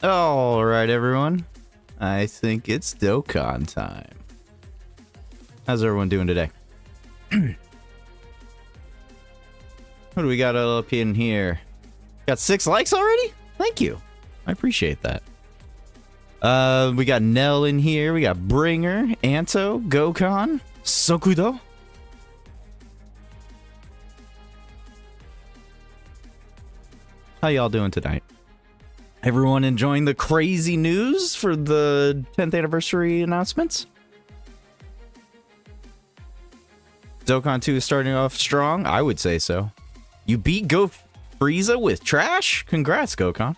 All right, everyone. I think it's Dokkan time. How's everyone doing today? What do we got up in here? Got 6 likes already? Thank you. I appreciate that. We got Nell in here. We got Bringer, Anto, Gokon, Sokudo. How y'all doing tonight? Everyone enjoying the crazy news for the 10th anniversary announcements? Dokkan 2 is starting off strong? I would say so. You beat Go Frieza with trash? Congrats, Gokon.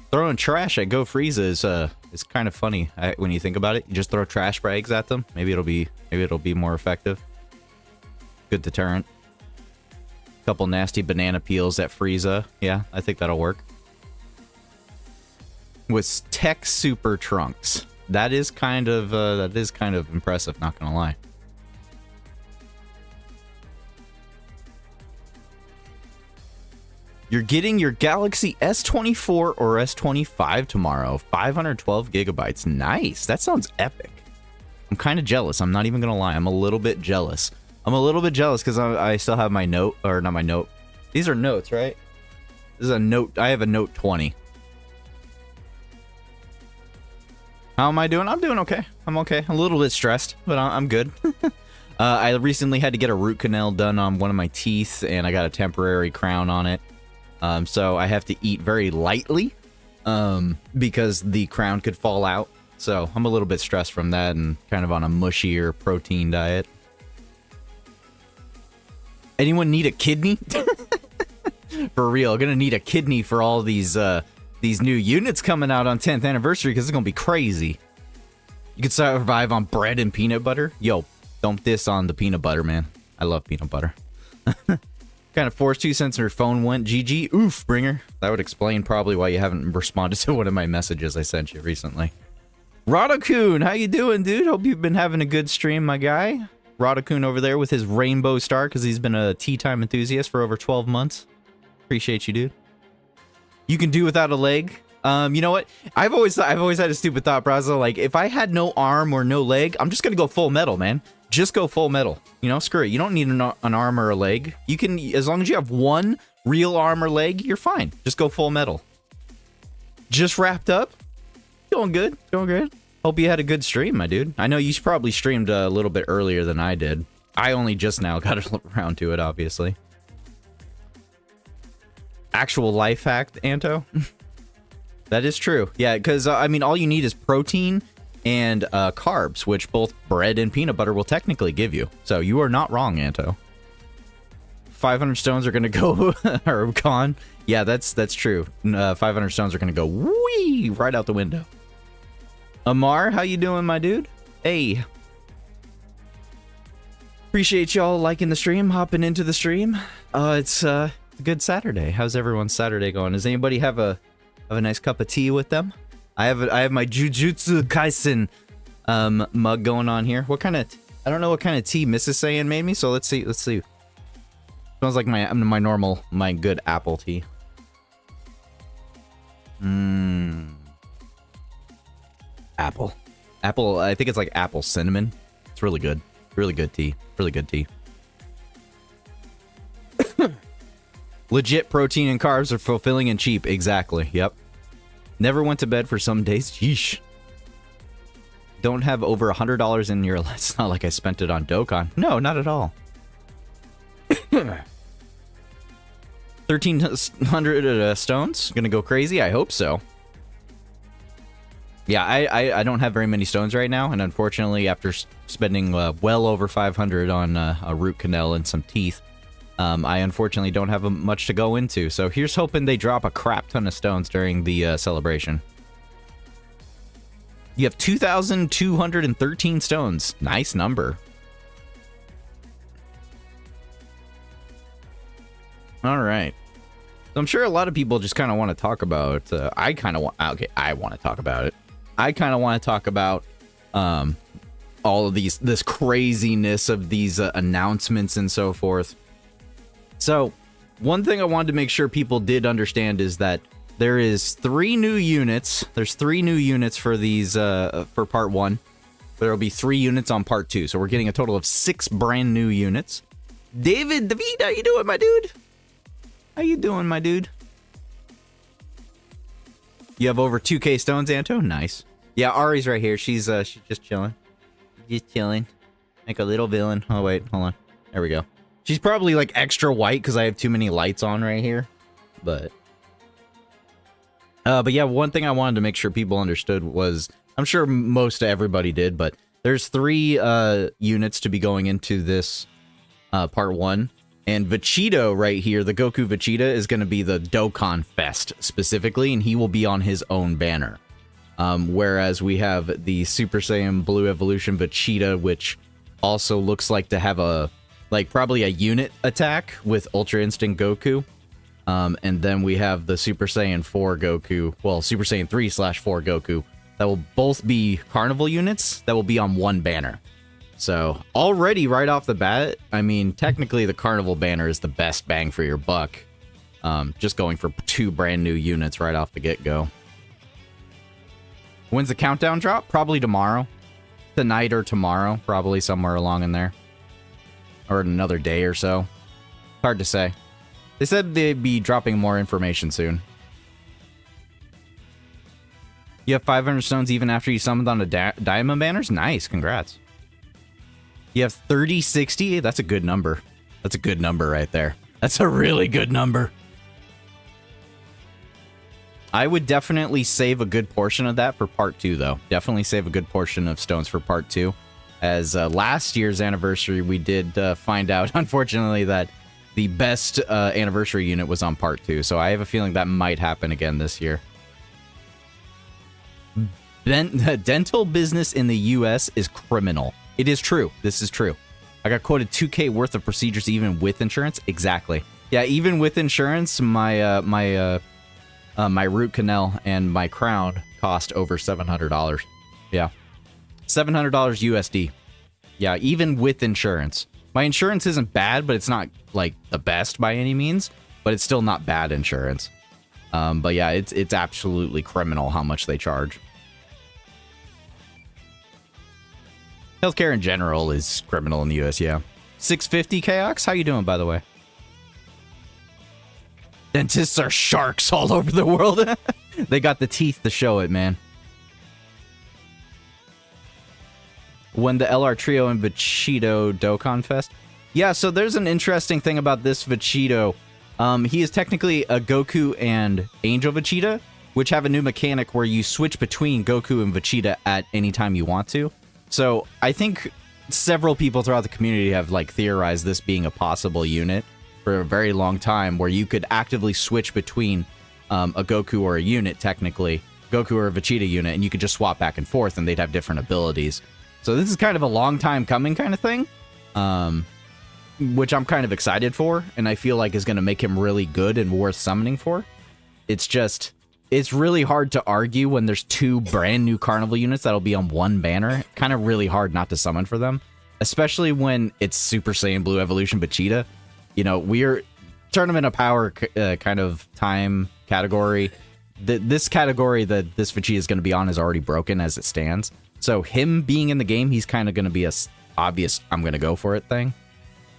Throwing trash at Go Frieza is kind of funny when you think about it. You just throw trash bags at them. Maybe it'll be more effective. Good deterrent. Couple nasty banana peels at Frieza. Yeah, I think that'll work. With Tech Super Trunks. That is kind of impressive, not gonna lie. You're getting your Galaxy S24 or S25 tomorrow. 512 gigabytes. Nice. That sounds epic. I'm kind of jealous. I'm not even gonna lie. I'm a little bit jealous. I'm a little bit jealous because I still have my note, or not my note. These are notes, right? This is a note. I have a Note 20. How am I doing? I'm doing okay. I'm okay. A little bit stressed, but I'm good. I recently had to get a root canal done on one of my teeth, and I got a temporary crown on it. So I have to eat very lightly because the crown could fall out. So I'm a little bit stressed from that and kind of on a mushier protein diet. Anyone need a kidney? For real, gonna need a kidney for all these new units coming out on 10th anniversary because it's gonna be crazy. You can survive on bread and peanut butter. Yo, don't diss on the peanut butter, man. I love peanut butter. Kind of forced you since your phone went GG. Oof, Bringer. That would explain probably why you haven't responded to one of my messages I sent you recently. Radakun, how you doing, dude? Hope you've been having a good stream, my guy. Radakun over there with his rainbow star because he's been a tea time enthusiast for over 12 months. Appreciate you, dude. You can do without a leg. You know what? I've always had a stupid thought process. Like, if I had no arm or no leg, I'm just gonna go full metal, man. Just go full metal. You know, screw it. You don't need an arm or a leg. You can, as long as you have one real arm or leg, you're fine. Just go full metal. Just wrapped up. Going good. Going good. Hope you had a good stream, my dude. I know you probably streamed a little bit earlier than I did. I only just now got around to it, obviously. Actual life hack, Anto. That is true. Yeah, because, I mean, all you need is protein and carbs, which both bread and peanut butter will technically give you. So you are not wrong, Anto. 500 stones are going to go, or gone. Yeah, that's true. 500 stones are going to go whee right out the window. Amar, how you doing, my dude? Hey. Appreciate y'all liking the stream, hopping into the stream. It's a good Saturday. How's everyone's Saturday going? Does anybody have a nice cup of tea with them? I have my Jujutsu Kaisen mug going on here. What kind of I don't know what kind of tea Mrs. Saiyan made me, so let's see. Smells like my normal, my good apple tea. Apple, I think it's like apple cinnamon. It's really good. Really good tea. Really good tea. Legit protein and carbs are fulfilling and cheap. Exactly. Yep. Never went to bed for some days. Yeesh. Don't have over $100 in your... It's not like I spent it on Dokkan. No, not at all. 1,300 stones? Gonna go crazy? I hope so. Yeah, I don't have very many stones right now, and unfortunately, after spending well over 500 on a root canal and some teeth, I unfortunately don't have much to go into. So here's hoping they drop a crap ton of stones during the celebration. You have 2,213 stones. Nice number. All right. So I'm sure a lot of people just kind of want to talk about... I want to talk about it. I kind of want to talk about all of this craziness of these announcements and so forth. So, one thing I wanted to make sure people did understand is that there is 3 new units. There's 3 new units for these, for part 1. There'll be 3 units on part 2. So we're getting a total of 6 brand new units. David, how you doing, my dude? How you doing, my dude? You have over 2K stones, Anto? Nice. Yeah, Ari's right here. She's just chilling. Just chilling. Like a little villain. Oh, wait. Hold on. There we go. She's probably, like, extra white because I have too many lights on right here. But yeah, one thing I wanted to make sure people understood was, I'm sure most everybody did, but there's 3 units to be going into this part 1. And Vegito right here, the Goku Vegeta, is going to be the Dokkan Fest specifically, and he will be on his own banner. Whereas we have the Super Saiyan Blue Evolution Vegeta, which also looks like to have a, like, probably a unit attack with Ultra Instinct Goku. And then we have the Super Saiyan 4 Goku, well, Super Saiyan 3/4 Goku, that will both be Carnival units that will be on one banner. So, already right off the bat, I mean, technically the Carnival banner is the best bang for your buck. Just going for 2 brand new units right off the get-go. When's the countdown drop? Probably tomorrow. Tonight or tomorrow, probably somewhere along in there. Or another day or so. Hard to say. They said they'd be dropping more information soon. You have 500 stones even after you summoned on the diamond banners? Nice, congrats. You have 3060? That's a good number. That's a good number right there. That's a really good number. I would definitely save a good portion of that for part 2, though. Definitely save a good portion of stones for part 2. As last year's anniversary, we did find out, unfortunately, that the best anniversary unit was on part 2. So I have a feeling that might happen again this year. Dental business in the U.S. is criminal. It is true. This is true. I got quoted 2K worth of procedures even with insurance. Exactly. Yeah, even with insurance, my my root canal and my crown cost over $700. Yeah. $700 USD. Yeah, even with insurance. My insurance isn't bad, but it's not, like, the best by any means. But it's still not bad insurance. But yeah, it's absolutely criminal how much they charge. Healthcare in general is criminal in the US, yeah. 650 Chaox? How you doing, by the way? Dentists are sharks all over the world. They got the teeth to show it, man. When the LR Trio and Vegito Dokkan Fest? Yeah, so there's an interesting thing about this Vegito. He is technically a Goku and Angel Vegeta, which have a new mechanic where you switch between Goku and Vegeta at any time you want to. So I think several people throughout the community have, like, theorized this being a possible unit for a very long time, where you could actively switch between a Goku or a unit, technically, Goku or a Vegeta unit, and you could just swap back and forth, and they'd have different abilities. So this is kind of a long time coming kind of thing, which I'm kind of excited for, and I feel like is going to make him really good and worth summoning for. It's just, it's really hard to argue when there's 2 brand new Carnival units that'll be on one banner. Kind of really hard not to summon for them, especially when it's Super Saiyan Blue Evolution Vegeta. You know, we're Tournament of Power kind of time category. This category that this Vegeta is going to be on is already broken as it stands. So him being in the game, he's kind of going to be a obvious I'm going to go for it thing.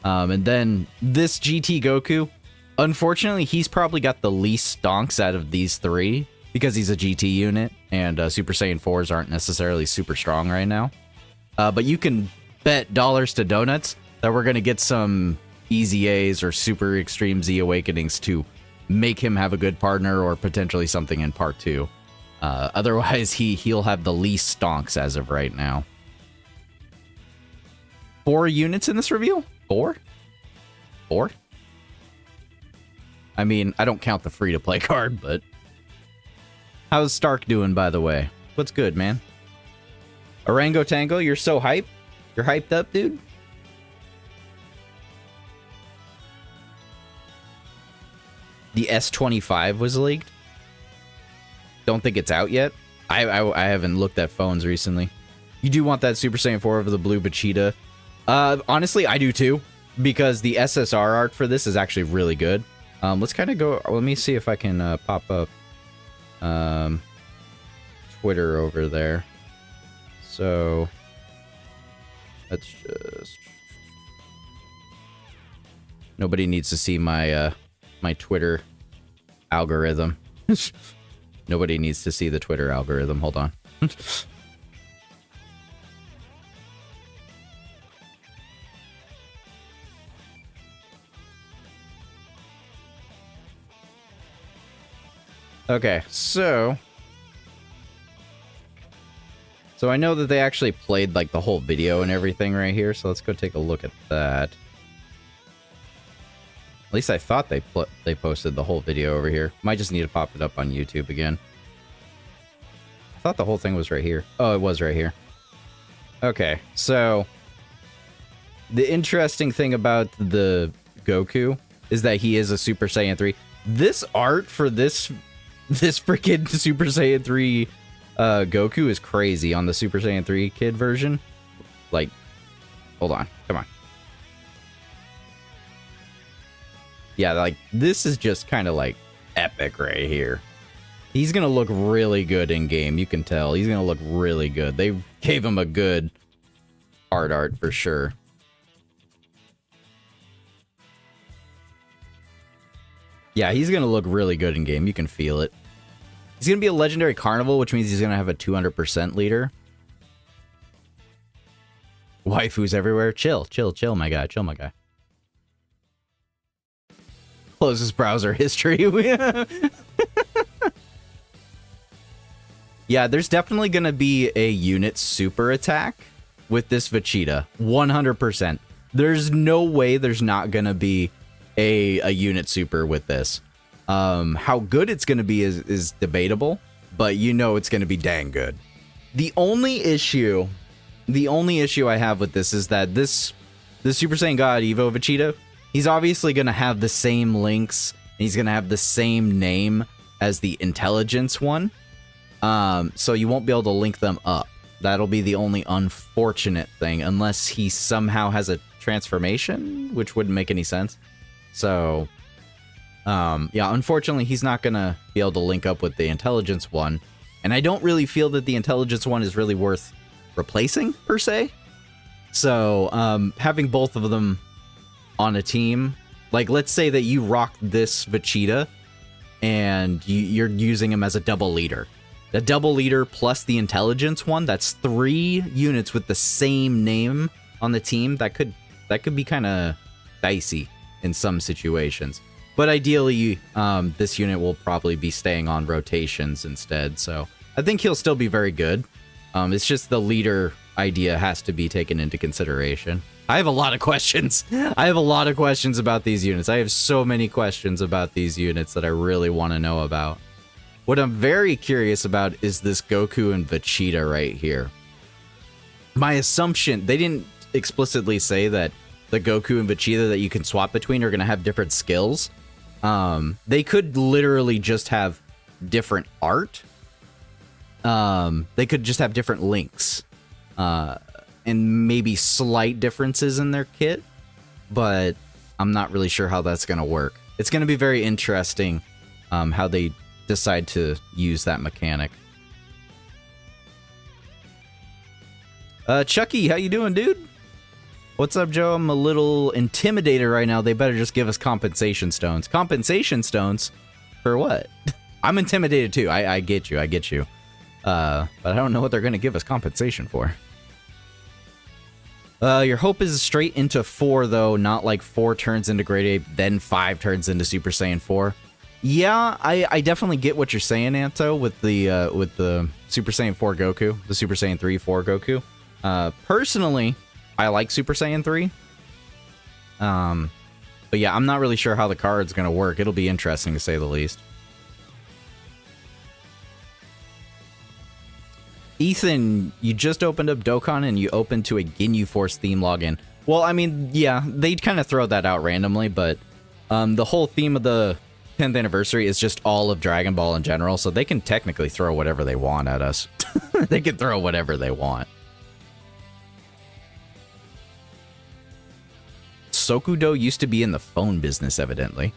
And then this GT Goku, unfortunately, he's probably got the least stonks out of these 3 because he's a GT unit, and Super Saiyan 4s aren't necessarily super strong right now. But you can bet dollars to donuts that we're going to get some Easy A's or Super Extreme Z Awakenings to make him have a good partner, or potentially something in part 2. Otherwise, he'll have the least stonks as of right now. 4 units in this reveal? 4? 4? I mean, I don't count the free-to-play card, but... How's Stark doing, by the way? What's good, man? Orango Tango, you're so hyped? You're hyped up, dude? The S25 was leaked? Don't think it's out yet. I haven't looked at phones recently. You do want that Super Saiyan 4 over the blue Vegeta. Honestly, I do too. Because the SSR art for this is actually really good. Let's kind of go... Let me see if I can pop up Twitter over there. So let's just... Nobody needs to see my my Twitter algorithm. Nobody needs to see the Twitter algorithm. Hold on. Okay, so I know that they actually played like the whole video and everything right here, so let's go take a look at that. At least I thought they posted the whole video over here. Might just need to pop it up on YouTube again. I thought the whole thing was right here. Oh, it was right here. Okay, so the interesting thing about the Goku is that he is a Super Saiyan 3. This art for this freaking Super Saiyan 3 Goku is crazy on the Super Saiyan 3 kid version. Like, hold on, come on. Yeah, like, this is just kind of, like, epic right here. He's gonna look really good in game, you can tell. He's gonna look really good. They gave him a good art for sure. Yeah, he's gonna look really good in game, you can feel it. He's gonna be a legendary carnival, which means he's gonna have a 200% leader. Waifus everywhere. Chill, my guy. Chill, my guy. Closest browser history. Yeah, there's definitely gonna be a unit super attack with this Vegeta. 100%. There's no way there's not gonna be a unit super with this. How good it's gonna be is debatable, but you know it's gonna be dang good. The only issue I have with this is that the Super Saiyan God Evo Vegeta, he's obviously gonna have the same links, and he's gonna have the same name as the intelligence one. So you won't be able to link them up. That'll be the only unfortunate thing, unless he somehow has a transformation, which wouldn't make any sense. So, yeah, unfortunately, he's not gonna be able to link up with the intelligence one, and I don't really feel that the intelligence one is really worth replacing, per se. So, having both of them on a team, like, let's say that you rock this Vegeta, and you're using him as a double leader. The double leader plus the intelligence one, that's 3 units with the same name on the team. That could be kind of dicey in some situations. But ideally, this unit will probably be staying on rotations instead, so I think he'll still be very good. It's just the leader idea has to be taken into consideration. I have a lot of questions. I have a lot of questions about these units. I have so many questions about these units that I really want to know about. What I'm very curious about is this Goku and Vegeta right here. My assumption, they didn't explicitly say that the Goku and Vegeta that you can swap between are going to have different skills. They could literally just have different art. They could just have different links. And maybe slight differences in their kit. But I'm not really sure how that's going to work. It's going to be very interesting how they decide to use that mechanic. Chucky, how you doing, dude? What's up, Joe? I'm a little intimidated right now. They better just give us compensation stones. Compensation stones? For what? I'm intimidated too. I get you. But I don't know what they're going to give us compensation for. Your hope is straight into 4, though, not like 4 turns into Great Ape, then 5 turns into Super Saiyan 4. Yeah, I definitely get what you're saying, Anto, with the Super Saiyan 4 Goku, the Super Saiyan 3 4 Goku. Personally, I like Super Saiyan 3. But yeah, I'm not really sure how the card's gonna work. It'll be interesting to say the least. Ethan, you just opened up Dokkan and you opened to a Ginyu Force theme login. Well, I mean, yeah, they kind of throw that out randomly, but the whole theme of the 10th anniversary is just all of Dragon Ball in general, so they can technically throw whatever they want at us. They can throw whatever they want. Sokudo used to be in the phone business, evidently.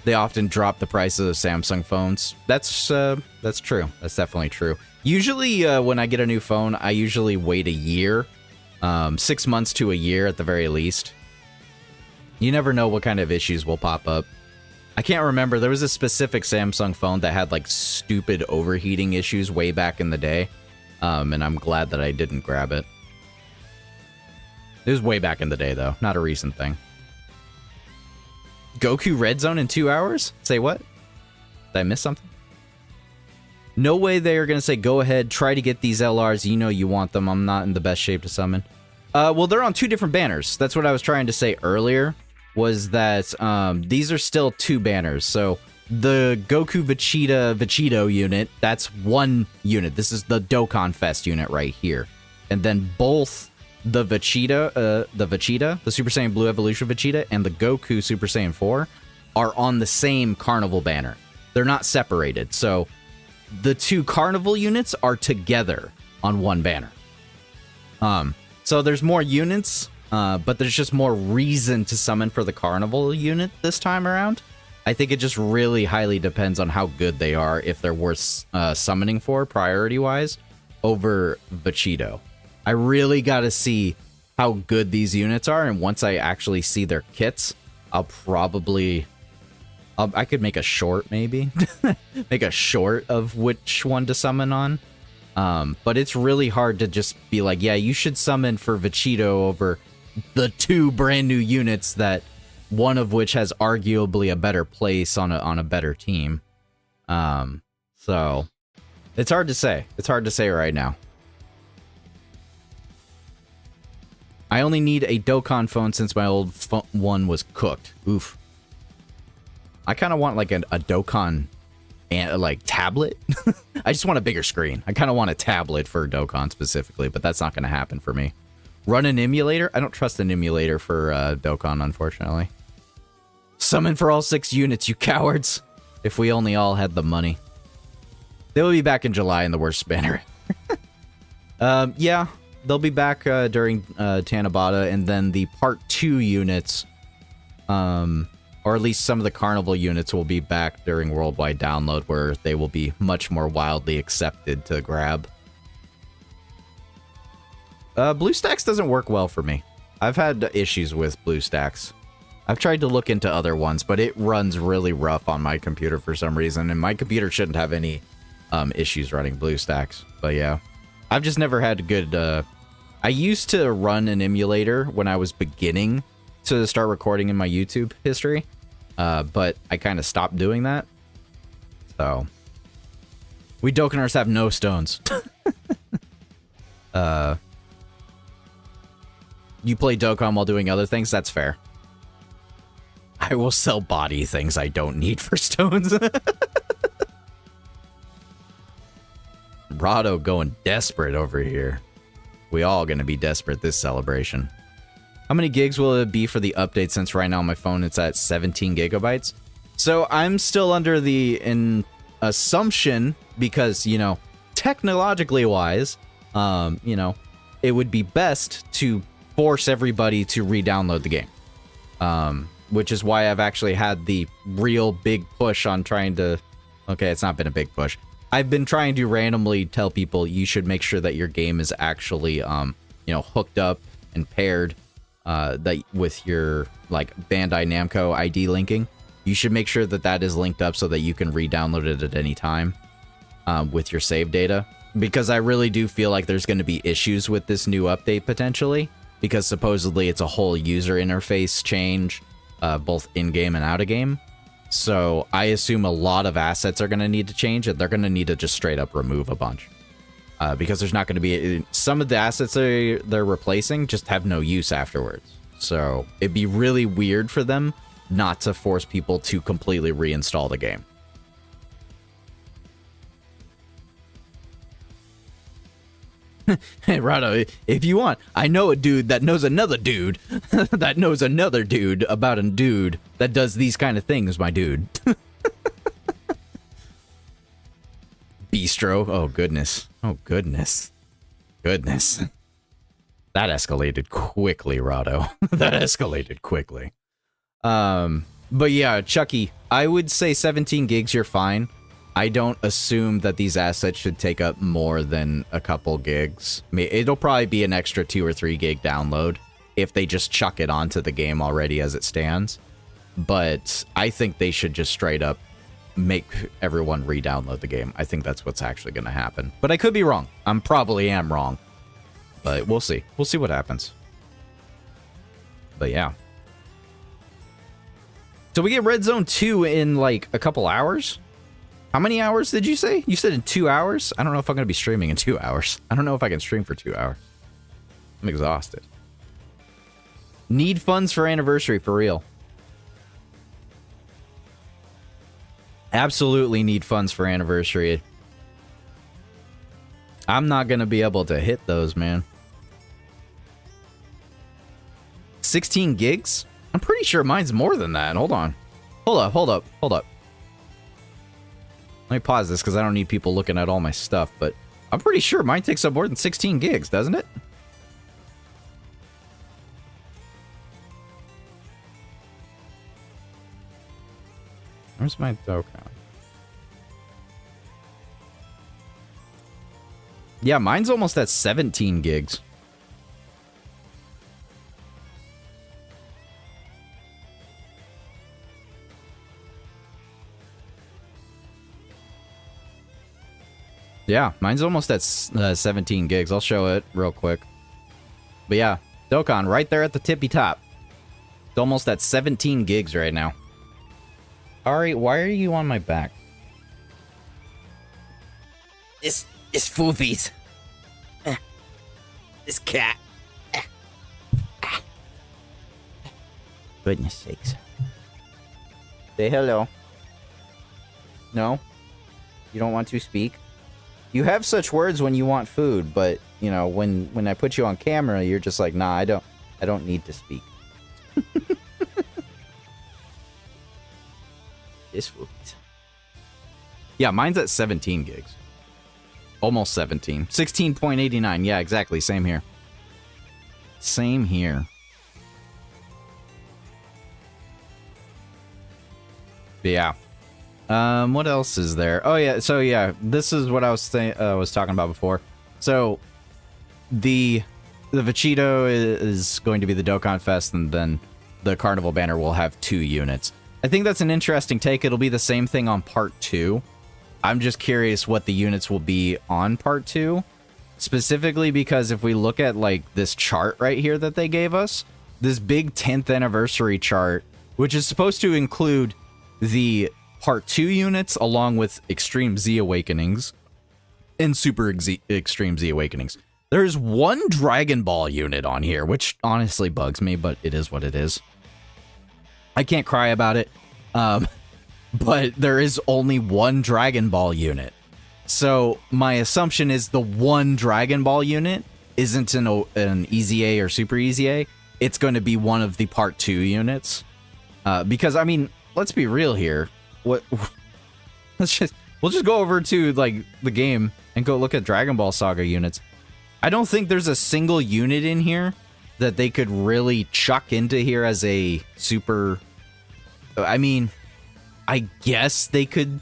they often drop the prices of Samsung phones. That's true. That's definitely true. Usually, when I get a new phone, I usually wait a year, 6 months to a year at the very least. You never know what kind of issues will pop up. I can't remember. There was a specific Samsung phone that had like stupid overheating issues way back in the day, and I'm glad that I didn't grab it. It was way back in the day, though, not a recent thing. Goku Red Zone in 2 hours? Say what? Did I miss something? No way they are going to say, go ahead, try to get these LRs. You know you want them. I'm not in the best shape to summon. Well, they're on 2 different banners. That's what I was trying to say earlier, was that these are still 2 banners. So the Goku Vegito unit, that's 1 unit. This is the Dokkan Fest unit right here. And then both the Vegeta, the Super Saiyan Blue Evolution Vegeta, and the Goku Super Saiyan 4 are on the same Carnival banner. They're not separated. So the 2 Carnival units are together on 1 banner. So there's more units, but there's just more reason to summon for the Carnival unit this time around. I think it just really highly depends on how good they are, if they're worth summoning for, priority-wise, over Vegito. I really got to see how good these units are, and once I actually see their kits, I'll probably... I could make a short, maybe. Make a short of which one to summon on. But it's really hard to just be like, yeah, you should summon for Vegito over the 2 brand new units that one of which has arguably a better place on a better team. So it's hard to say. It's hard to say right now. I only need a Dokkan phone since my old one was cooked. Oof. I kind of want like a Dokkan and like tablet. I just want a bigger screen. I kind of want a tablet for Dokkan specifically, but that's not going to happen for me. Run an emulator? I don't trust an emulator for Dokkan, unfortunately. Summon for all 6 units, you cowards. If we only all had the money. They will be back in July in the worst banner. Yeah, they'll be back during Tanabata, and then the Part 2 units, or at least some of the Carnival units will be back during Worldwide Download, where they will be much more wildly accepted to grab. BlueStacks doesn't work well for me. I've had issues with BlueStacks. I've tried to look into other ones, but it runs really rough on my computer for some reason, and my computer shouldn't have any issues running BlueStacks. But yeah, I've just never had good... I used to run an emulator when I was beginning to start recording in my YouTube history, but I kind of stopped doing that. So we Dokkaners have no stones. You play Dokkan while doing other things? That's fair. I will sell body things I don't need for stones. Rado going desperate over here. We all gonna be desperate this celebration. How many gigs will it be for the update, since right now on my phone it's at 17 gigabytes? So I'm still under the assumption, because, you know, technologically wise, you know, it would be best to force everybody to re-download the game. Which is why I've actually had the real big push on trying to... Okay, it's not been a big push. I've been trying to randomly tell people you should make sure that your game is actually, you know, hooked up and paired that with your, like, Bandai Namco ID linking. You should make sure that that is linked up so that you can re-download it at any time with your save data. Because I really do feel like there's going to be issues with this new update, potentially. Because supposedly it's a whole user interface change, both in-game and out-of-game. So I assume a lot of assets are going to need to change, and they're going to need to just straight up remove a bunch. Because there's not going to be... Some of the assets they're replacing just have no use afterwards. So it'd be really weird for them not to force people to completely reinstall the game. Hey, Rado, if you want, I know a dude that knows another dude that knows another dude about a dude that does these kind of things, my dude. Bistro. Oh, goodness. Oh, goodness. Goodness. That escalated quickly, Rado. That escalated quickly. But yeah, Chucky, I would say 17 gigs, you're fine. I don't assume that these assets should take up more than a couple gigs. I mean, it'll probably be an extra 2 or 3 gig download if they just chuck it onto the game already as it stands. But I think they should just straight up make everyone re-download the game. I think that's what's actually going to happen. But I could be wrong. I probably am wrong. But we'll see. We'll see what happens. But yeah. So we get Red Zone 2 in like a couple hours? How many hours did you say? You said in 2 hours? I don't know if I'm going to be streaming in 2 hours. I don't know if I can stream for 2 hours. I'm exhausted. Need funds for anniversary, for real. Absolutely need funds for anniversary. I'm not going to be able to hit those, man. 16 gigs? I'm pretty sure mine's more than that. Hold on. Hold up. Let me pause this because I don't need people looking at all my stuff, but I'm pretty sure mine takes up more than 16 gigs, doesn't it? Where's my Dokkan? Yeah, mine's almost at 17 gigs. Yeah, mine's almost at 17 gigs. I'll show it real quick. But yeah, Dokkan right there at the tippy top. It's almost at 17 gigs right now. Ari, why are you on my back? It's Foofies. This cat. Goodness sakes. Say hello. No? You don't want to speak? You have such words when you want food, but, you know, when I put you on camera, you're just like, nah, I don't need to speak. This food. Yeah, mine's at 17 gigs. Almost 17. 16.89. Yeah, exactly. Same here. Same here. But yeah. What else is there? Oh yeah, so yeah, this is what I was talking about before. So the Vachito is going to be the Dokkan Fest, and then the Carnival banner will have 2 units. I think that's an interesting take. It'll be the same thing on part 2. I'm just curious what the units will be on part 2. Specifically because if we look at like this chart right here that they gave us, this big 10th anniversary chart, which is supposed to include the Part 2 units, along with Extreme Z Awakenings and Super Extreme Z Awakenings. There's one Dragon Ball unit on here, which honestly bugs me, but it is what it is. I can't cry about it, but there is only one Dragon Ball unit. So my assumption is the one Dragon Ball unit isn't an Easy A or Super Easy A. It's going to be one of the Part 2 units. Because, I mean, let's be real here. We'll just go over to like the game and go look at Dragon Ball Saga units. I don't think there's a single unit in here that they could really chuck into here as a super. I mean, I guess they could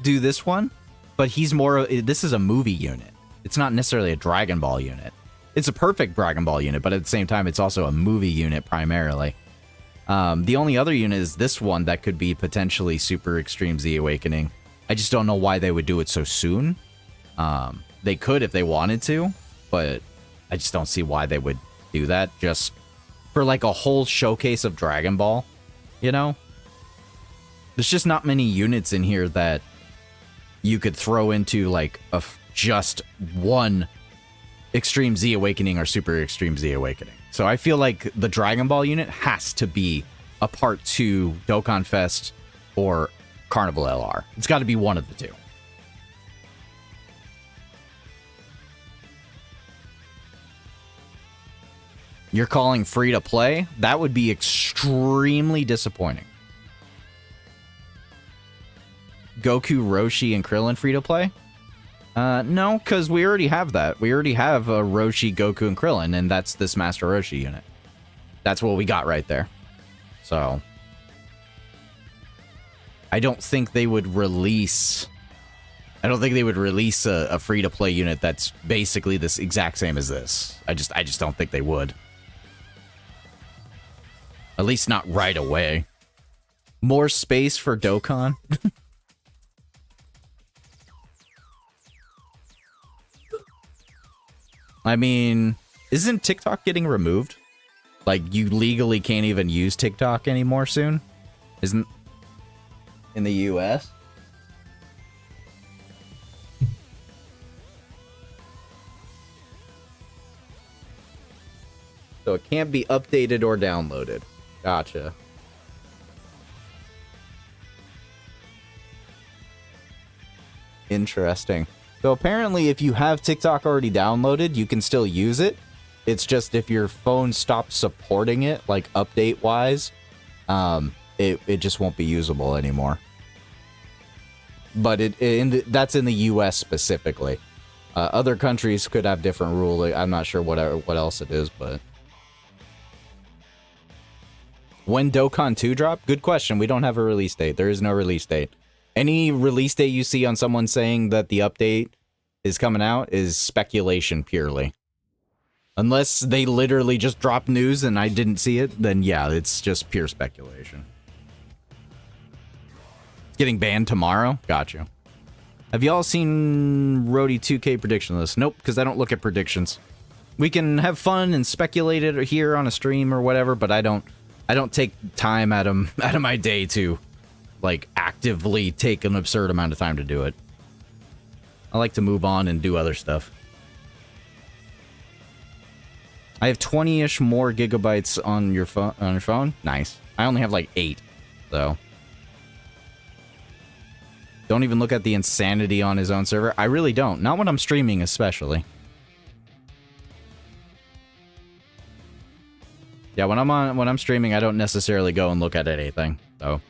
do this one, but he's more. This is a movie unit. It's not necessarily a Dragon Ball unit. It's a perfect Dragon Ball unit, but at the same time, it's also a movie unit primarily. The only other unit is this one that could be potentially Super Extreme Z Awakening. I just don't know why they would do it so soon. They could if they wanted to, but I just don't see why they would do that just for like a whole showcase of Dragon Ball, you know? There's just not many units in here that you could throw into like just one Extreme Z Awakening or Super Extreme Z Awakening. So I feel like the Dragon Ball unit has to be a Part 2 Dokkan Fest or Carnival LR. It's got to be one of the two. You're calling free to play? That would be extremely disappointing. Goku, Roshi, and Krillin free to play? No, because we already have that. We already have Roshi, Goku, and Krillin, and that's this Master Roshi unit. That's what we got right there. So I don't think they would release... I don't think they would release a free-to-play unit that's basically this exact same as this. I just don't think they would. At least not right away. More space for Dokkan? I mean, isn't TikTok getting removed? Like, you legally can't even use TikTok anymore soon? Isn't... in the US? So it can't be updated or downloaded. Gotcha. Interesting. So apparently if you have TikTok already downloaded, you can still use it. It's just if your phone stops supporting it, like update-wise, it just won't be usable anymore. But that's in the US specifically. Other countries could have different rules. I'm not sure what else it is, but... When Dokkan 2 drop? Good question. We don't have a release date. There is no release date. Any release date you see on someone saying that the update is coming out is speculation purely. Unless they literally just drop news and I didn't see it, then yeah, it's just pure speculation. Getting banned tomorrow? Gotcha. Have y'all seen Rody 2K prediction list? Nope, because I don't look at predictions. We can have fun and speculate it here on a stream or whatever, but I don't take time out of my day to, like, actively take an absurd amount of time to do it. I like to move on and do other stuff. I have 20-ish more gigabytes on your phone. Nice. I only have like 8, so. Don't even look at the insanity on his own server. I really don't. Not when I'm streaming, especially. Yeah, when I'm streaming, I don't necessarily go and look at anything. So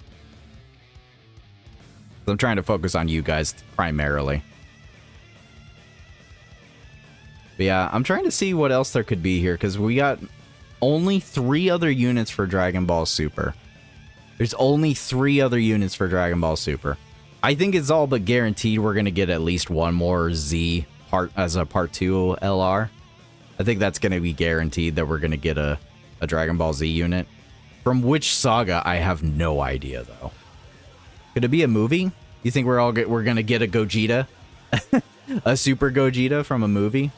I'm trying to focus on you guys primarily. But yeah, I'm trying to see what else there could be here, because we got only 3 other units for Dragon Ball Super. There's only 3 other units for Dragon Ball Super. I think it's all but guaranteed we're going to get at least one more Z part as a part 2 LR. I think that's going to be guaranteed that we're going to get a Dragon Ball Z unit. From which saga, I have no idea, though. Could it be a movie? You think we're going to get a Gogeta? A Super Gogeta from a movie?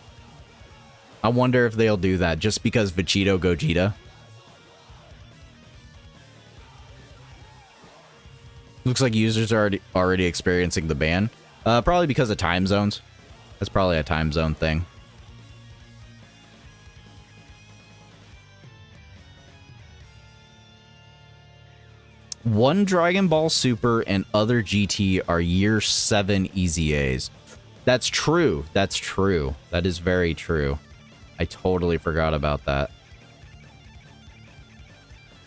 I wonder if they'll do that just because Vegito Gogeta. Looks like users are already experiencing the ban. Probably because of time zones. That's probably a time zone thing. One Dragon Ball Super and other GT are year 7 EZAs. That's true. That's true. That is very true. I totally forgot about that.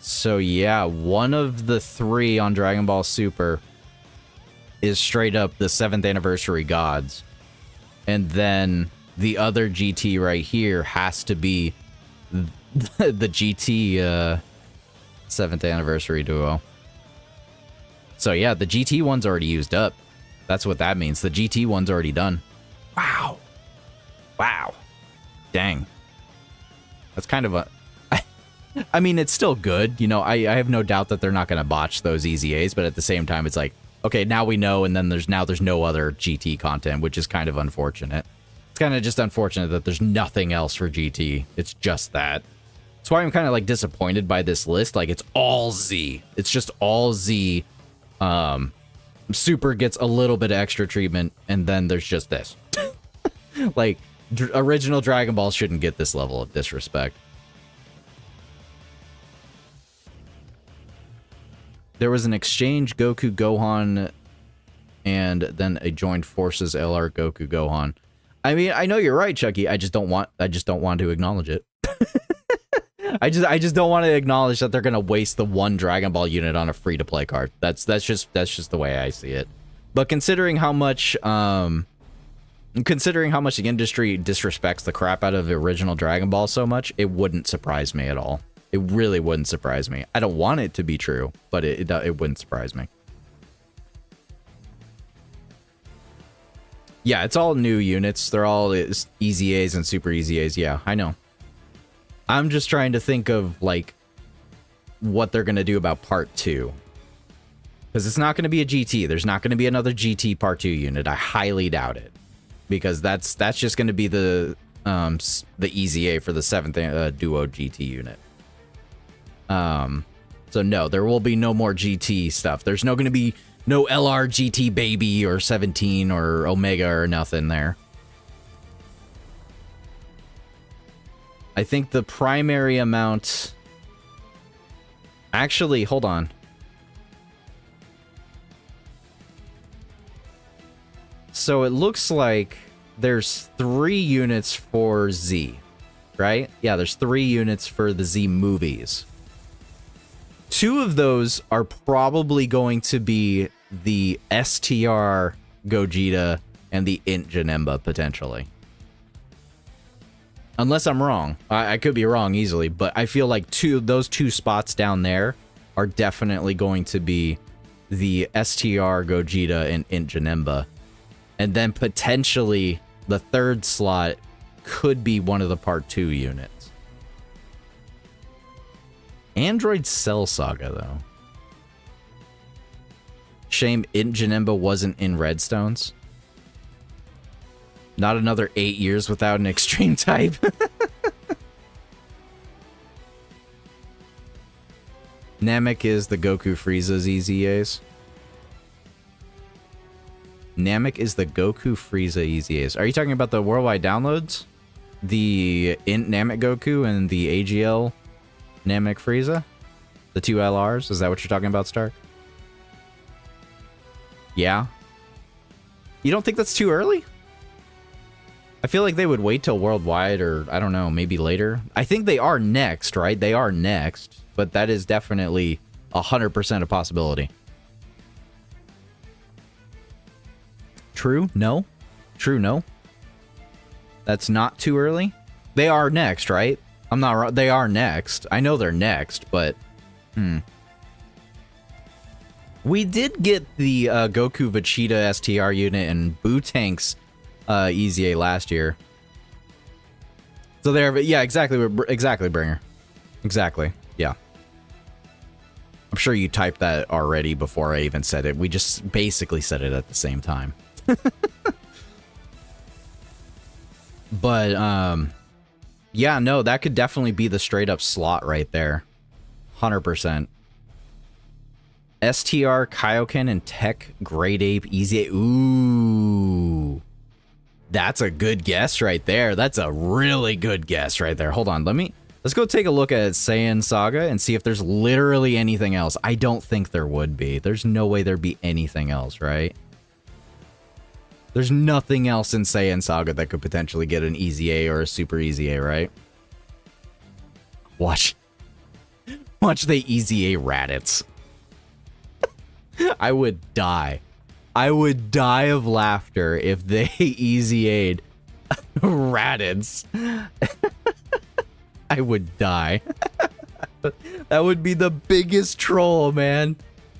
So yeah, one of the 3 on Dragon Ball Super is straight up the 7th anniversary gods. And then the other GT right here has to be the GT 7th anniversary duo. So yeah, the GT one's already used up. That's what that means. The GT one's already done. Wow. Wow. Dang. That's kind of a... I mean, it's still good. You know, I have no doubt that they're not going to botch those EZAs, but at the same time, it's like, okay, now we know, and then there's no other GT content, which is kind of unfortunate. It's kind of just unfortunate that there's nothing else for GT. It's just that. That's why I'm kind of, like, disappointed by this list. Like, it's all Z. It's just all Z. Super gets a little bit of extra treatment, and then there's just this. Like, original Dragon Ball shouldn't get this level of disrespect. There was an exchange Goku Gohan, and then a joined forces LR Goku Gohan. I mean, I know you're right, Chucky. I just don't want to acknowledge it. I just don't want to acknowledge that they're gonna waste the one Dragon Ball unit on a free-to-play card. That's just the way I see it. But considering how much the industry disrespects the crap out of the original Dragon Ball so much, it wouldn't surprise me at all. It really wouldn't surprise me. I don't want it to be true, but it wouldn't surprise me. Yeah, it's all new units. They're all easy A's and super easy A's. Yeah, I know. I'm just trying to think of, like, what they're going to do about Part 2. Because it's not going to be a GT. There's not going to be another GT Part 2 unit. I highly doubt it. Because that's just going to be the easy A for the 7th Duo GT unit. So no, there will be no more GT stuff. There's no going to be no LR GT Baby or 17 or Omega or nothing there. I think the primary amount... Actually, hold on. So it looks like there's 3 units for Z, right? Yeah, there's 3 units for the Z movies. 2 of those are probably going to be the STR Gogeta and the Int Janemba, potentially. Unless I'm wrong. I could be wrong easily, but I feel like those 2 spots down there are definitely going to be the STR Gogeta and Int Janemba. And then potentially the 3rd slot could be one of the Part 2 units. Android Cell Saga, though. Shame Int Janemba wasn't in Redstones. Not another 8 years without an extreme type. Namek is the Goku Frieza's EZAs. Namek is the Goku Frieza EZAs. Are you talking about the worldwide downloads? The Int Namek Goku and the AGL Namek Frieza? The 2 LRs? Is that what you're talking about, Stark? Yeah? You don't think that's too early? I feel like they would wait till worldwide, or I don't know, maybe later. I think they are next, right? They are next, but that is definitely 100% a possibility. True? No? True? No? That's not too early? They are next, right? I'm not wrong. They are next. I know they're next, but... We did get the Goku Vegeta STR unit and Boo-Tank's EZA last year. So there... Yeah, exactly. Exactly, Bringer. Exactly. Yeah. I'm sure you typed that already before I even said it. We just basically said it at the same time. But, yeah, no, that could definitely be the straight-up slot right there. 100%. STR, Kaioken, and Tech, Great Ape, Easy. Ooh. That's a good guess right there. That's a really good guess right there. Hold on, let's go take a look at Saiyan Saga and see if there's literally anything else. I don't think there would be. There's no way there'd be anything else, right? There's nothing else in Saiyan Saga that could potentially get an Easy A or a Super Easy A, right? Watch the Easy A Raditz. I would die. I would die of laughter if they Easy A'd Raditz. I would die. That would be the biggest troll, man.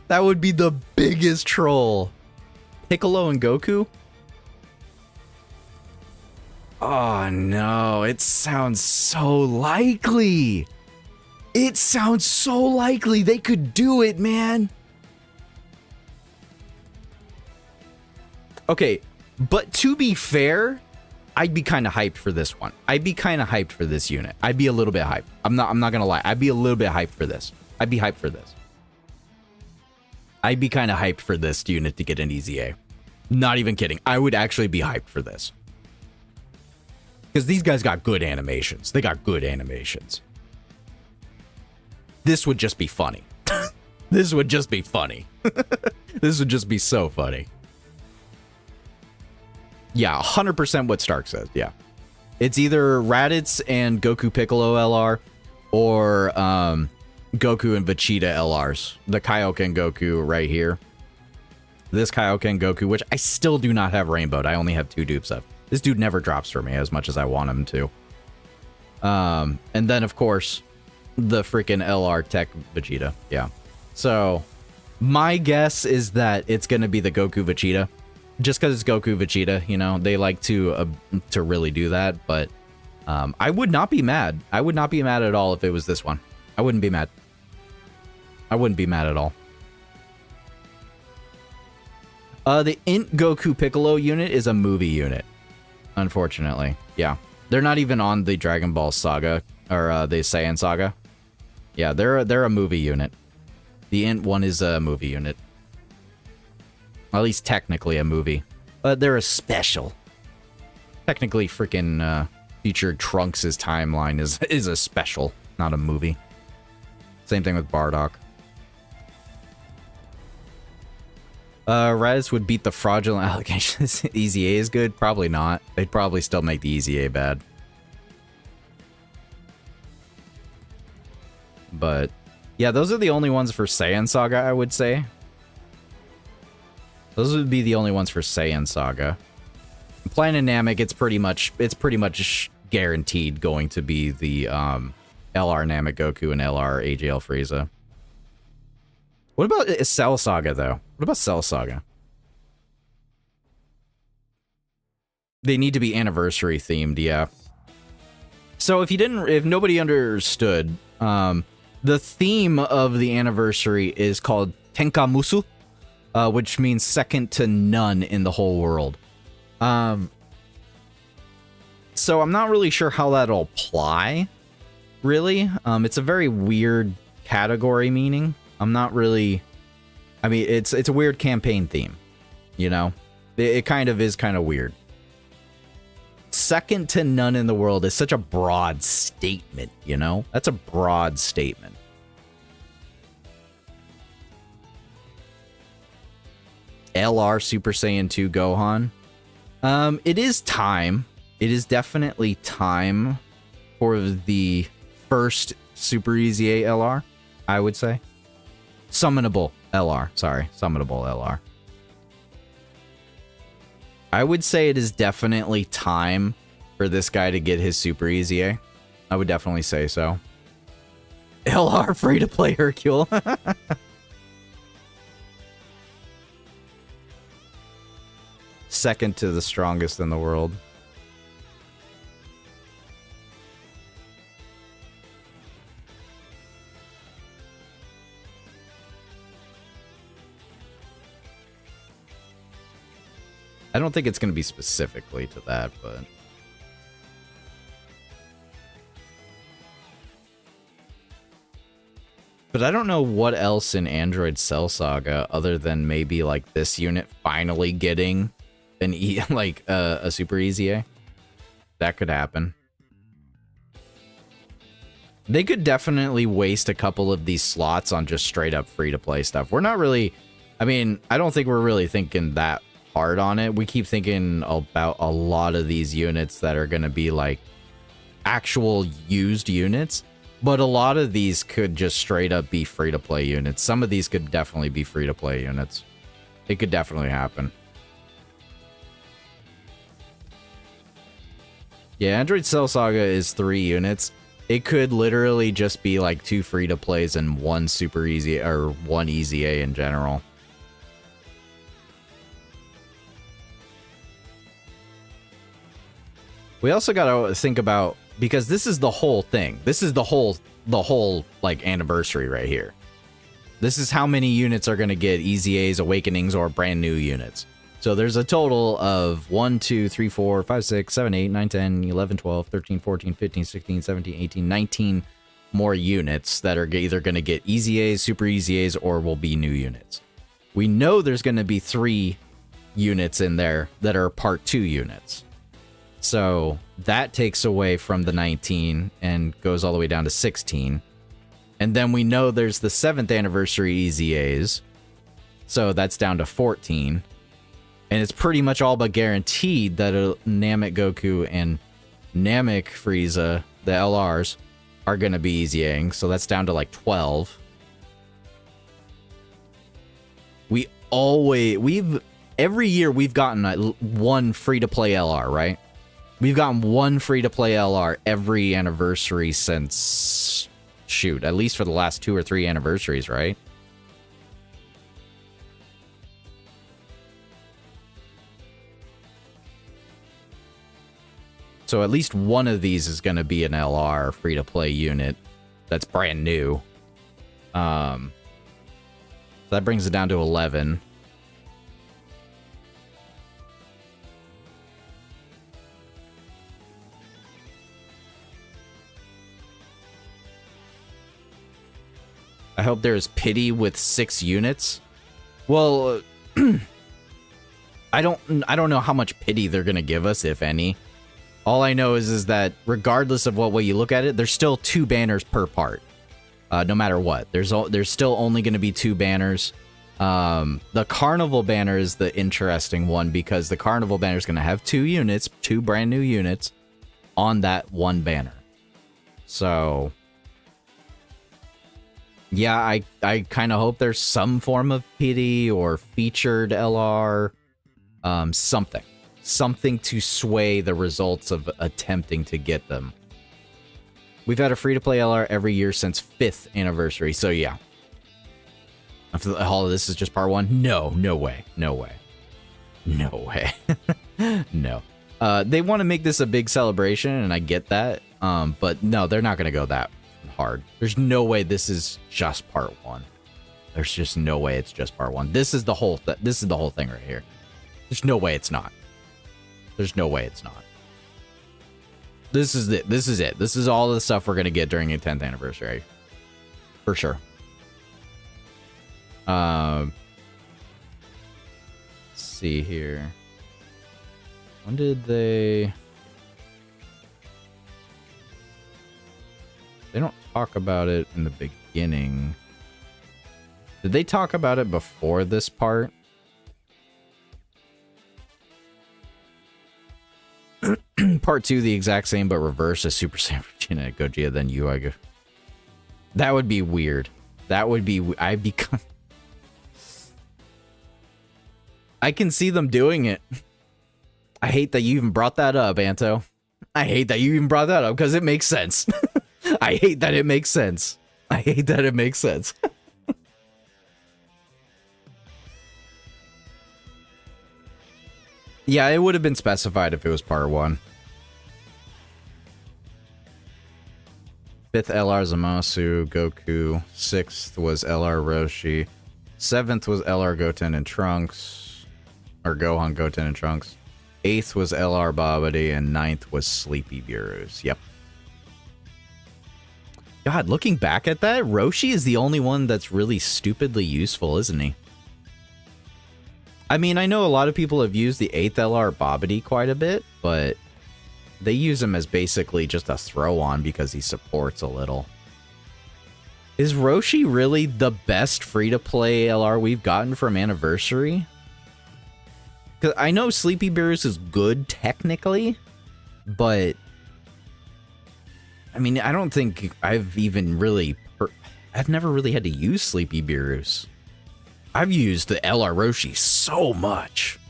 That would be the biggest troll. Piccolo and Goku? Oh no, it sounds so likely. It sounds so likely they could do it, man. Okay, but to be fair, I'd be kind of hyped for this one. I'd be kind of hyped for this unit. I'd be a little bit hyped. I'm not gonna lie. I'd be a little bit hyped for this. I'd be hyped for this. I'd be kind of hyped for this unit to get an Easy A. Not even kidding. I would actually be hyped for this. Because these guys got good animations. They got good animations. This would just be funny. This would just be funny. This would just be so funny. Yeah, 100% what Stark says. Yeah. It's either Raditz and Goku Piccolo LR or Goku and Vegeta LRs. The Kaioken Goku right here. This Kaioken Goku, which I still do not have rainbowed. I only have 2 dupes of. This dude never drops for me as much as I want him to. And then, of course, the freaking LR Tech Vegeta. Yeah. So, my guess is that it's going to be the Goku Vegeta. just because it's Goku Vegeta, you know, they like to really do that. But I would not be mad. I would not be mad at all if it was this one. I wouldn't be mad. I wouldn't be mad at all. The Int Goku Piccolo unit is a movie unit, unfortunately. Yeah, they're not even on the Dragon Ball saga or the Saiyan saga. Yeah, they're a movie unit. The Int one is a movie unit. At least technically a movie, but they're a special. Technically, freaking featured Trunks' timeline is a special, not a movie. Same thing with Bardock. Raditz would beat the fraudulent allegations. Easy A is good? Probably not. They'd probably still make the Easy A bad. But, yeah, those are the only ones for Saiyan Saga, I would say. Those would be the only ones for Saiyan Saga. Planet Namek, it's pretty much guaranteed going to be the LR Namek Goku and LR AJL Frieza. What about Cell Saga, though? What about Cell Saga? They need to be anniversary themed, yeah. So if nobody understood, the theme of the anniversary is called Tenkamusu, which means second to none in the whole world. So I'm not really sure how that'll apply, really. It's a very weird category meaning. I'm not really... I mean, it's a weird campaign theme, you know? It kind of is kind of weird. Second to none in the world is such a broad statement, you know? That's a broad statement. LR Super Saiyan 2 Gohan. It is time. It is definitely time for the first Super Easy A LR, I would say. Summonable LR. Sorry, summonable LR. I would say it is definitely time for this guy to get his Super Easy A. I would definitely say so. LR free-to-play Hercule. Second to the strongest in the world. I don't think it's going to be specifically to that, but... But I don't know what else in Android Cell Saga other than maybe like this unit finally getting an a Super Easy A. That could happen. They could definitely waste a couple of these slots on just straight up free-to-play stuff. We're not really... I mean, I don't think we're really thinking that hard on it. We keep thinking about a lot of these units that are going to be like actual used units, but a lot of these could just straight up be free-to-play units. Some of these could definitely be free-to-play units. It could definitely happen. Yeah, Android Cell Saga is 3 units. It could literally just be like 2 free-to-plays and 1 Super Easy or 1 Easy A in general. We also gotta think about, because this is the whole thing. This is the whole like anniversary right here. This is how many units are gonna get Easy A's, Awakenings, or brand new units. So there's a total of 1, 2, 3, 4, 5, 6, 7, 8, 9, 10, 11, 12, 13, 14, 15, 16, 17, 18, 19 more units that are either gonna get Easy A's, Super Easy A's, or will be new units. We know there's gonna be 3 units in there that are Part 2 units. So that takes away from the 19 and goes all the way down to 16. And then we know there's the 7th anniversary Easy A's. So that's down to 14. And it's pretty much all but guaranteed that Namek Goku and Namek Frieza, the LRs, are going to be Easy Aing. So that's down to like 12. Every year we've gotten one free-to-play LR, right? We've gotten one free-to-play LR every anniversary since, shoot, at least for the last 2 or 3 anniversaries, right? So at least one of these is going to be an LR free-to-play unit that's brand new. So that brings it down to 11. I hope there's pity with 6 units. Well, I don't know how much pity they're gonna give us, if any. All I know is that regardless of what way you look at it, there's still 2 banners per part. No matter what, there's still only gonna be 2 banners. The Carnival banner is the interesting one because the Carnival banner is gonna have 2 units, 2 brand new units on that one banner. So yeah, I kind of hope there's some form of pity or featured LR, something to sway the results of attempting to get them. We've had a free-to-play LR every year since 5th anniversary, so yeah. All of this is just part 1? No way. No. They want to make this a big celebration, and I get that, but no, they're not going to go that hard. There's no way this is just part 1. There's just no way it's just part 1. This is the whole thing right here. There's no way it's not. There's no way it's not. This is it. This is it. This is all the stuff we're gonna get during the 10th anniversary, for sure. Let's see here. When did they? They don't talk about it in the beginning. Did they talk about it before this part? Part 2, the exact same but reverse as Super Saiyan Vegeta and Gogeta, then Yuiga. That would be weird. That would be... I can see them doing it. I hate that you even brought that up, Anto. I hate that you even brought that up because it makes sense. I hate that it makes sense. I hate that it makes sense. Yeah, it would have been specified if it was part 1. 5th LR Zamasu, Goku. 6th was LR Roshi. 7th was LR Goten and Trunks. Or Gohan, Goten, and Trunks. 8th was LR Babidi, and 9th was Sleepy Beerus. Yep. God, looking back at that, Roshi is the only one that's really stupidly useful, isn't he? I mean, I know a lot of people have used the 8th LR Babidi quite a bit, but they use him as basically just a throw-on because he supports a little. Is Roshi really the best free-to-play LR we've gotten from Anniversary? Because I know Sleepy Beerus is good technically, but I mean, I don't think I've even really... I've never really had to use Sleepy Beerus. I've used the LR Roshi so much.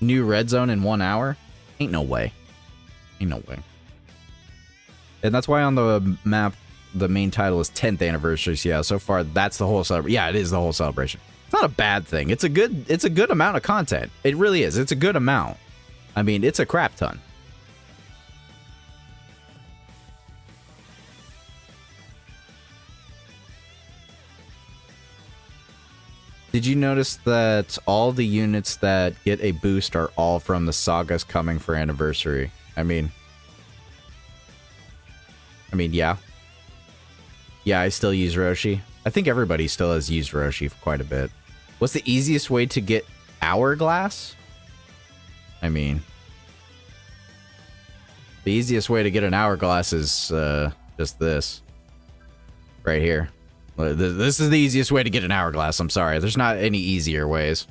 New red zone in 1 hour? Ain't no way. Ain't no way. And that's why on the map, the main title is 10th anniversary. So yeah, so far, that's the whole celebration. Yeah, it is the whole celebration. It's not a bad thing. It's a good amount of content. It really is. It's a good amount. I mean, it's a crap ton. Did you notice that all the units that get a boost are all from the sagas coming for Anniversary? I mean, yeah. Yeah, I still use Roshi. I think everybody still has used Roshi for quite a bit. What's the easiest way to get Hourglass? I mean, the easiest way to get an Hourglass is just this. Right here. This is the easiest way to get an Hourglass. I'm sorry. There's not any easier ways.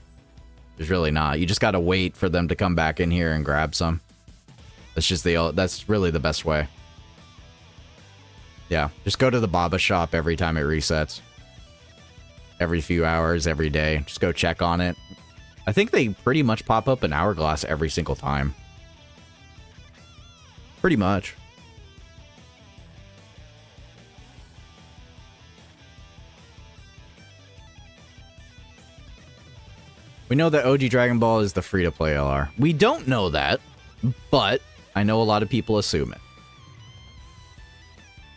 There's really not. You just gotta wait for them to come back in here and grab some. That's really the best way. Yeah, just go to the Baba shop every time it resets. Every few hours, every day. Just go check on it. I think they pretty much pop up an Hourglass every single time. Pretty much. We know that OG Dragon Ball is the free-to-play LR. We don't know that, but I know a lot of people assume it.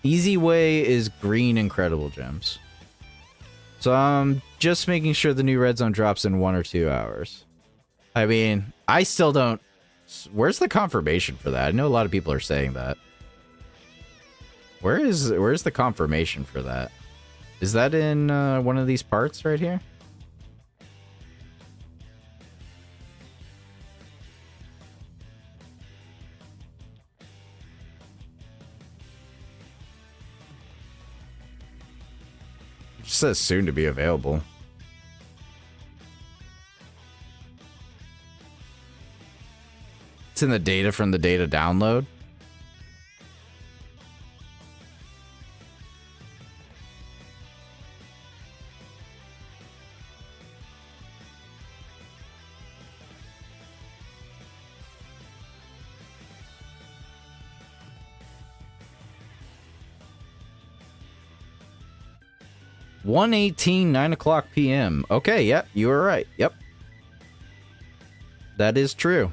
Easy way is green Incredible Gems. So I'm just making sure the new Red Zone drops in 1 or 2 hours. I mean, I still don't... Where's the confirmation for that? I know a lot of people are saying that. Where's the confirmation for that? Is that in one of these parts right here? It just says soon to be available. It's in the data from the data download. (1:18) 9 o'clock p.m. Okay, yep, you were right. Yep. That is true.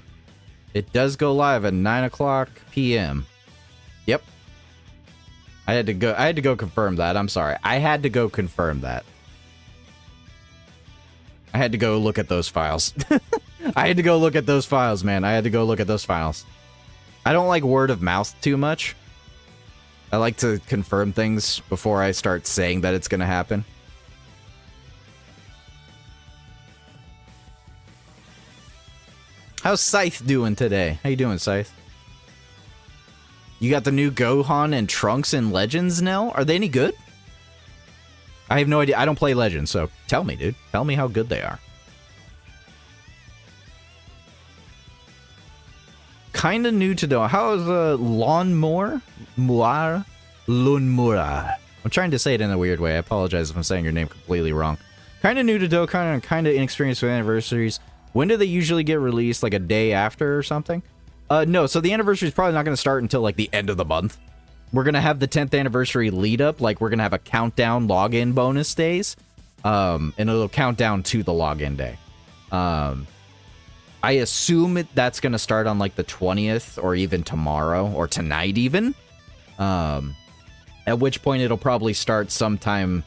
It does go live at 9 o'clock p.m. Yep. I had to go confirm that. I'm sorry. I had to go confirm that. I had to go look at those files. I had to go look at those files, man. I had to go look at those files. I don't like word of mouth too much. I like to confirm things before I start saying that it's gonna happen. How's Scythe doing today? How you doing, Scythe? You got the new Gohan and Trunks and Legends now? Are they any good? I have no idea. I don't play Legends, so tell me, dude. Tell me how good they are. Kinda new to know. How is Lawnmower? Lawnmower. I'm trying to say it in a weird way. I apologize if I'm saying your name completely wrong. Kinda new to Dokkan and kinda inexperienced with anniversaries. When do they usually get released? Like a day after or something? No, so the anniversary is probably not going to start until like the end of the month. We're going to have the 10th anniversary lead up. Like we're going to have a countdown login bonus days. And it'll count down to the login day. I assume that's going to start on like the 20th or even tomorrow or tonight even. At which point it'll probably start sometime,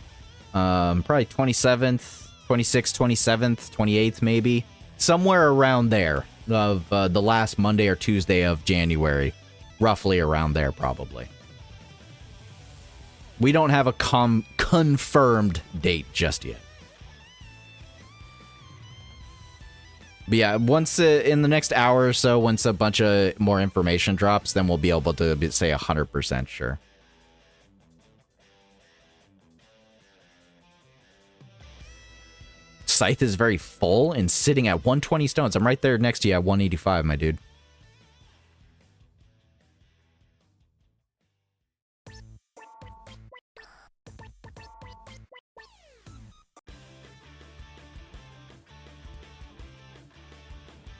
probably 27th, 26th, 27th, 28th maybe. Somewhere around there of the last Monday or Tuesday of January. Roughly around there probably. We don't have a confirmed date just yet. But yeah, once in the next hour or so, once a bunch of more information drops, then we'll be able to say 100% sure. Scythe is very full and sitting at 120 stones. I'm right there next to you at 185, my dude.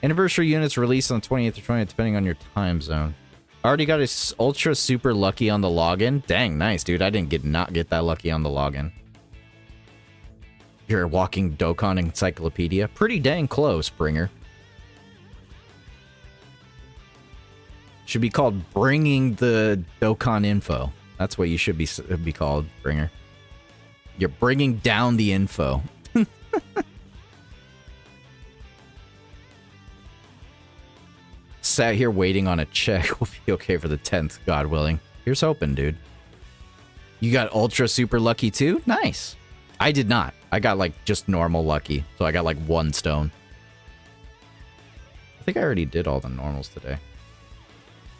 Anniversary units released on 28th or 20th, depending on your time zone. Already got a ultra super lucky on the login. Dang, nice, dude. I didn't not get that lucky on the login. You're a walking Dokkan encyclopedia. Pretty dang close, Bringer. Should be called Bringing the Dokkan Info. That's what you should be called, Bringer. You're bringing down the info. Sat here waiting on a check. We'll be okay for the 10th, God willing. Here's hoping, dude. You got ultra super lucky too? Nice. I did not. I got like just normal lucky. So I got like 1 stone. I think I already did all the normals today.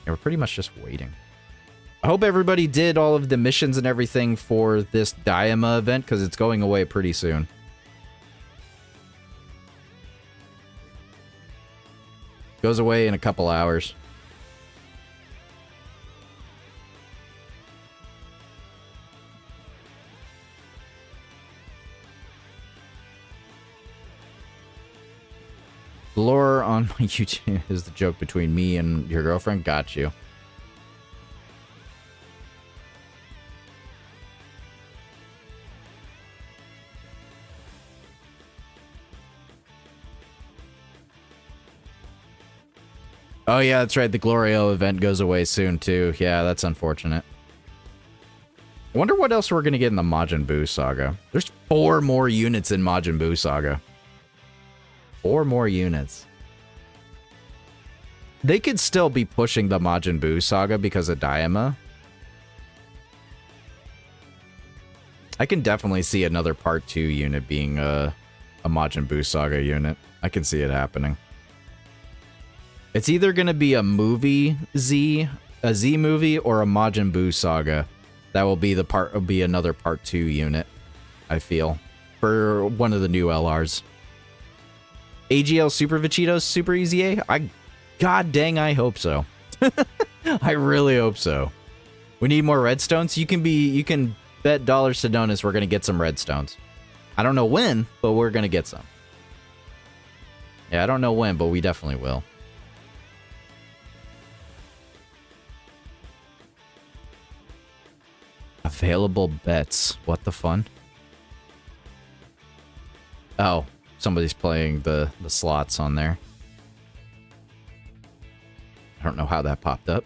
Yeah, we're pretty much just waiting. I hope everybody did all of the missions and everything for this Diama event because it's going away pretty soon. Goes away in a couple hours. Lore on my YouTube is the joke between me and your girlfriend. Got you. Oh yeah, that's right. The Glorio event goes away soon too. Yeah, that's unfortunate. I wonder what else we're gonna get in the Majin Buu saga. There's 4 more units in Majin Buu saga. 4 more units. They could still be pushing the Majin Buu saga because of Daima. I can definitely see another Part 2 unit being a Majin Buu saga unit. I can see it happening. It's either going to be a movie Z, a Z movie, or a Majin Buu saga. That will be another Part 2 unit, I feel, for one of the new LRs. AGL Super Vegito's Super Easy A? God dang, I hope so. I really hope so. We need more redstones. You can bet dollars to donuts we're gonna get some redstones. I don't know when, but we're gonna get some. Yeah, I don't know when, but we definitely will. Available bets. What the fun? Oh, somebody's playing the slots on there. I don't know how that popped up.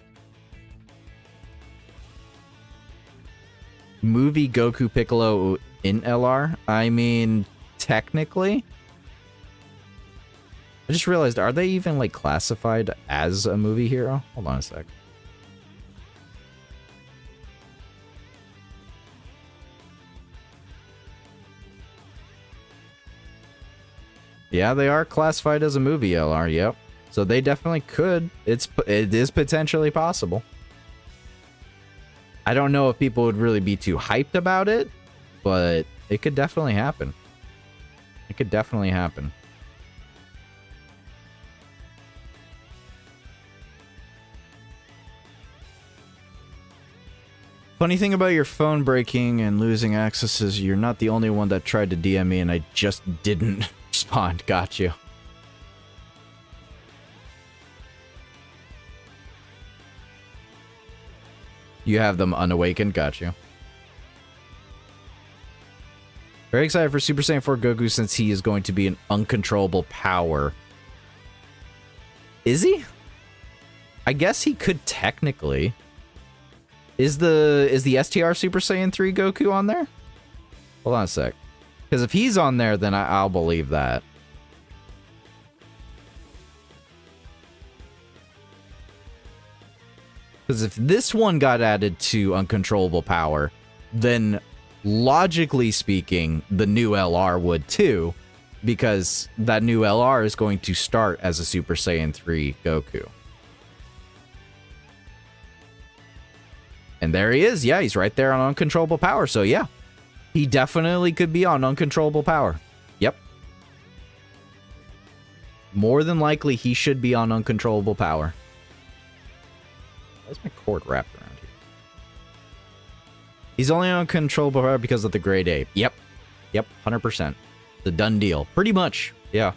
Movie Goku Piccolo in LR? I mean, technically. I just realized, are they even like classified as a movie hero? Hold on a sec. Yeah, they are classified as a movie LR, yep. So they definitely could. It is potentially possible. I don't know if people would really be too hyped about it, but it could definitely happen. It could definitely happen. Funny thing about your phone breaking and losing access is you're not the only one that tried to DM me and I just didn't respond. Got you. You have them unawakened. Got you. Very excited for Super Saiyan 4 Goku since he is going to be an uncontrollable power. Is he? I guess he could technically. Is the STR Super Saiyan 3 Goku on there? Hold on a sec. Because if he's on there, then I'll believe that. Because if this one got added to uncontrollable power, then logically speaking, the new LR would too, because that new LR is going to start as a Super Saiyan 3 Goku. And there he is. Yeah, he's right there on uncontrollable power. So yeah, he definitely could be on uncontrollable power. Yep. More than likely, he should be on uncontrollable power. Why's my cord wrapped around here? He's only on uncontrollable power because of the grade A. Yep. Yep, 100%. The done deal. Pretty much. Yeah.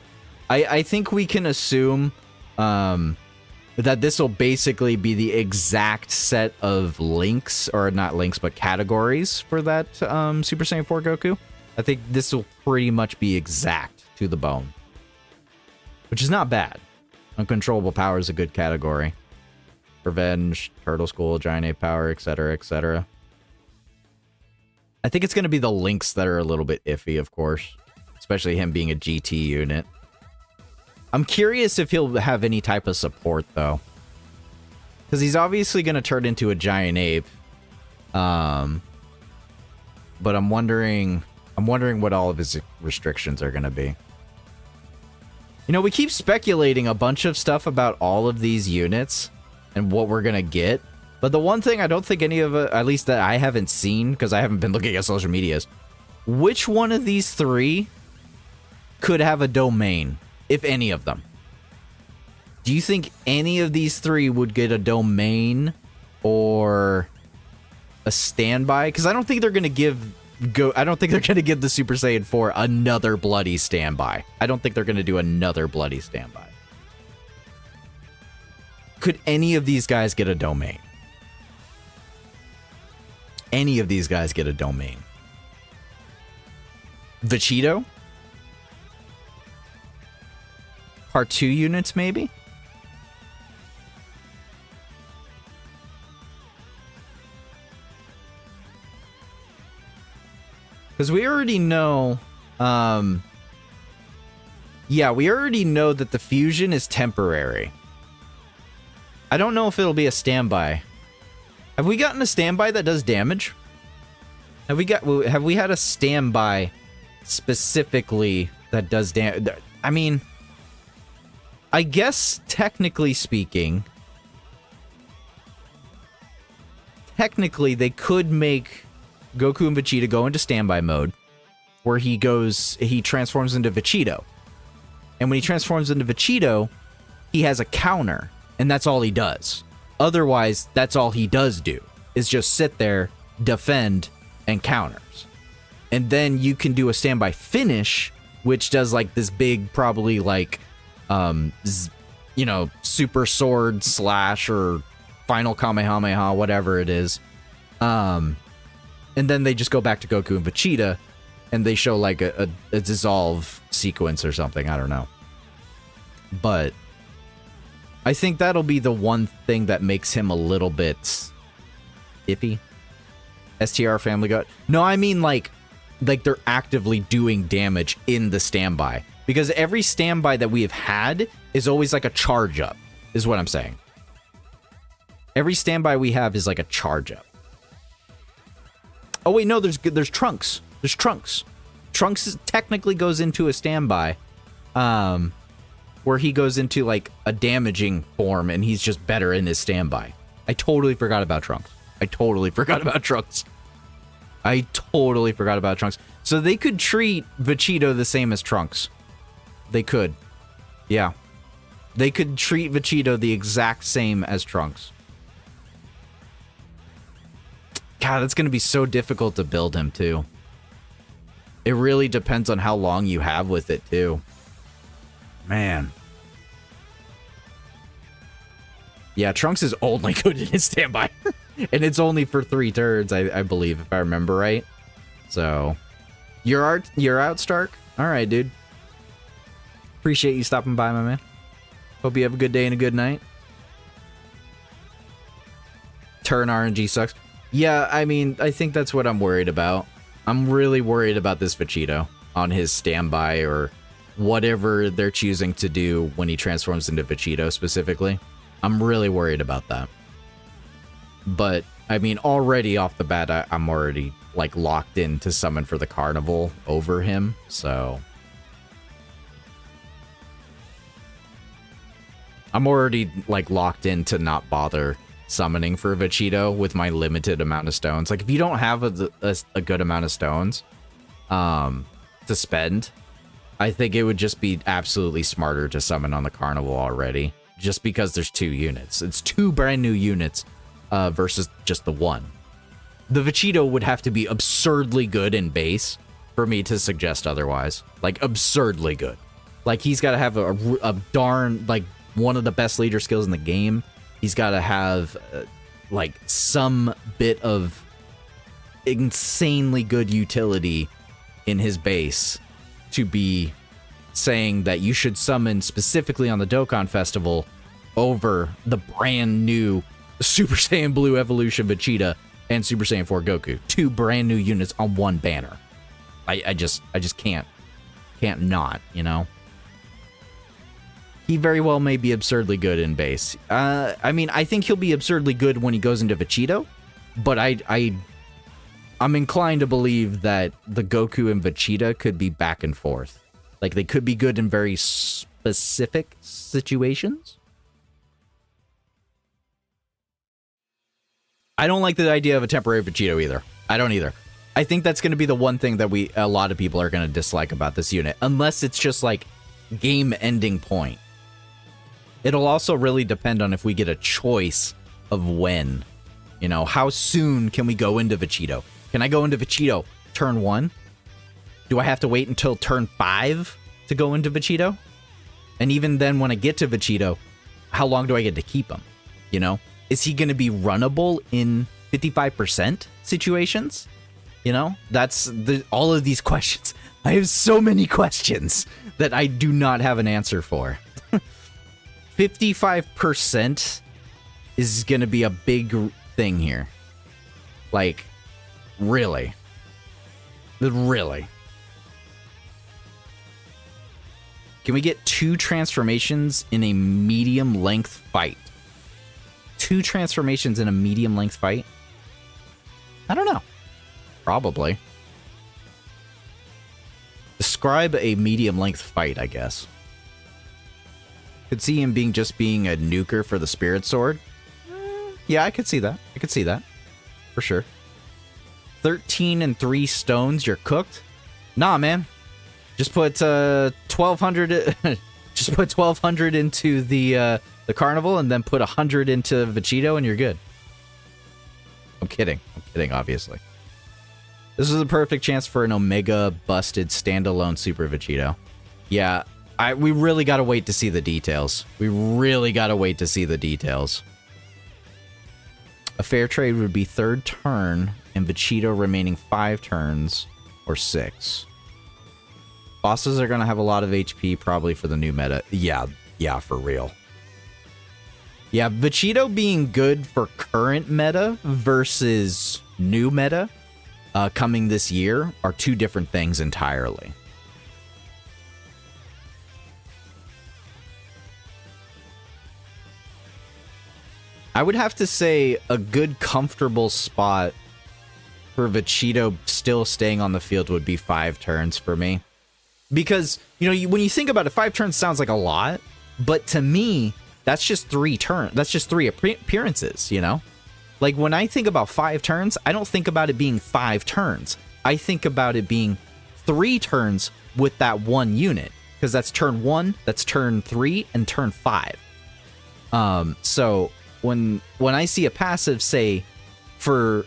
I think we can assume that this will basically be the exact set of links, or not links, but categories for that Super Saiyan 4 Goku. I think this will pretty much be exact to the bone. Which is not bad. Uncontrollable power is a good category. Revenge, Turtle School, Giant Ape Power, etc., etc. I think it's going to be the links that are a little bit iffy, of course. Especially him being a GT unit. I'm curious if he'll have any type of support, though. Because he's obviously going to turn into a giant ape. But I'm wondering what all of his restrictions are going to be. You know, we keep speculating a bunch of stuff about all of these units and what we're going to get. But the one thing I don't think any of it, at least that I haven't seen, because I haven't been looking at social medias, which one of these three could have a domain, if any of them? Do you think any of these three would get a domain or a standby? Because I don't think they're going to give the Super Saiyan 4 another bloody standby. I don't think they're going to do another bloody standby. Could any of these guys get a domain? Any of these guys get a domain? Vegito? Part 2 units, maybe? Because we already know, yeah, we already know that the fusion is temporary. I don't know if it'll be a standby. Have we gotten a standby that does damage? Have we had a standby specifically that does damage? I mean, I guess technically speaking, they could make Goku and Vegeta go into standby mode, where he transforms into Vegito. And when he transforms into Vegito, he has a counter, and that's all he does. Otherwise, that's all he does do, is just sit there, defend, and counters. And then you can do a standby finish, which does like this big, probably like, super sword slash or final Kamehameha, whatever it is. And then they just go back to Goku and Vegeta, and they show like a dissolve sequence or something. I don't know. But I think that'll be the one thing that makes him a little bit iffy. STR Family God. No, I mean like they're actively doing damage in the standby. Because every standby that we have had is always like a charge up, is what I'm saying. Every standby we have is like a charge up. Oh wait, no, there's Trunks. There's Trunks. Trunks technically goes into a standby, where he goes into like a damaging form, and he's just better in his standby. I totally forgot about Trunks. So they could treat Vegito the same as Trunks. They could. Yeah. They could treat Vegito the exact same as Trunks. God, that's going to be so difficult to build him, too. It really depends on how long you have with it, too. Man. Yeah, Trunks is only good in his standby. And it's only for 3 turns, I believe, if I remember right. So, you're out, Stark? Alright, dude. Appreciate you stopping by, my man. Hope you have a good day and a good night. Turn RNG sucks. Yeah, I mean, I think that's what I'm worried about. I'm really worried about this Vegito on his standby or whatever they're choosing to do when he transforms into Vegito specifically. I'm really worried about that. But, I mean, already off the bat, I'm already, like, locked in to summon for the carnival over him, so... I'm already, like, locked in to not bother summoning for Vegito with my limited amount of stones. Like, if you don't have a good amount of stones to spend, I think it would just be absolutely smarter to summon on the carnival already, just because there's 2 units. It's 2 brand new units versus just the 1. The Vegito would have to be absurdly good in base for me to suggest otherwise. Like, absurdly good. Like, he's got to have a darn, like, one of the best leader skills in the game. He's got to have, like, some bit of insanely good utility in his base to be saying that you should summon specifically on the Dokkan Festival over the brand new Super Saiyan Blue Evolution Vegeta and Super Saiyan 4 Goku. 2 brand new units on 1 banner. I just can't not, you know? He very well may be absurdly good in base. I mean, I think he'll be absurdly good when he goes into Vegito, but I'm inclined to believe that the Goku and Vegeta could be back and forth. Like, they could be good in very specific situations. I don't like the idea of a temporary Vegito either. I don't either. I think that's going to be the one thing that a lot of people are going to dislike about this unit, unless it's just like game ending point. It'll also really depend on if we get a choice of when. You know, how soon can we go into Vegito? Can I go into Vegito turn 1? Do I have to wait until turn 5 to go into Vegito? And even then, when I get to Vegito, how long do I get to keep him? You know? Is he going to be runnable in 55% situations? You know? That's all of these questions. I have so many questions that I do not have an answer for. 55% is going to be a big thing here. Like, really. Really? Can we get 2 transformations in a medium length fight? 2 transformations in a medium length fight? I don't know. Probably. Describe a medium length fight, I guess. Could see him just being a nuker for the Spirit Sword. Yeah, I could see that. I could see that. For sure. 13 and 3 stones, you're cooked? Nah, man. Just put 1,200. Just put 1,200 into the carnival, and then put 100 into Vegito, and you're good. I'm kidding. I'm kidding, obviously. This is a perfect chance for an Omega busted standalone Super Vegito. Yeah, we really gotta wait to see the details. We really gotta wait to see the details. A fair trade would be 3rd turn, and Vegito remaining 5 turns, or 6. Bosses are gonna have a lot of HP, probably for the new meta. Yeah, for real. Yeah, Vegito being good for current meta versus new meta coming this year are 2 different things entirely. I would have to say a good, comfortable spot for Vegito still staying on the field would be 5 turns for me. Because, you know, when you think about it, 5 turns sounds like a lot, but to me, that's just 3 turns. That's just 3 appearances, you know? Like, when I think about 5 turns, I don't think about it being 5 turns. I think about it being 3 turns with that 1 unit. Because that's turn 1, that's turn 3, and turn 5. So, when I see a passive, say, for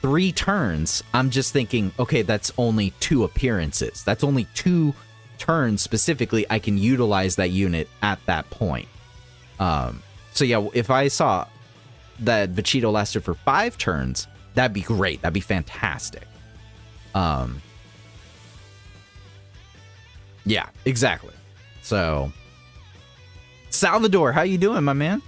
3 turns, I'm just thinking, okay, that's only 2 appearances. That's only 2 turns specifically I can utilize that unit at that point. So yeah, if I saw that Vegito lasted for 5 turns, that'd be great. That'd be fantastic. Yeah, exactly. So, Salvador, how you doing, my man?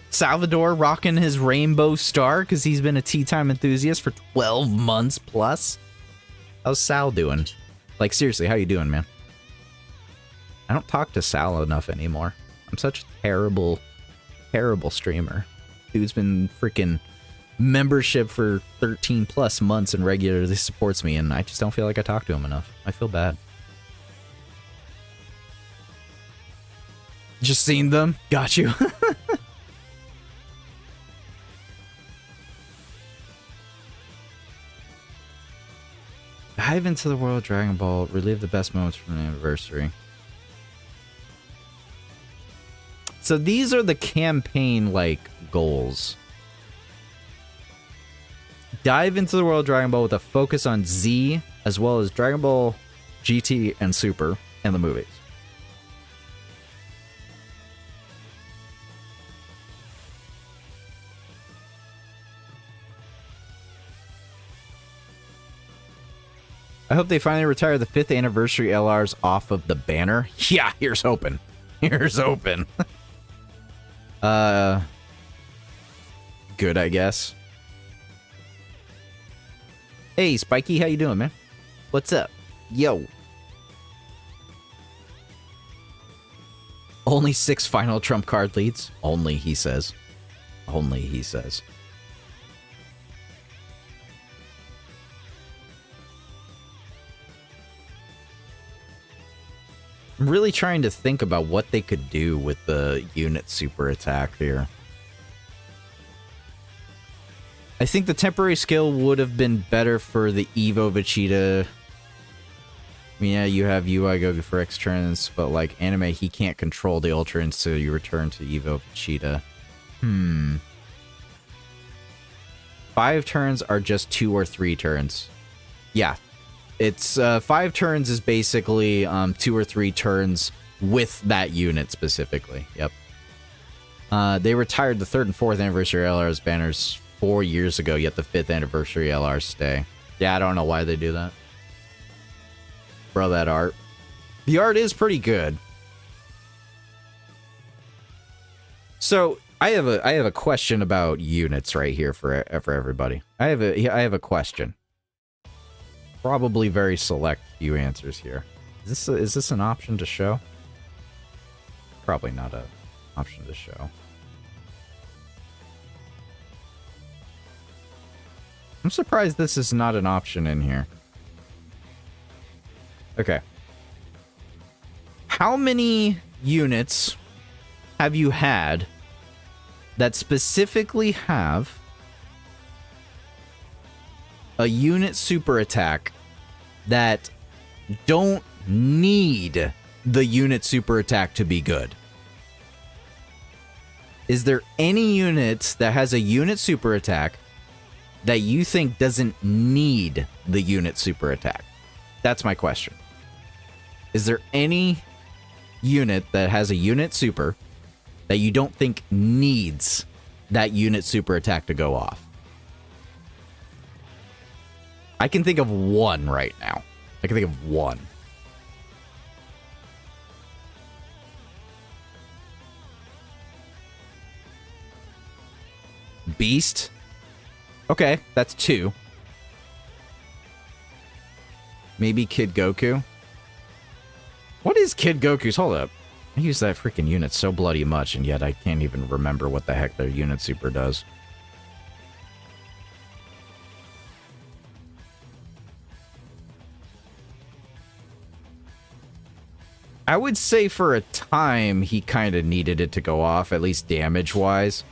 Salvador rocking his rainbow star because he's been a tea time enthusiast for 12 months plus. How's Sal doing? Like, seriously, how you doing, man? I don't talk to Sal enough anymore. I'm such a terrible, terrible streamer. Dude's been freaking membership for 13 plus months and regularly supports me, and I just don't feel like I talk to him enough. I feel bad. Just seen them. Got you. Dive into the world of Dragon Ball. Relive the best moments from the anniversary. So these are the campaign, like, goals. Dive into the world of Dragon Ball with a focus on Z, as well as Dragon Ball GT and Super, and the movies. I hope they finally retire the 5th anniversary LRs off of the banner. Yeah, here's hoping. Here's hoping. Good, I guess. Hey, Spiky, how you doing, man? What's up? Yo. Only 6 final trump card leads. Only, he says. Only, he says. I'm really trying to think about what they could do with the unit super attack here. I think the temporary skill would have been better for the Evo Vegeta. I mean, yeah, you have UI Goku for X turns, but like anime, he can't control the Ultra, so you return to Evo Vegeta. 5 turns are just 2 or 3 turns. Yeah. It's 5 turns is basically 2 or 3 turns with that unit specifically. Yep. They retired the 3rd and 4th anniversary LRs banners 4 years ago, yet the 5th anniversary LRs stay. Yeah, I don't know why they do that. Bro, that art. The art is pretty good. So I have a question about units right here for everybody. I have a question. probably very select few answers here. Is this an option to show? Probably not a option to show. I'm surprised this is not an option in here. Okay. How many units have you had that specifically have a unit super attack that don't need the unit super attack to be good? Is there any unit that has a unit super attack that you think doesn't need the unit super attack? That's my question. Is there any unit that has a unit super that you don't think needs that unit super attack to go off? I can think of one right now. I can think of one. Beast? Okay, that's 2. Maybe Kid Goku? What is Kid Goku's? Hold up. I use that freaking unit so bloody much, and yet I can't even remember what the heck their unit super does. I would say for a time, he kind of needed it to go off, at least damage-wise.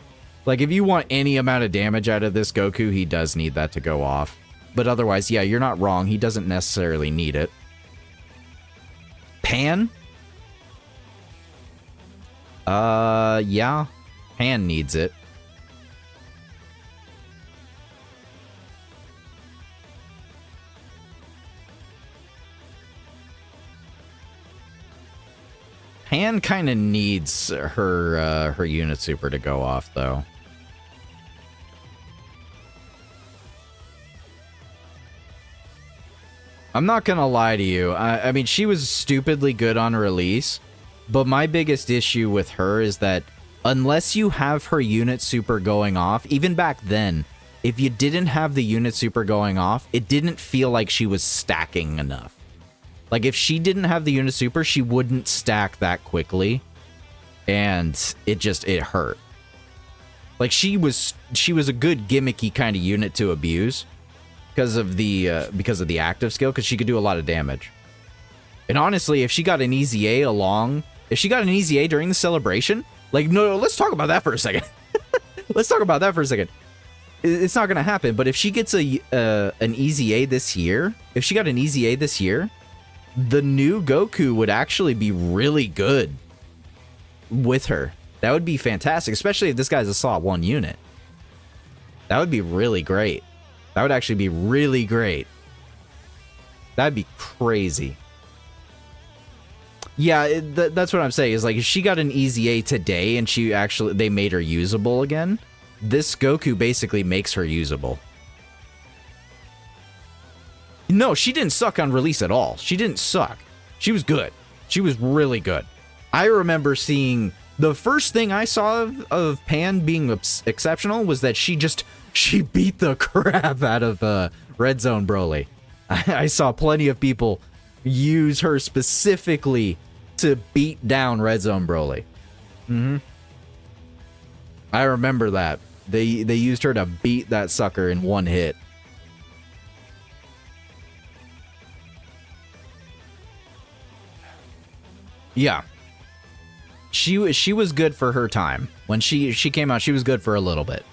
Like, if you want any amount of damage out of this Goku, he does need that to go off. But otherwise, yeah, you're not wrong. He doesn't necessarily need it. Pan? Yeah. Pan needs it. Pan kind of needs her unit super to go off, though. I'm not gonna lie to you. I mean, she was stupidly good on release, but my biggest issue with her is that unless you have her unit super going off, even back then, if you didn't have the unit super going off, it didn't feel like she was stacking enough. Like, if she didn't have the unit super, she wouldn't stack that quickly, and it hurt. Like, she was a good gimmicky kind of unit to abuse because of the active skill, because she could do a lot of damage. And honestly, if she got an easy A during the celebration, like, no, let's talk about that for a second. Let's talk about that for a second. It's not gonna happen, but if she gets an easy A this year, the new Goku would actually be really good with her. That would be fantastic, especially if this guy's a slot 1 unit. That would be really great. That would actually be really great. That'd be crazy. Yeah, that's what I'm saying, is like, if she got an easy A today and they made her usable again, this Goku basically makes her usable. No, she didn't suck on release at all. She didn't suck. She was good. She was really good. I remember seeing... The first thing I saw of Pan being exceptional was that she beat the crap out of Red Zone Broly. I saw plenty of people use her specifically to beat down Red Zone Broly. I remember that. They used her to beat that sucker in one hit. Yeah. She was good for her time. When she came out, she was good for a little bit.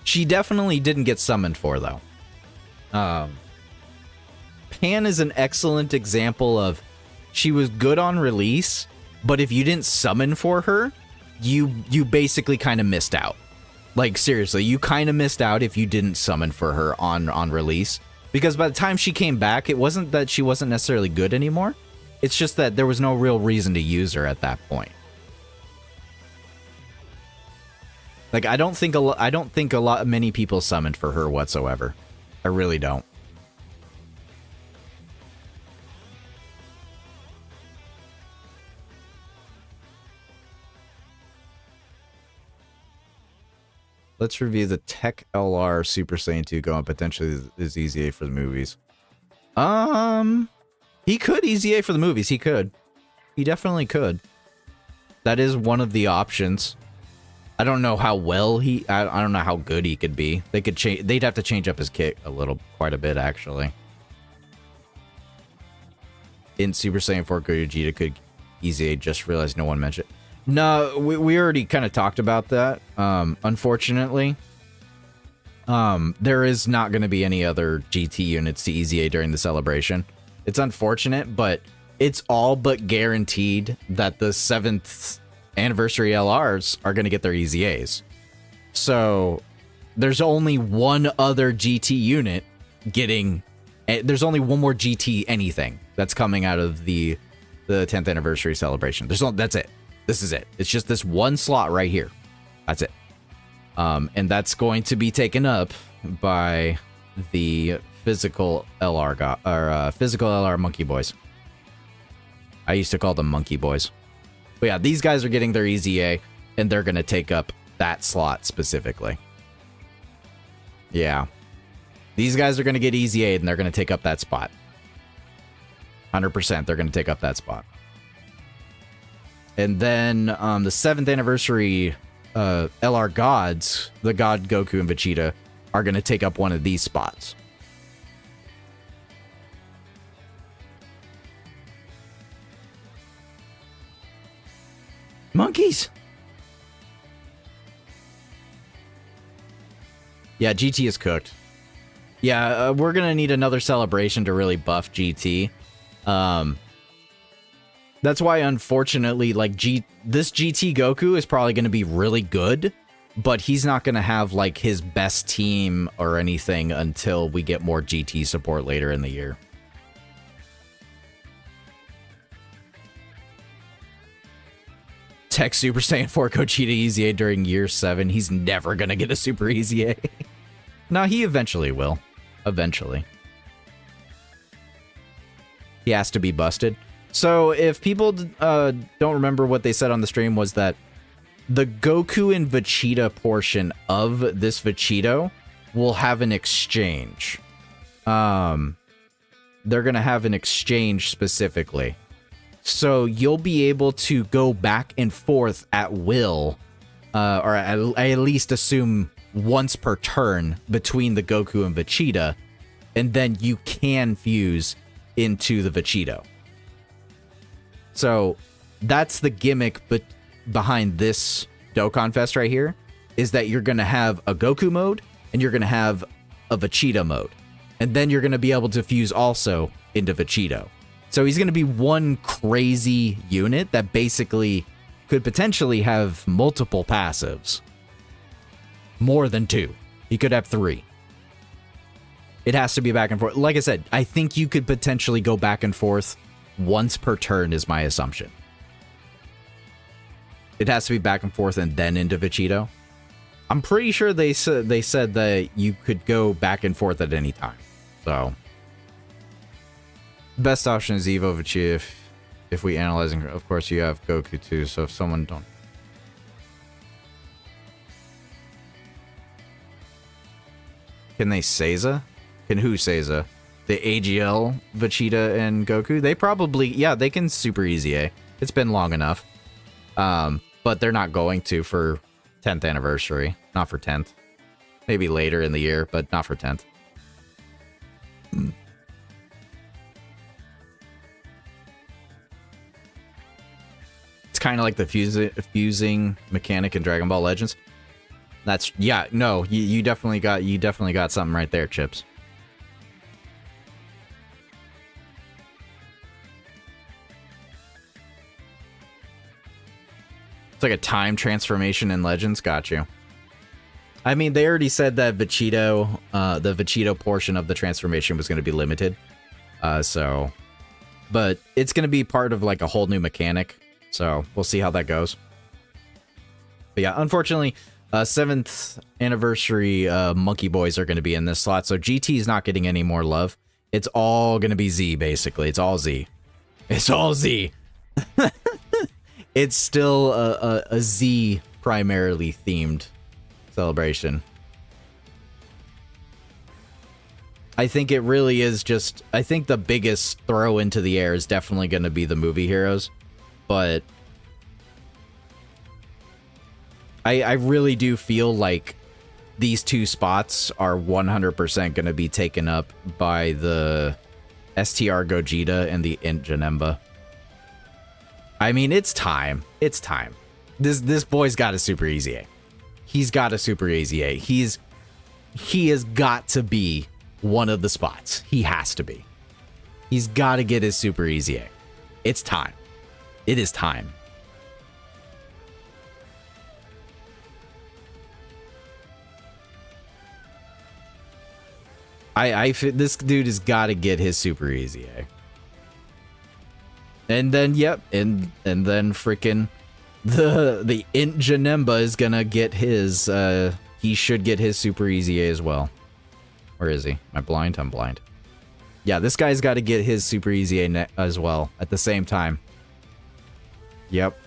She definitely didn't get summoned for, though. Pan is an excellent example of, she was good on release, but if you didn't summon for her, you basically kind of missed out. Like, seriously, you kind of missed out if you didn't summon for her on release. Because by the time she came back, it wasn't that she wasn't necessarily good anymore. It's just that there was no real reason to use her at that point. Like, I don't think many people summoned for her whatsoever. I really don't. Let's review the Tech LR Super Saiyan 2 going potentially is easy for the movies. He could EZA for the movies. He could. He definitely could. That is one of the options. I don't know how well he. I don't know how good he could be. They could change. They'd have to change up his kit quite a bit, actually. In Super Saiyan 4, Gogeta could EZA. Just realized no one mentioned. No, we already kind of talked about that. Unfortunately, there is not going to be any other GT units to EZA during the celebration. It's unfortunate, but it's all but guaranteed that the 7th anniversary LRs are going to get their EZAs. So there's only one other GT unit getting. There's only one more GT anything that's coming out of the 10th anniversary celebration. That's it. This is it. It's just this one slot right here. That's it. And that's going to be taken up by the physical LR physical LR monkey boys. I used to call them monkey boys. But yeah, these guys are getting their EZA, and they're going to take up that slot specifically. Yeah. These guys are going to get EZA, and they're going to take up that spot. 100%, they're going to take up that spot. And then the 7th anniversary LR gods, the God Goku and Vegeta, are going to take up one of these spots. Monkeys! Yeah, GT is cooked. Yeah, we're gonna need another celebration to really buff GT. That's why, unfortunately, like this GT Goku is probably gonna be really good, but he's not gonna have like his best team or anything until we get more GT support later in the year. Tech Super Saiyan 4 Gogeta EZA during year 7. He's never gonna get a Super EZA. No, he eventually will. Eventually. He has to be busted. So if people don't remember, what they said on the stream was that the Goku and Vegeta portion of this Vegito will have an exchange. They're gonna have an exchange specifically. So you'll be able to go back and forth at will, or I at least assume once per turn between the Goku and Vegeta, and then you can fuse into the Vegito. So that's the gimmick behind this Dokkan Fest right here, is that you're going to have a Goku mode and you're going to have a Vegeta mode. And then you're going to be able to fuse also into Vegito. So he's going to be one crazy unit that basically could potentially have multiple passives. More than 2. He could have 3. It has to be back and forth. Like I said, I think you could potentially go back and forth once per turn is my assumption. It has to be back and forth and then into Vegito. I'm pretty sure they said that you could go back and forth at any time. So best option is Evo Vegeta if we analyze, and of course you have Goku too, so if someone don't. Can they Seiza? Can who Seiza? The AGL Vegeta and Goku? They probably, yeah, they can Super EZA. It's been long enough. But they're not going to for 10th anniversary. Not for 10th. Maybe later in the year, but not for 10th. It's kind of like the fusing mechanic in Dragon Ball Legends. That's, yeah, no, you definitely got something right there, Chips. It's like a time transformation in Legends. Got you. I mean, they already said that Vegito, the Vegito portion of the transformation was going to be limited. But it's going to be part of like a whole new mechanic. So we'll see how that goes. But yeah, unfortunately, 7th anniversary Monkey Boys are going to be in this slot. So GT is not getting any more love. It's all going to be Z, basically. It's all Z. It's all Z. It's still a Z primarily themed celebration. I think it really is just... I think the biggest throw into the air is definitely going to be the movie heroes. But... I really do feel like these two spots are 100% going to be taken up by the STR Gogeta and the Int Janemba. I mean, it's time. It's time. This boy's got a Super Easy A. He's got a Super Easy A. He has got to be one of the spots. He has to be. He's got to get his Super Easy A. It's time. It is time. This dude has got to get his Super Easy A. And then, yep, and then freaking the Int Janemba is gonna get his, he should get his Super Easy A as well. Where is he? Am I blind? I'm blind. Yeah, this guy's got to get his Super Easy A as well at the same time. Yep.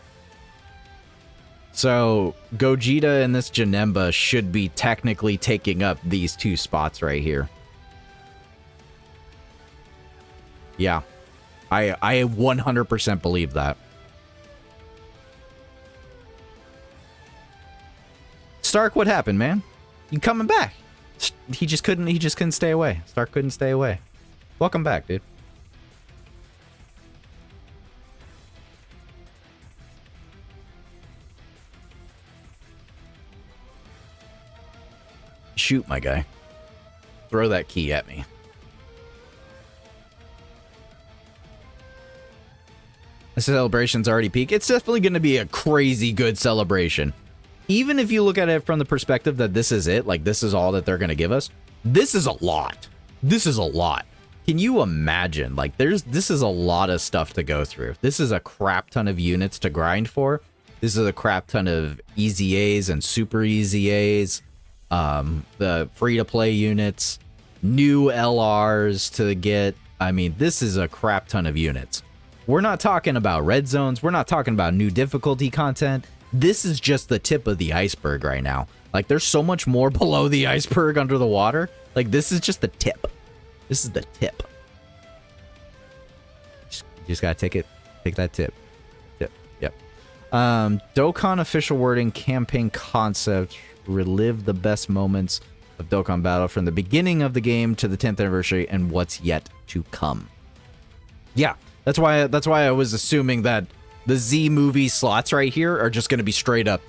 So, Gogeta and this Janemba should be technically taking up these two spots right here. Yeah. I 100% believe that. Stark, what happened, man? You coming back? He just couldn't stay away. Stark couldn't stay away. Welcome back, dude. Shoot, my guy. Throw that key at me. The celebration's already peaked. It's definitely going to be a crazy good celebration. Even if you look at it from the perspective that this is it, like this is all that they're going to give us, this is a lot. This is a lot. Can you imagine? Like this is a lot of stuff to go through. This is a crap ton of units to grind for. This is a crap ton of Easy A's and Super Easy A's. The free-to-play units, new LRs to get. I mean, this is a crap ton of units. We're not talking about red zones. We're not talking about new difficulty content. This is just the tip of the iceberg right now. Like, there's so much more below the iceberg under the water. Like, this is just the tip. This is the tip. Just gotta take that tip. Yep. Dokkan official wording, campaign concept, relive the best moments of Dokkan Battle from the beginning of the game to the 10th anniversary and what's yet to come. Yeah, that's why I was assuming that the Z movie slots right here are just going to be straight up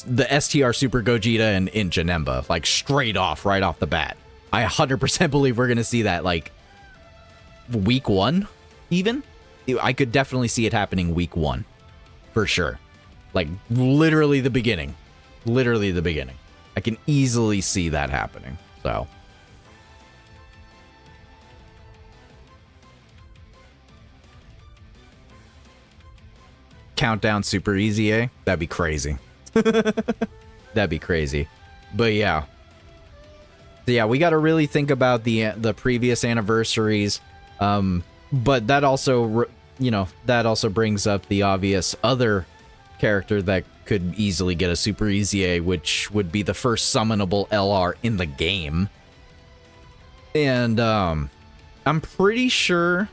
the STR Super Gogeta and Int Janemba, like straight off, right off the bat. I 100% believe we're going to see that like week 1 even. I could definitely see it happening week 1 for sure. Like literally the beginning. Literally the beginning. I can easily see that happening. So Countdown Super Easy A, that'd be crazy. That'd be crazy. But yeah. So yeah, we got to really think about the previous anniversaries. But that also, you know, that also brings up the obvious other character that could easily get a Super Easy A, which would be the first summonable LR in the game. And I'm pretty sure,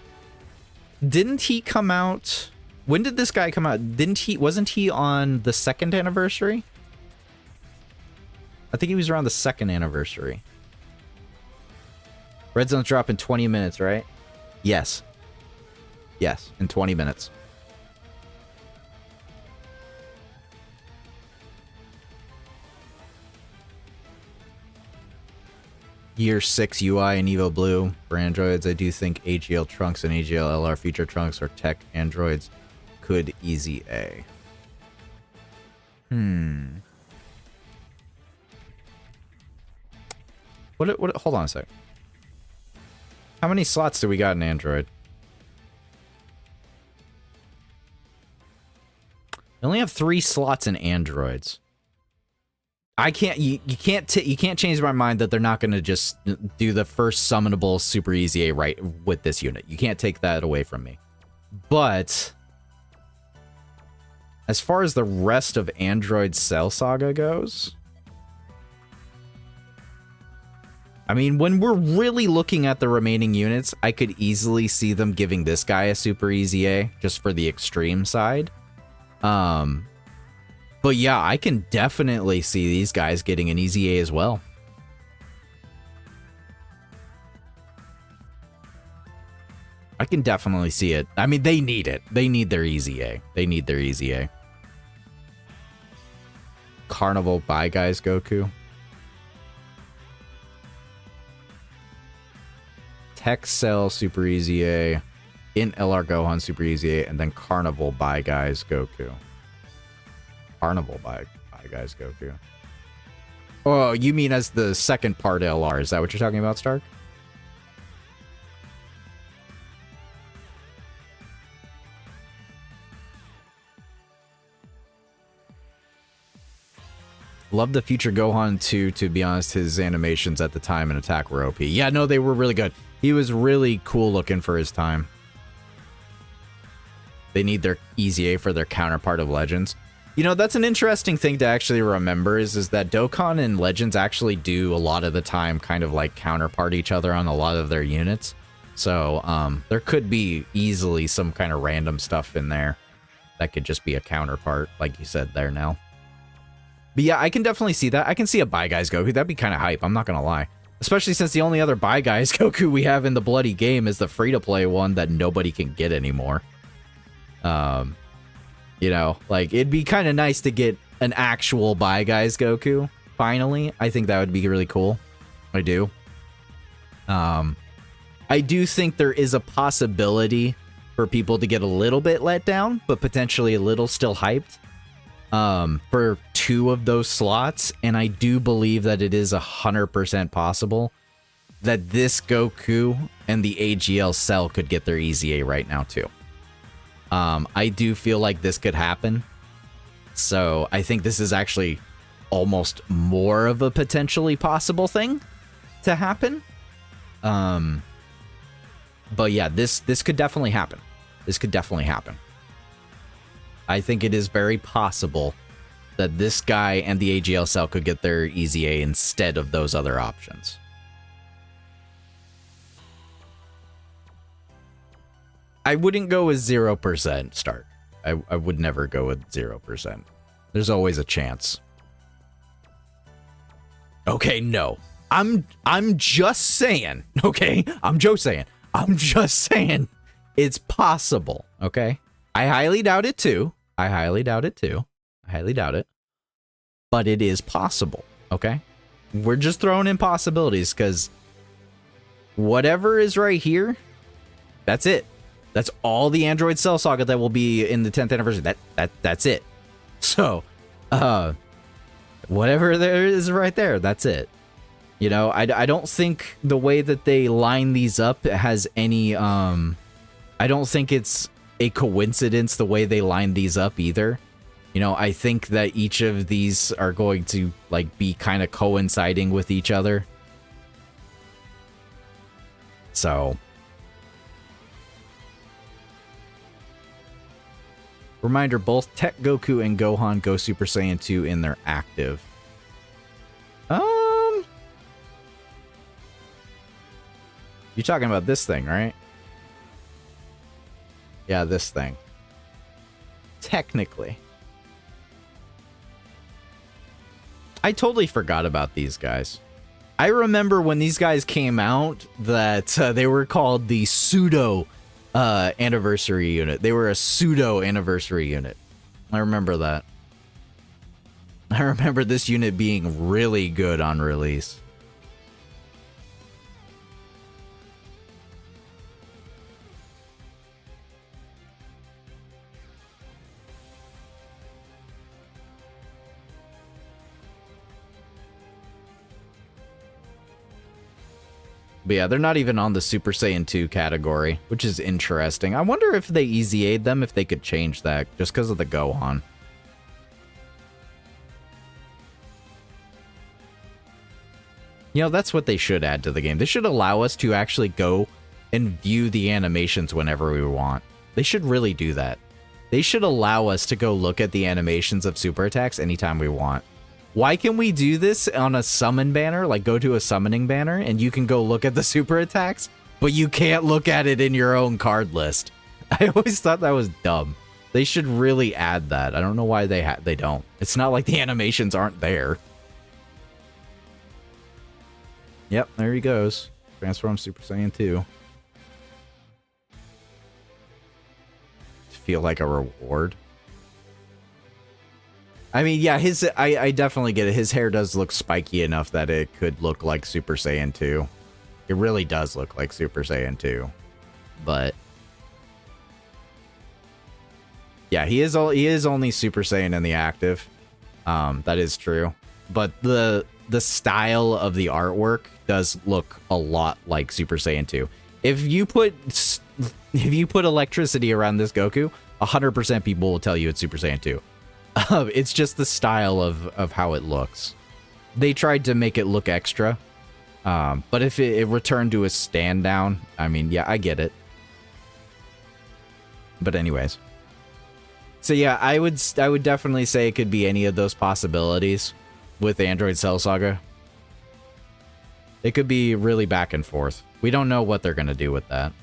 didn't he come out? When did this guy come out? Wasn't he on the 2nd anniversary? I think he was around the 2nd anniversary. Red zones drop in 20 minutes, right? Yes. Yes, in 20 minutes. Year 6 UI and Evo Blue for androids. I do think AGL Trunks and AGL LR feature Trunks or tech androids could Easy A. What hold on a sec. How many slots do we got in Android? We only have 3 slots in androids. I can't. You can't change my mind that they're not going to just do the first summonable Super Easy A right with this unit. You can't take that away from me. But as far as the rest of Android Cell Saga goes, I mean, when we're really looking at the remaining units, I could easily see them giving this guy a super easy A, just for the extreme side. But yeah, I can definitely see these guys getting an easy A as well. I can definitely see it. I mean, they need it. They need their easy A. They need their easy A. Carnival Bye Guys Goku. Tech Cell Super Easy A. In LR Gohan Super Easy A. And then Carnival Bye Guys Goku. Carnival Bye Guys Goku. Oh, you mean as the second part LR. Is that what you're talking about, Stark? Love the future Gohan too, to be honest. His animations at the time and attack were OP. Yeah, no, they were really good. He was really cool looking for his time. They need their easy A for their counterpart of Legends. You know, that's an interesting thing to actually remember is that Dokkan and Legends actually do a lot of the time kind of like counterpart each other on a lot of their units. So there could be easily some kind of random stuff in there that could just be a counterpart, like you said there, Nell. But yeah, I can definitely see that. I can see a Bye Guys Goku. That'd be kind of hype. I'm not going to lie. Especially since the only other Bye Guys Goku we have in the bloody game is the free-to-play one that nobody can get anymore. You know, like, it'd be kind of nice to get an actual Bye Guys Goku, finally. I think that would be really cool. I do. I do think there is a possibility for people to get a little bit let down, but potentially a little still hyped. For 2 of those slots, and I do believe that it is 100% possible that this Goku and the AGL Cell could get their easy A right now too. I do feel like this could happen, so I think this is actually almost more of a potentially possible thing to happen. But yeah, this could definitely happen. This could definitely happen. I think it is very possible that this guy and the AGL Cell could get their easy A instead of those other options. I wouldn't go with 0%, Stark. I would never go with 0%. There's always a chance. Okay, no. I'm just saying, okay? I'm just saying it's possible, okay? I highly doubt it too. I highly doubt it. But it is possible, okay? We're just throwing in possibilities because whatever is right here, that's it. That's all the Android Cell Saga that will be in the 10th anniversary. That's it. So, whatever there is right there, that's it. You know, I don't think the way that they line these up has any, I don't think it's a coincidence the way they line these up either. You know, I think that each of these are going to like be kind of coinciding with each other. So, reminder, both Tech Goku and Gohan go Super Saiyan 2 in their active. You're talking about this thing, right? Yeah, this thing. Technically. I totally forgot about these guys. I remember when these guys came out that they were called the pseudo anniversary unit. They were a pseudo anniversary unit. I remember that. I remember this unit being really good on release. But yeah, they're not even on the Super Saiyan 2 category, which is interesting. I wonder if they easy aid them, if they could change that, just because of the Gohan. You know, that's what they should add to the game. They should allow us to actually go and view the animations whenever we want. They should really do that. They should allow us to go look at the animations of super attacks anytime we want. Why can we do this on a summon banner? Like, go to a summoning banner, and you can go look at the super attacks, but you can't look at it in your own card list. I always thought that was dumb. They should really add that. I don't know why they don't. It's not like the animations aren't there. Yep, there he goes. Transform Super Saiyan 2. Feel like a reward. I mean, yeah, I definitely get it. His hair does look spiky enough that it could look like Super Saiyan 2. It really does look like Super Saiyan 2. But yeah, he is only Super Saiyan in the active. That is true. But the style of the artwork does look a lot like Super Saiyan 2. If you put electricity around this Goku, 100% people will tell you it's Super Saiyan 2. It's just the style of how it looks. They tried to make it look extra, but if it returned to a stand down, I mean, yeah, I get it. But anyways, so yeah, I would definitely say it could be any of those possibilities with Android Cell Saga. It could be really back and forth. We don't know what they're gonna do with that.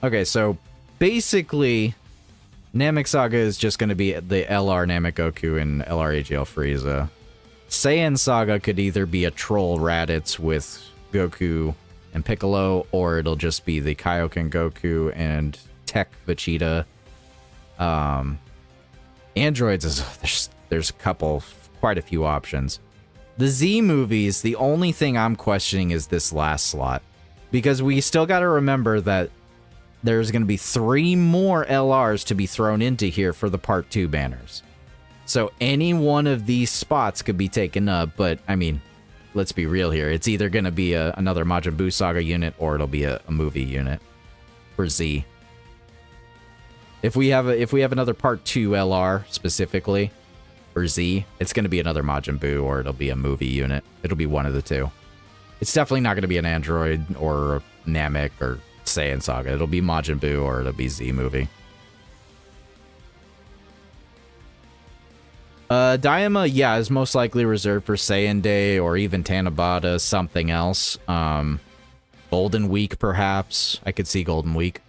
Okay, so basically, Namek Saga is just going to be the LR Namek Goku and LR AGL Frieza. Saiyan Saga could either be a Troll Raditz with Goku and Piccolo, or it'll just be the Kaioken Goku and Tech Vegeta. Androids, there's quite a few options. The Z movies, the only thing I'm questioning is this last slot. Because we still got to remember that there's going to be 3 more LRs to be thrown into here for the Part 2 banners. So any one of these spots could be taken up, but, I mean, let's be real here. It's either going to be another Majin Buu Saga unit, or it'll be a movie unit for Z. If we have another Part 2 LR, specifically, for Z, it's going to be another Majin Buu, or it'll be a movie unit. It'll be one of the two. It's definitely not going to be an Android, or a Namek, or Saiyan Saga. It'll be Majin Buu, or it'll be Z movie. Daima, yeah, is most likely reserved for Saiyan Day, or even Tanabata, something else. Golden Week, perhaps. I could see Golden Week.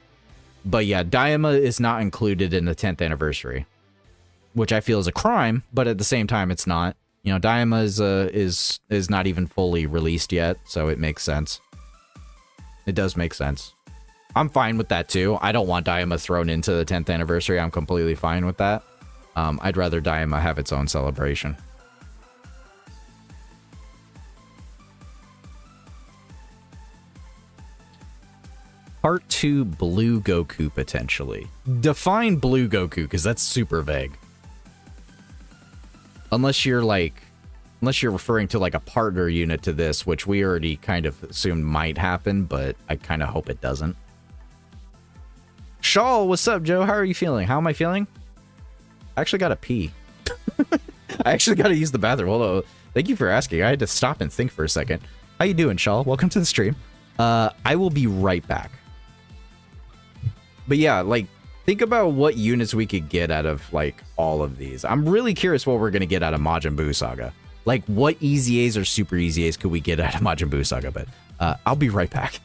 But yeah, Daima is not included in the 10th anniversary, which I feel is a crime, but at the same time, it's not. You know, Daima is not even fully released yet, so it makes sense. It does make sense. I'm fine with that too. I don't want Daima thrown into the 10th anniversary. I'm completely fine with that. I'd rather Daima have its own celebration. Part 2 Blue Goku, potentially. Define Blue Goku, because that's super vague. Unless you're referring to like a partner unit to this, which we already kind of assumed might happen, but I kind of hope it doesn't. Shawl, what's up, Joe? How are you feeling? How am I feeling? I actually gotta pee. I actually gotta use the bathroom. Hold on. Thank you for asking. I had to stop and think for a second. How you doing, Shawl? Welcome to the stream. I will be right back. But yeah, like, think about what units we could get out of, like, all of these. I'm really curious what we're gonna get out of Majin Buu Saga. Like, what Easy A's or Super Easy A's could we get out of Majin Buu Saga? But I'll be right back.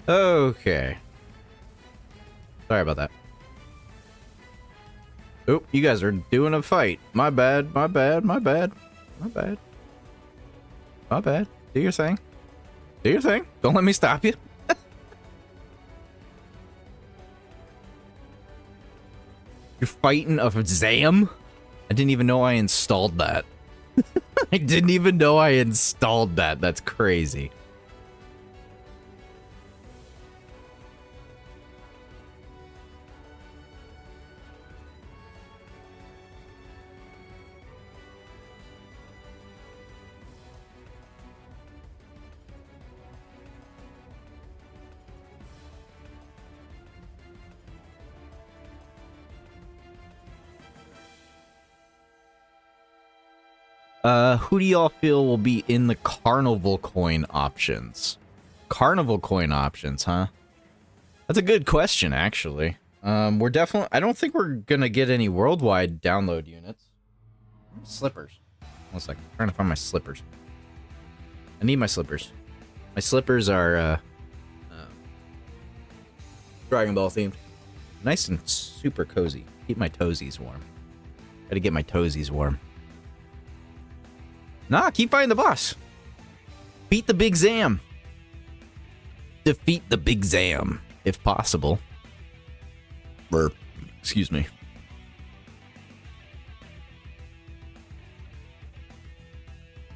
Okay. Sorry about that. Oop, you guys are doing a fight. My bad, my bad, my bad. My bad. My bad. Do your thing. Do your thing. Don't let me stop you. You're fighting a Zam? I didn't even know I installed that. I didn't even know I installed that. That's crazy. Who do y'all feel will be in the carnival coin options? Carnival coin options, huh? That's a good question, actually. We're definitely... I don't think we're gonna get any worldwide download units. Slippers. 1 second. I'm trying to find my slippers. I need my slippers. My slippers are, Dragon Ball themed. Nice and super cozy. Keep my toesies warm. Gotta get my toesies warm. Nah, keep fighting the boss. Beat the Big Zam. Defeat the Big Zam, if possible. Burp. Excuse me.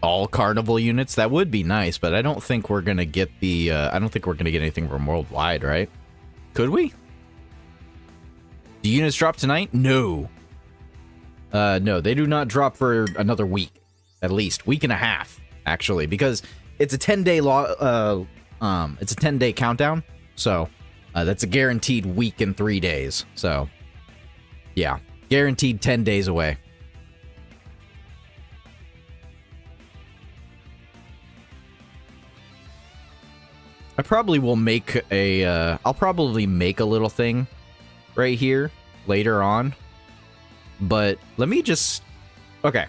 All carnival units? That would be nice, but I don't think we're gonna get the, I don't think we're gonna get anything from worldwide, right? Could we? Do units drop tonight? No. No, they do not drop for another week. At least week and a half, actually, because it's a 10-day it's a 10-day countdown, so that's a guaranteed week and 3 days. So, yeah, guaranteed 10 days away. I probably will make a. I'll probably make a little thing right here later on, but let me just. Okay.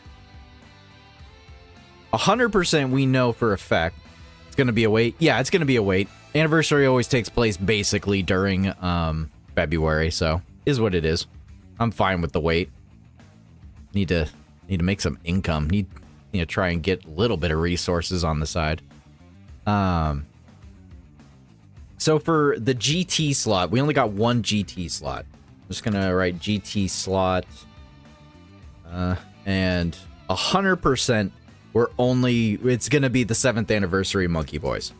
100% we know for a fact it's going to be a wait. Yeah, it's going to be a wait. Anniversary always takes place basically during February, so is what it is. I'm fine with the wait. Need to make some income. Need to try and get a little bit of resources on the side. So for the GT slot, we only got one GT slot. I'm just gonna write GT slot, and 100%. It's gonna be the 7th anniversary Monkey Boys.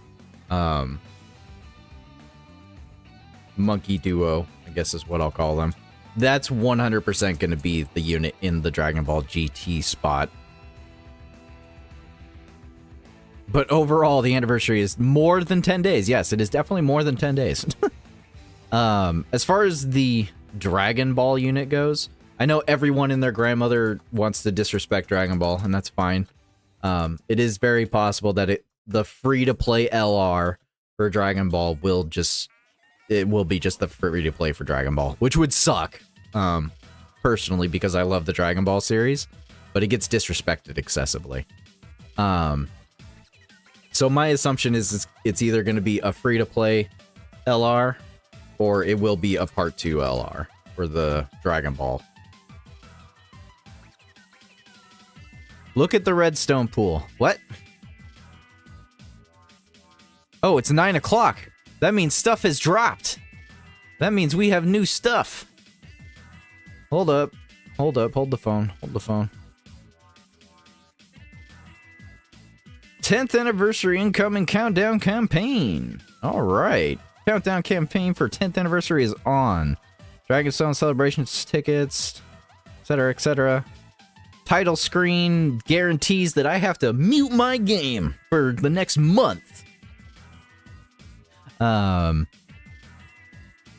Monkey Duo, I guess is what I'll call them. That's 100% gonna be the unit in the Dragon Ball GT spot. But overall, the anniversary is more than 10 days. Yes, it is definitely more than 10 days. As far as the Dragon Ball unit goes, I know everyone and their grandmother wants to disrespect Dragon Ball, and that's fine. It is very possible that the free-to-play LR for Dragon Ball will be just the free-to-play for Dragon Ball, which would suck, personally, because I love the Dragon Ball series, but it gets disrespected excessively. So my assumption is it's either going to be a free-to-play LR, or it will be a Part 2 LR for the Dragon Ball. Look at the redstone pool. What? Oh, it's 9 o'clock. That means stuff has dropped. That means we have new stuff. Hold up. Hold up. Hold the phone. Hold the phone. 10th anniversary incoming countdown campaign. All right. Countdown campaign for 10th anniversary is on. Dragonstone celebrations tickets, etc., etc. Title screen guarantees that I have to mute my game for the next month. So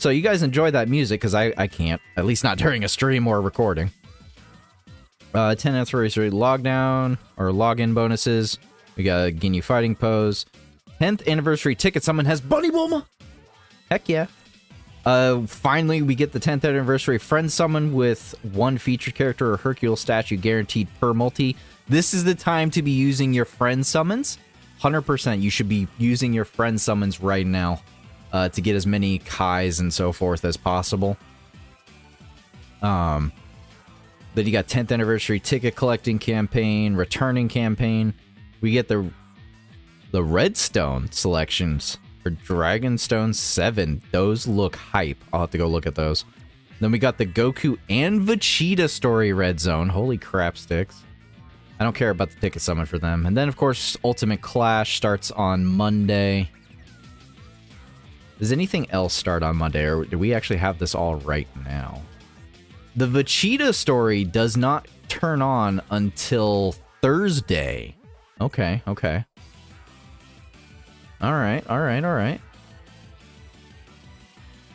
you guys enjoy that music, because I can't. At least not during a stream or a recording. 10th anniversary logdown or login bonuses. We got a Ginyu fighting pose. 10th anniversary ticket summon has Bunny Bulma. Heck yeah. Finally, we get the 10th anniversary friend summon with one featured character or Hercule statue guaranteed per multi. This is the time to be using your friend summons. 100%, you should be using your friend summons right now. to get as many Kais and so forth as possible. But you got 10th anniversary ticket collecting campaign, returning campaign. We get the Redstone selections for Dragonstone 7. Those look hype. I'll have to go look at those. Then we got the Goku and Vegeta story red zone. Holy crap sticks. I don't care about the ticket summon for them. And then, of course, Ultimate Clash starts on Monday. Does anything else start on Monday, or do we actually have this all right now? The Vegeta story does not turn on until Thursday. Okay, okay. Alright.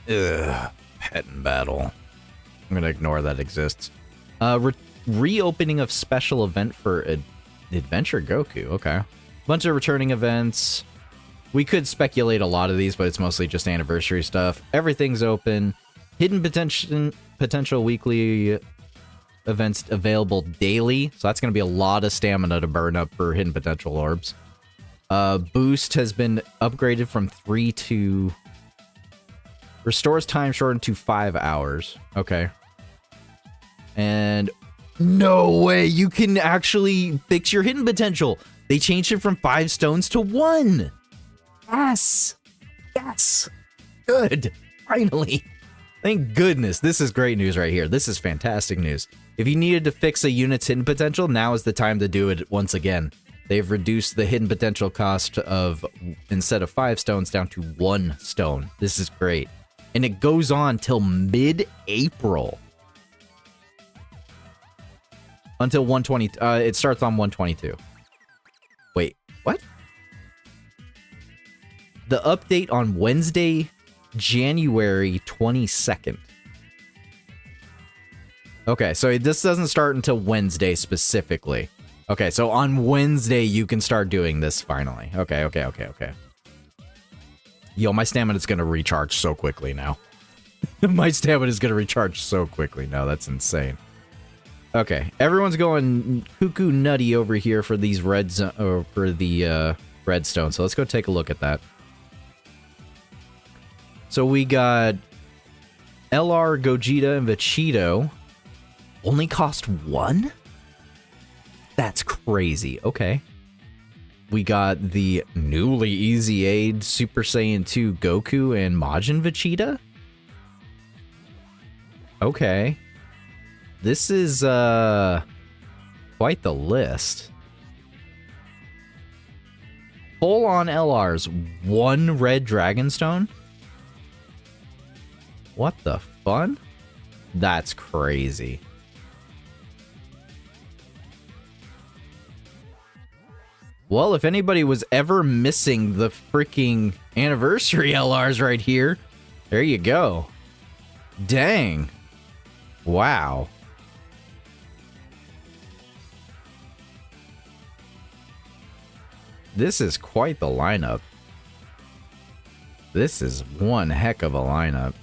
Ugh. Pet and battle. I'm gonna ignore that exists. Reopening of special event for Adventure Goku. Okay. Bunch of returning events. We could speculate a lot of these, but it's mostly just anniversary stuff. Everything's open. Hidden potential weekly events available daily. So that's going to be a lot of stamina to burn up for hidden potential orbs. Boost has been upgraded from 3 to... Restores time shortened to 5 hours. Okay. And... No way! You can actually fix your hidden potential! They changed it from 5 stones to 1! Yes! Yes! Good! Finally! Thank goodness. This is great news right here. This is fantastic news. If you needed to fix a unit's hidden potential, now is the time to do it once again. They've reduced the hidden potential cost of, instead of 5 stones, down to 1 stone. This is great. And it goes on till mid-April. Until 120, it starts on 122. Wait, what? The update on Wednesday, January 22nd. Okay, so this doesn't start until Wednesday specifically. Okay, so on Wednesday you can start doing this finally. Okay. Yo, my stamina's gonna recharge so quickly now. My stamina's gonna recharge so quickly now. That's insane. Okay, everyone's going cuckoo nutty over here for these for the redstone. So let's go take a look at that. So we got LR, Gogeta, and Vegito. Only cost 1? That's crazy. Okay. We got the newly Easy Aid Super Saiyan 2 Goku and Majin Vegeta. Okay. This is quite the list. Full on LRs, 1 red Dragonstone? What the fun? That's crazy. Well, if anybody was ever missing the freaking anniversary LRs right here, there you go. Dang. Wow. This is quite the lineup. This is one heck of a lineup.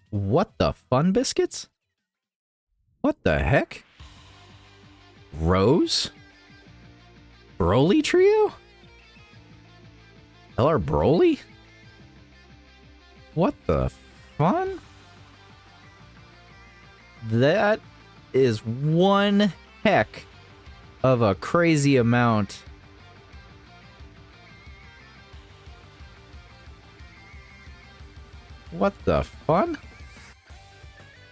What the fun biscuits? What the heck? Rose? Broly trio? LR Broly? What the fun? That is one heck of a crazy amount. What the fun?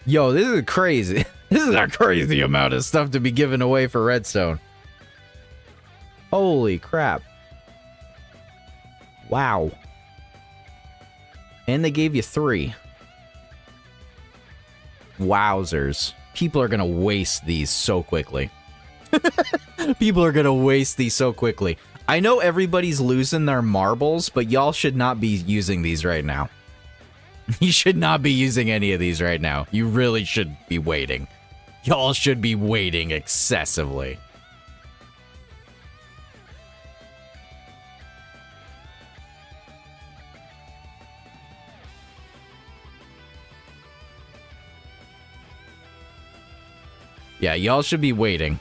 Yo, this is crazy. This is a crazy amount of stuff to be given away for Redstone. Holy crap. Wow. And they gave you 3. Wowzers. People are gonna waste these so quickly. People are gonna waste these so quickly. I know everybody's losing their marbles, but y'all should not be using these right now. You should not be using any of these right now. You really should be waiting. Y'all should be waiting excessively. Yeah, y'all should be waiting.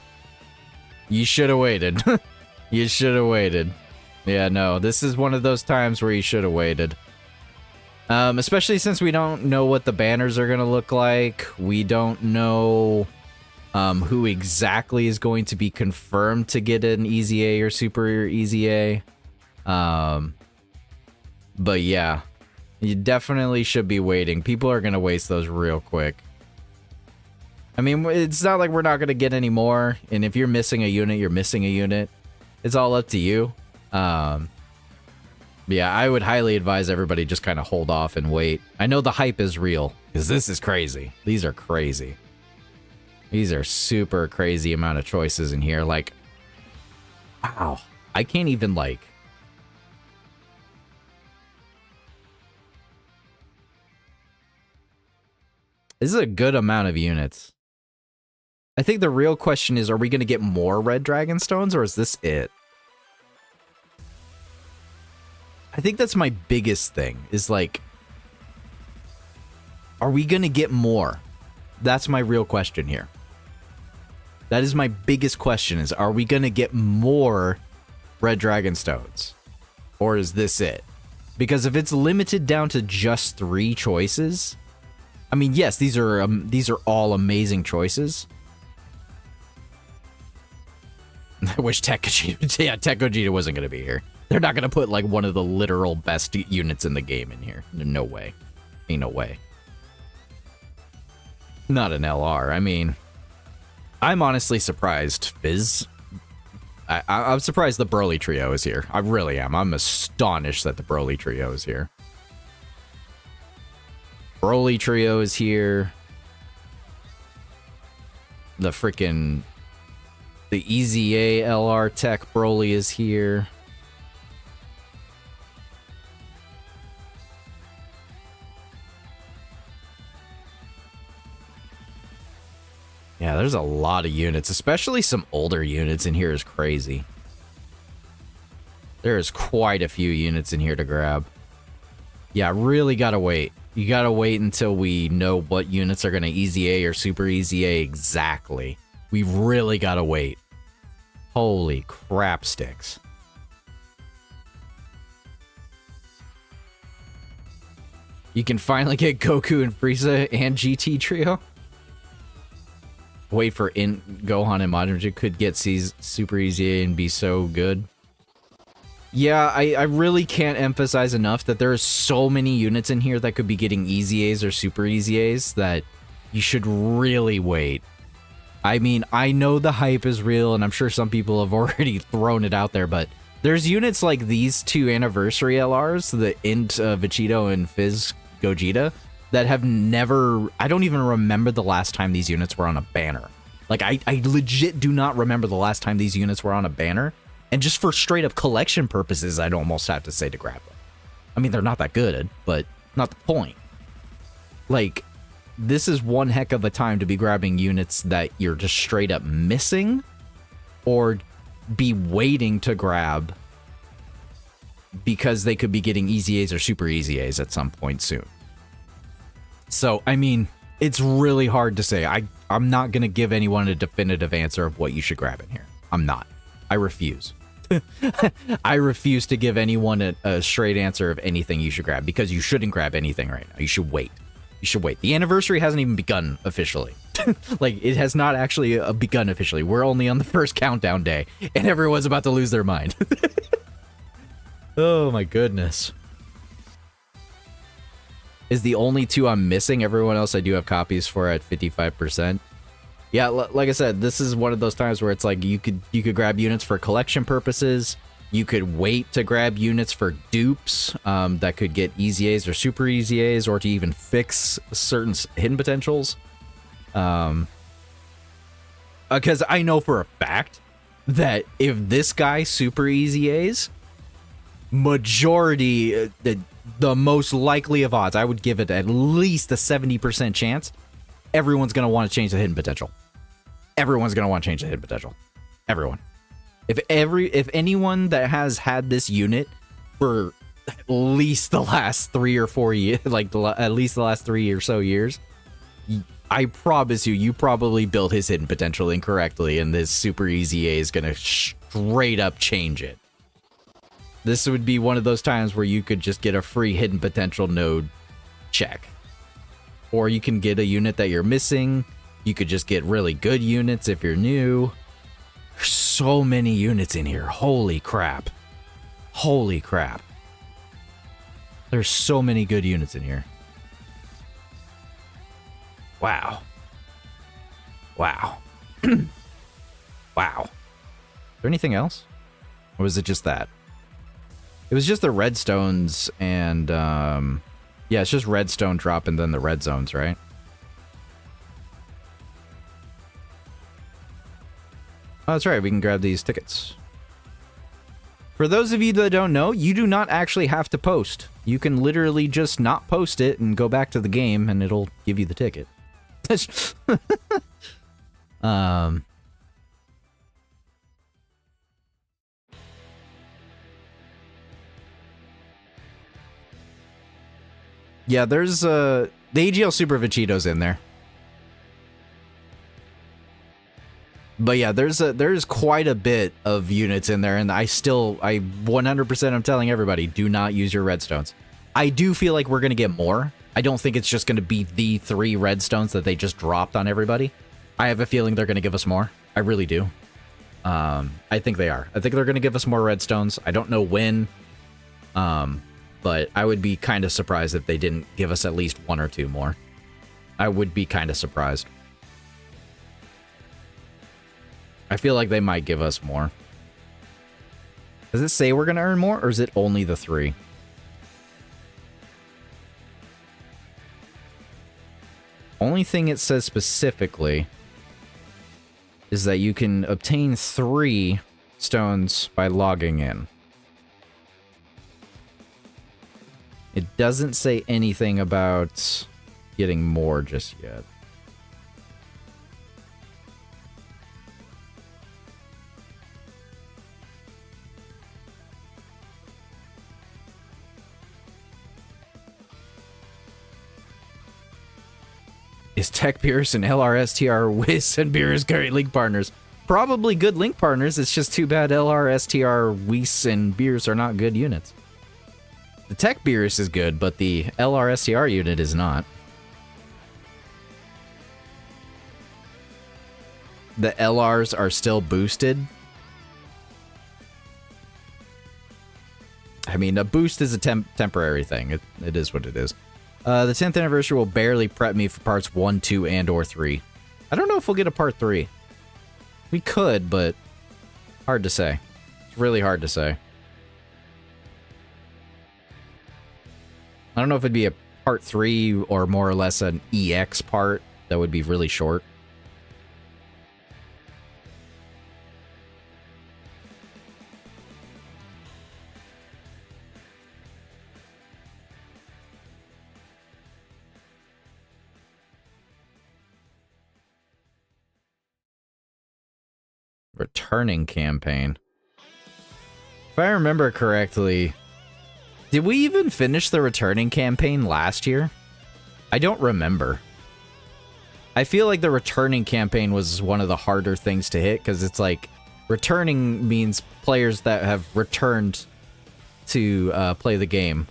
You should have waited. You should have waited. Yeah, no, this is one of those times where you should have waited. Especially since we don't know what the banners are going to look like. We don't know who exactly is going to be confirmed to get an Easy A or Super Easy A. But yeah, you definitely should be waiting. People are going to waste those real quick. I mean, it's not like we're not going to get any more. And if you're missing a unit, you're missing a unit. It's all up to you. Yeah, I would highly advise everybody just kind of hold off and wait. I know the hype is real, because this is crazy. These are crazy. These are super crazy amount of choices in here. Like, wow. I can't even, like... This is a good amount of units. I think the real question is, are we going to get more red dragon stones, or is this it? I think that's my biggest thing, is like, are we going to get more? That's my real question here. That is my biggest question, is are we going to get more red dragon stones? Or is this it? Because if it's limited down to just 3 choices, I mean, yes, these are all amazing choices. I wish Tech Gogeta wasn't going to be here. They're not going to put, like, one of the literal best units in the game in here. No way. Ain't no way. Not an LR. I mean, I'm honestly surprised, Fizz. I'm surprised the Broly Trio is here. I really am. I'm astonished that the Broly Trio is here. Broly Trio is here. The Easy A LR Tech Broly is here. Yeah, there's a lot of units, especially some older units in here is crazy. There is quite a few units in here to grab. Yeah, really gotta wait. You gotta wait until we know what units are gonna Easy A or Super Easy A exactly. We really gotta wait. Holy crap sticks. You can finally get Goku and Frieza and GT Trio. Wait for Gohan and Majin Vegeta could get Super Easy A and be so good. Yeah, I really can't emphasize enough that there are so many units in here that could be getting Easy A's or Super Easy A's that you should really wait. I mean, I know the hype is real, and I'm sure some people have already thrown it out there, but there's units like these 2 anniversary LRs, the Int Vegito and Fizz Gogeta, that have never... I don't even remember the last time these units were on a banner. Like, I legit do not remember the last time these units were on a banner. And just for straight up collection purposes, I'd almost have to say to grab them. I mean, they're not that good, but not the point. Like, this is one heck of a time to be grabbing units that you're just straight up missing, or be waiting to grab because they could be getting Easy A's or Super Easy A's at some point soon. So, I mean, it's really hard to say. I'm not going to give anyone a definitive answer of what you should grab in here. I'm not. I refuse. I refuse to give anyone a straight answer of anything you should grab, because you shouldn't grab anything right now. You should wait. You should wait. The anniversary hasn't even begun officially. Like, it has not actually begun officially. We're only on the first countdown day, and everyone's about to lose their mind. Oh my goodness. Is the only 2 I'm missing. Everyone else I do have copies for at 55%. Yeah, like I said, this is one of those times where it's like you could grab units for collection purposes. You could wait to grab units for dupes that could get Easy A's or Super Easy A's, or to even fix certain hidden potentials. Because I know for a fact that if this guy Super Easy A's, majority, the most likely of odds, I would give it at least a 70% chance, everyone's going to want to change the hidden potential. Everyone's going to want to change the hidden potential. Everyone. If anyone that has had this unit for at least the last 3 or 4 years, like at least the last 3 or so years, I promise you, you probably built his hidden potential incorrectly, and this super easy A is gonna straight up change it. This would be one of those times where you could just get a free hidden potential node check. Or you can get a unit that you're missing. You could just get really good units if you're new. There's so many units in here. Holy crap. Holy crap. There's so many good units in here. Wow. Wow. Wow. Is there anything else? Or was it just that? It was just the redstones and, yeah, it's just redstone drop and then the red zones, right? Oh, that's right. We can grab these tickets. For those of you that don't know, you do not actually have to post. You can literally just not post it and go back to the game and it'll give you the ticket. Yeah, there's the AGL Super Vegito's in there. But yeah, there's quite a bit of units in there, and I 100% am telling everybody, do not use your redstones. I do feel like we're gonna get more. I don't think it's just gonna be the 3 redstones that they just dropped on everybody. I have a feeling they're gonna give us more. I really do. I think they are. I think they're gonna give us more redstones. I don't know when. But I would be kind of surprised if they didn't give us at least 1 or 2 more. I would be kind of surprised. I feel like they might give us more. Does it say we're going to earn more, or is it only the 3? Only thing it says specifically is that you can obtain 3 stones by logging in. It doesn't say anything about getting more just yet. Is Tech Beerus and LRSTR Wiz and Beerus great link partners? Probably good link partners. It's just too bad LRSTR Weiss and Beerus are not good units. The Tech Beerus is good, but the LRSTR unit is not. The LRs are still boosted. I mean, a boost is a temporary thing. It is what it is. The 10th anniversary will barely prep me for parts 1, 2, and or 3. I don't know if we'll get a part 3. We could, but hard to say. It's really hard to say. I don't know if it'd be a part 3 or more or less an EX part that would be really short. Returning campaign. If I remember correctly, did we even finish the returning campaign last year? I don't remember. I feel like the returning campaign was one of the harder things to hit because it's like returning means players that have returned to play the game.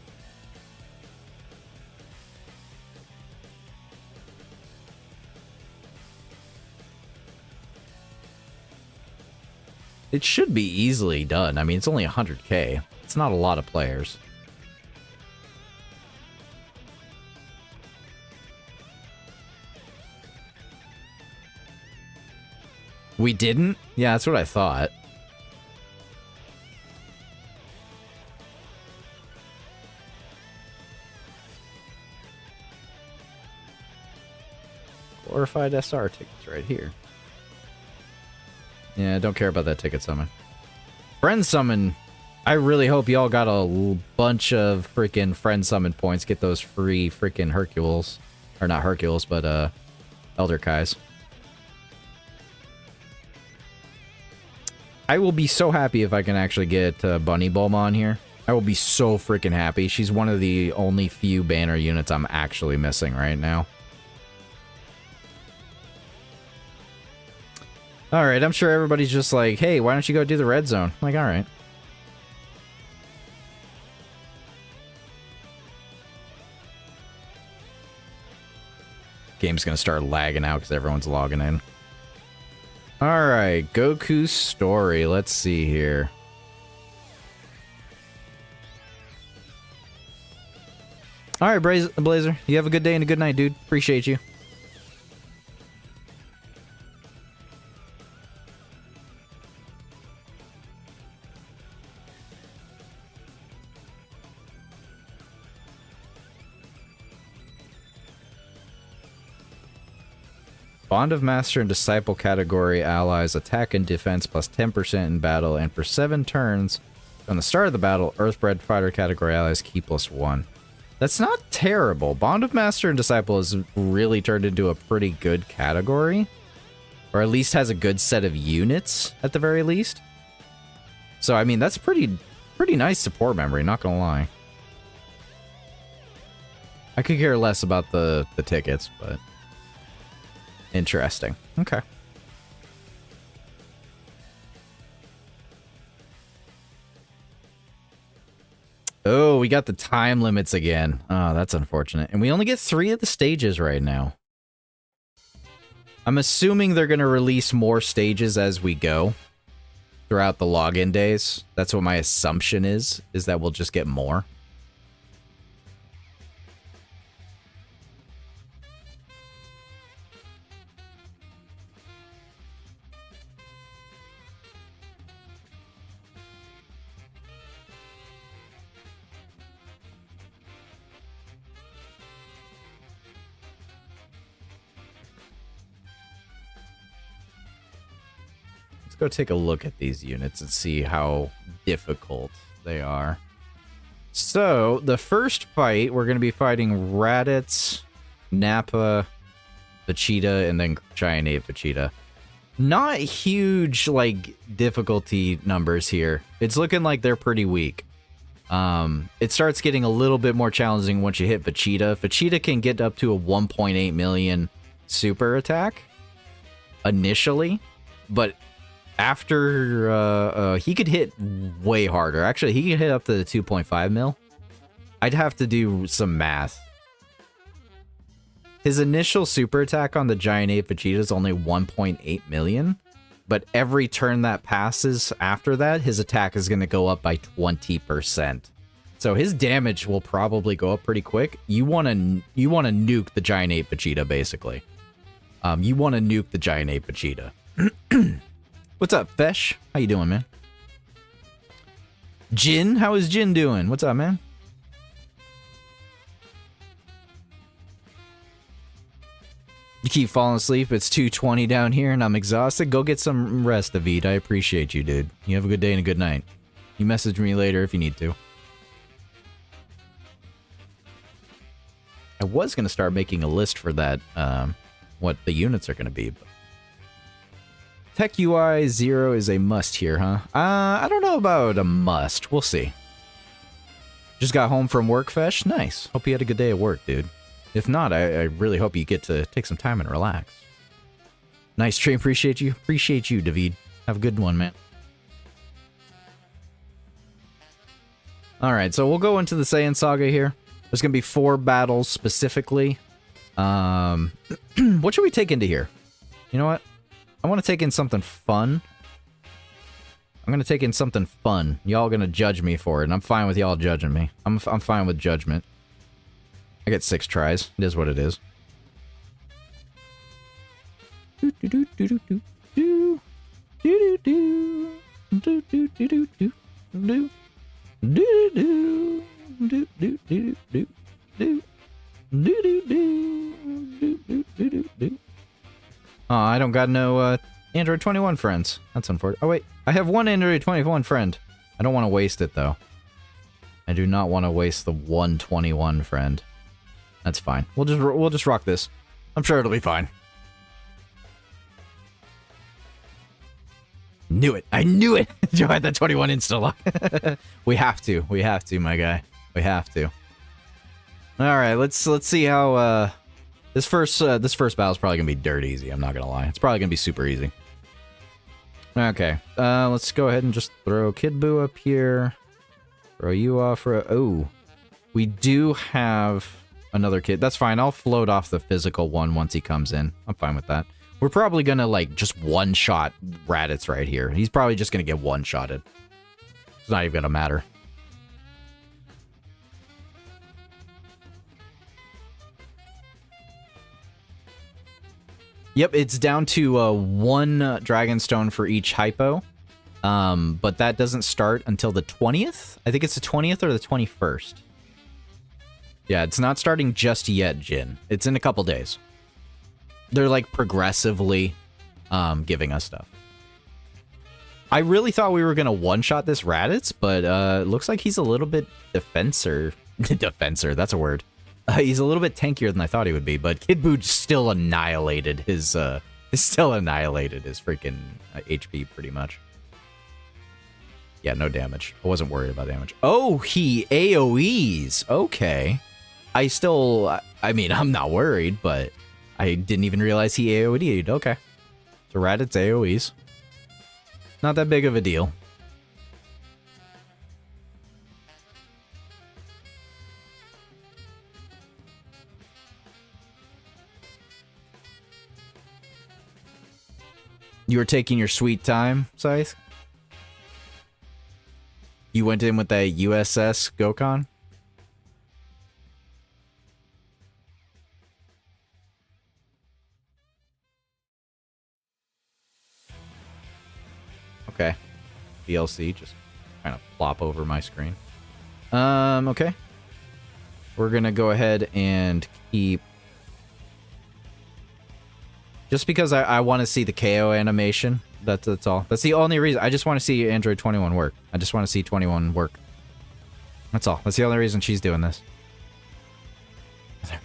It should be easily done. I mean, it's only 100k. It's not a lot of players. We didn't? Yeah, that's what I thought. Glorified SR tickets right here. Yeah, don't care about that ticket summon. Friend summon. I really hope y'all got a bunch of freaking friend summon points. Get those free freaking Hercules. Or not Hercules, but Elder Kais. I will be so happy if I can actually get Bunny Bulma on here. I will be so freaking happy. She's one of the only few banner units I'm actually missing right now. Alright, I'm sure everybody's just like, hey, why don't you go do the red zone? I'm like, alright. Game's gonna start lagging out because everyone's logging in. Alright, Goku's story. Let's see here. Alright, Blazer. You have a good day and a good night, dude. Appreciate you. Bond of Master and Disciple category allies attack and defense plus 10% in battle, and for 7 turns from the start of the battle, Earthbred Fighter category allies key plus 1. That's not terrible. Bond of Master and Disciple has really turned into a pretty good category. Or at least has a good set of units, at the very least. So, I mean, that's pretty nice support memory, not gonna lie. I could care less about the tickets, but... interesting. Okay. Oh, we got the time limits again. Oh, that's unfortunate. And we only get 3 of the stages right now. I'm assuming they're going to release more stages as we go throughout the login days. That's what my assumption is that we'll just get more. Go take a look at these units and see how difficult they are. So, the first fight, we're going to be fighting Raditz, Nappa, Vegeta, and then Giant Ape Vegeta. Not huge, like, difficulty numbers here. It's looking like they're pretty weak. It starts getting a little bit more challenging once you hit Vegeta. Vegeta can get up to a 1.8 million super attack initially, but after, he could hit way harder. Actually, he could hit up to the 2.5 mil. I'd have to do some math. His initial super attack on the Giant Ape Vegeta is only 1.8 million, but every turn that passes after that, his attack is going to go up by 20%. So his damage will probably go up pretty quick. You want to nuke the Giant Ape Vegeta, basically. You want to nuke the Giant Ape Vegeta. What's up, Fesh? How you doing, man? Jin? How is Jin doing? What's up, man? You keep falling asleep. It's 2:20 down here, and I'm exhausted. Go get some rest, David. I appreciate you, dude. You have a good day and a good night. You message me later if you need to. I was going to start making a list for that, what the units are going to be, but Tech UI 0 is a must here, huh? I don't know about a must. We'll see. Just got home from work, Fesh? Nice. Hope you had a good day at work, dude. If not, I really hope you get to take some time and relax. Nice stream. Appreciate you. Appreciate you, David. Have a good one, man. Alright, so we'll go into the Saiyan Saga here. There's going to be 4 battles specifically. What should we take into here? You know what? I want to take in something fun. I'm going to take in something fun. Y'all going to judge me for it, and I'm fine with y'all judging me. I'm fine with judgment. I get 6 tries. It is what it is. Oh, I don't got no Android 21 friends. That's unfortunate. Oh wait, I have one Android 21 friend. I don't want to waste it though. I do not want to waste the 121 friend. That's fine. We'll just rock this. I'm sure it'll be fine. Knew it. I knew it. You had that 21 insta lock. We have to, my guy. We have to. All right, let's see how this first battle is probably gonna be dirt easy. I'm not gonna lie. It's probably gonna be super easy. Okay, let's go ahead and just throw Kid Buu up here. Throw you off. Oh, we do have another kid. That's fine. I'll float off the physical one once he comes in. I'm fine with that. We're probably gonna, like, just one-shot Raditz right here. He's probably just gonna get one-shotted. It's not even gonna matter. Yep, it's down to one Dragon Stone for each hypo. But that doesn't start until the 20th? I think it's the 20th or the 21st. Yeah, it's not starting just yet, Jin. It's in a couple days. They're, like, progressively giving us stuff. I really thought we were going to one-shot this Raditz, but it looks like he's a little bit defensor. Defensor, that's a word. He's a little bit tankier than I thought he would be, but Kid Buu still annihilated his freaking HP pretty much. Yeah, no damage. I wasn't worried about damage. Oh, he AoEs. Okay. I mean, I'm not worried, but I didn't even realize he AoE'd. Okay. So Raditz AoEs. Not that big of a deal. You were taking your sweet time, Scythe? You went in with that USS Dokkan? Okay. DLC just kind of plop over my screen. Okay. We're gonna go ahead and keep... Just because I want to see the KO animation. That's all. That's the only reason. I just want to see Android 21 work. I just want to see 21 work. That's all. That's the only reason she's doing this.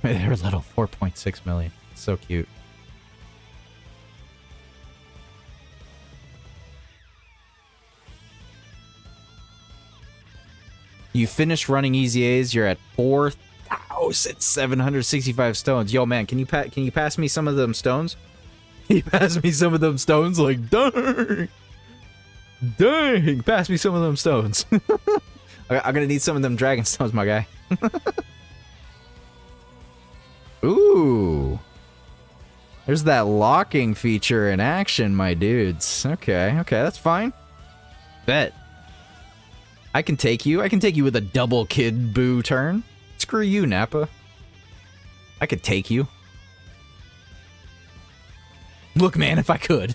They're little 4.6 million. It's so cute. You finished running Easy A's. You're at 4,765 stones. Yo, man, can you pass me some of them stones? He passed me some of them stones, like, dang! Dang! Pass me some of them stones. I'm gonna need some of them dragon stones, my guy. Ooh. There's that locking feature in action, my dudes. Okay, that's fine. Bet. I can take you. I can take you with a double Kid Buu turn. Screw you, Nappa. I could take you. Look, man, if I could.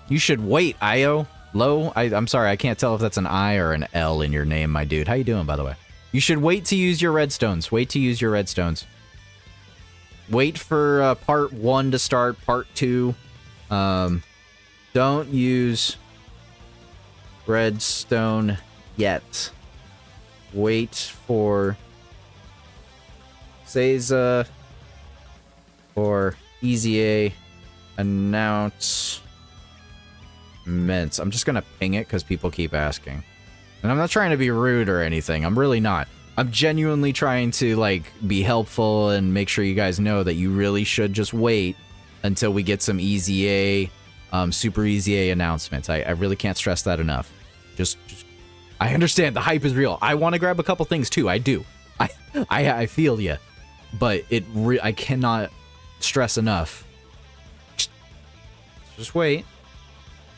You should wait, Io. Low? I'm sorry, I can't tell if that's an I or an L in your name, my dude. How you doing, by the way? You should wait to use your redstones. Wait to use your redstones. Wait for part 1 to start, part 2. Don't use redstone yet. Wait for Seiza or Easy A announcements. I'm just gonna ping it because people keep asking. And I'm not trying to be rude or anything. I'm really not. I'm genuinely trying to, like, be helpful and make sure you guys know that you really should just wait until we get some Easy A, Super Easy A announcements. I really can't stress that enough. Just I understand the hype is real. I want to grab a couple things too. I do. I feel ya, but I cannot stress enough. Just wait.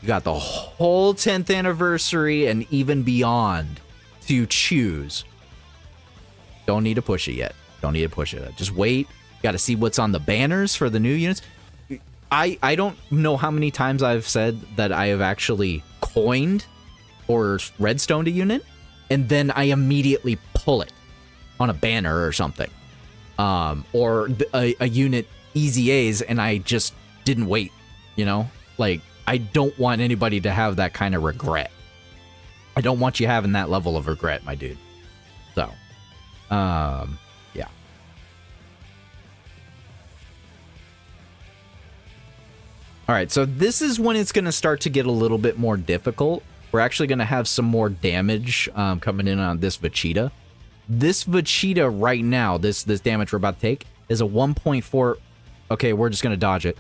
You got the whole 10th anniversary and even beyond to choose. Don't need to push it yet. Don't need to push it. Just wait. Got to see what's on the banners for the new units. I don't know how many times I've said that I have actually coined or redstone a unit, and then I immediately pull it on a banner or something. Or a unit Easy A's, and I just didn't wait, you know? Like, I don't want anybody to have that kind of regret. I don't want you having that level of regret, my dude. So, yeah. All right, so this is when it's going to start to get a little bit more difficult. We're actually going to have some more damage coming in on this Vegeta. This Vegeta right now, this damage we're about to take, is a 1.4... Okay, we're just going to dodge it.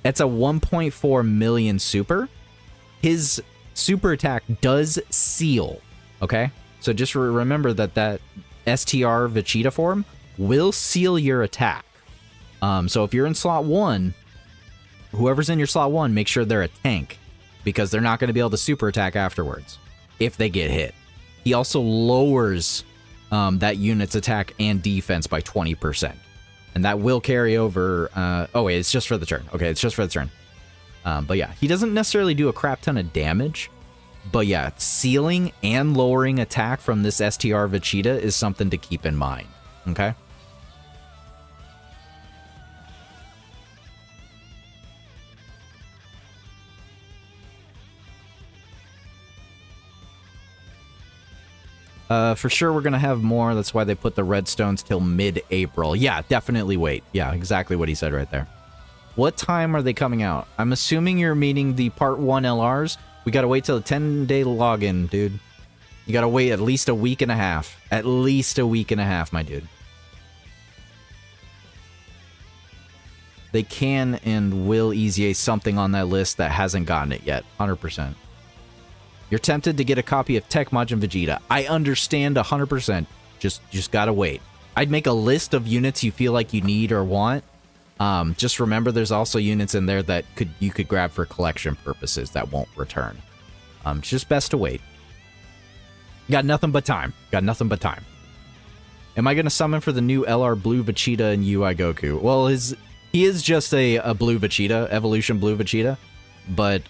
It's a 1.4 million super. His super attack does seal, okay? So just remember that STR Vegeta form will seal your attack. So if you're in slot 1, whoever's in your slot 1, make sure they're a tank, because they're not going to be able to super attack afterwards if they get hit. He also lowers that unit's attack and defense by 20%. And that will carry over... oh, wait, it's just for the turn. Okay, it's just for the turn. But yeah, he doesn't necessarily do a crap ton of damage. But yeah, sealing and lowering attack from this STR Vegeta is something to keep in mind. Okay? For sure, we're going to have more. That's why they put the redstones till mid-April. Yeah, definitely wait. Yeah, exactly what he said right there. What time are they coming out? I'm assuming you're meaning the Part 1 LRs. We got to wait till the 10-day login, dude. You got to wait at least a week and a half. At least a week and a half, my dude. They can and will easy something on that list that hasn't gotten it yet. 100%. You're tempted to get a copy of Tecmaj and Vegeta. I understand 100%. Just gotta wait. I'd make a list of units you feel like you need or want. Just remember there's also units in there that you could grab for collection purposes that won't return. It's just best to wait. Got nothing but time. Got nothing but time. Am I gonna summon for the new LR Blue Vegeta and UI Goku? Well, he is just a Blue Vegeta, Evolution Blue Vegeta, but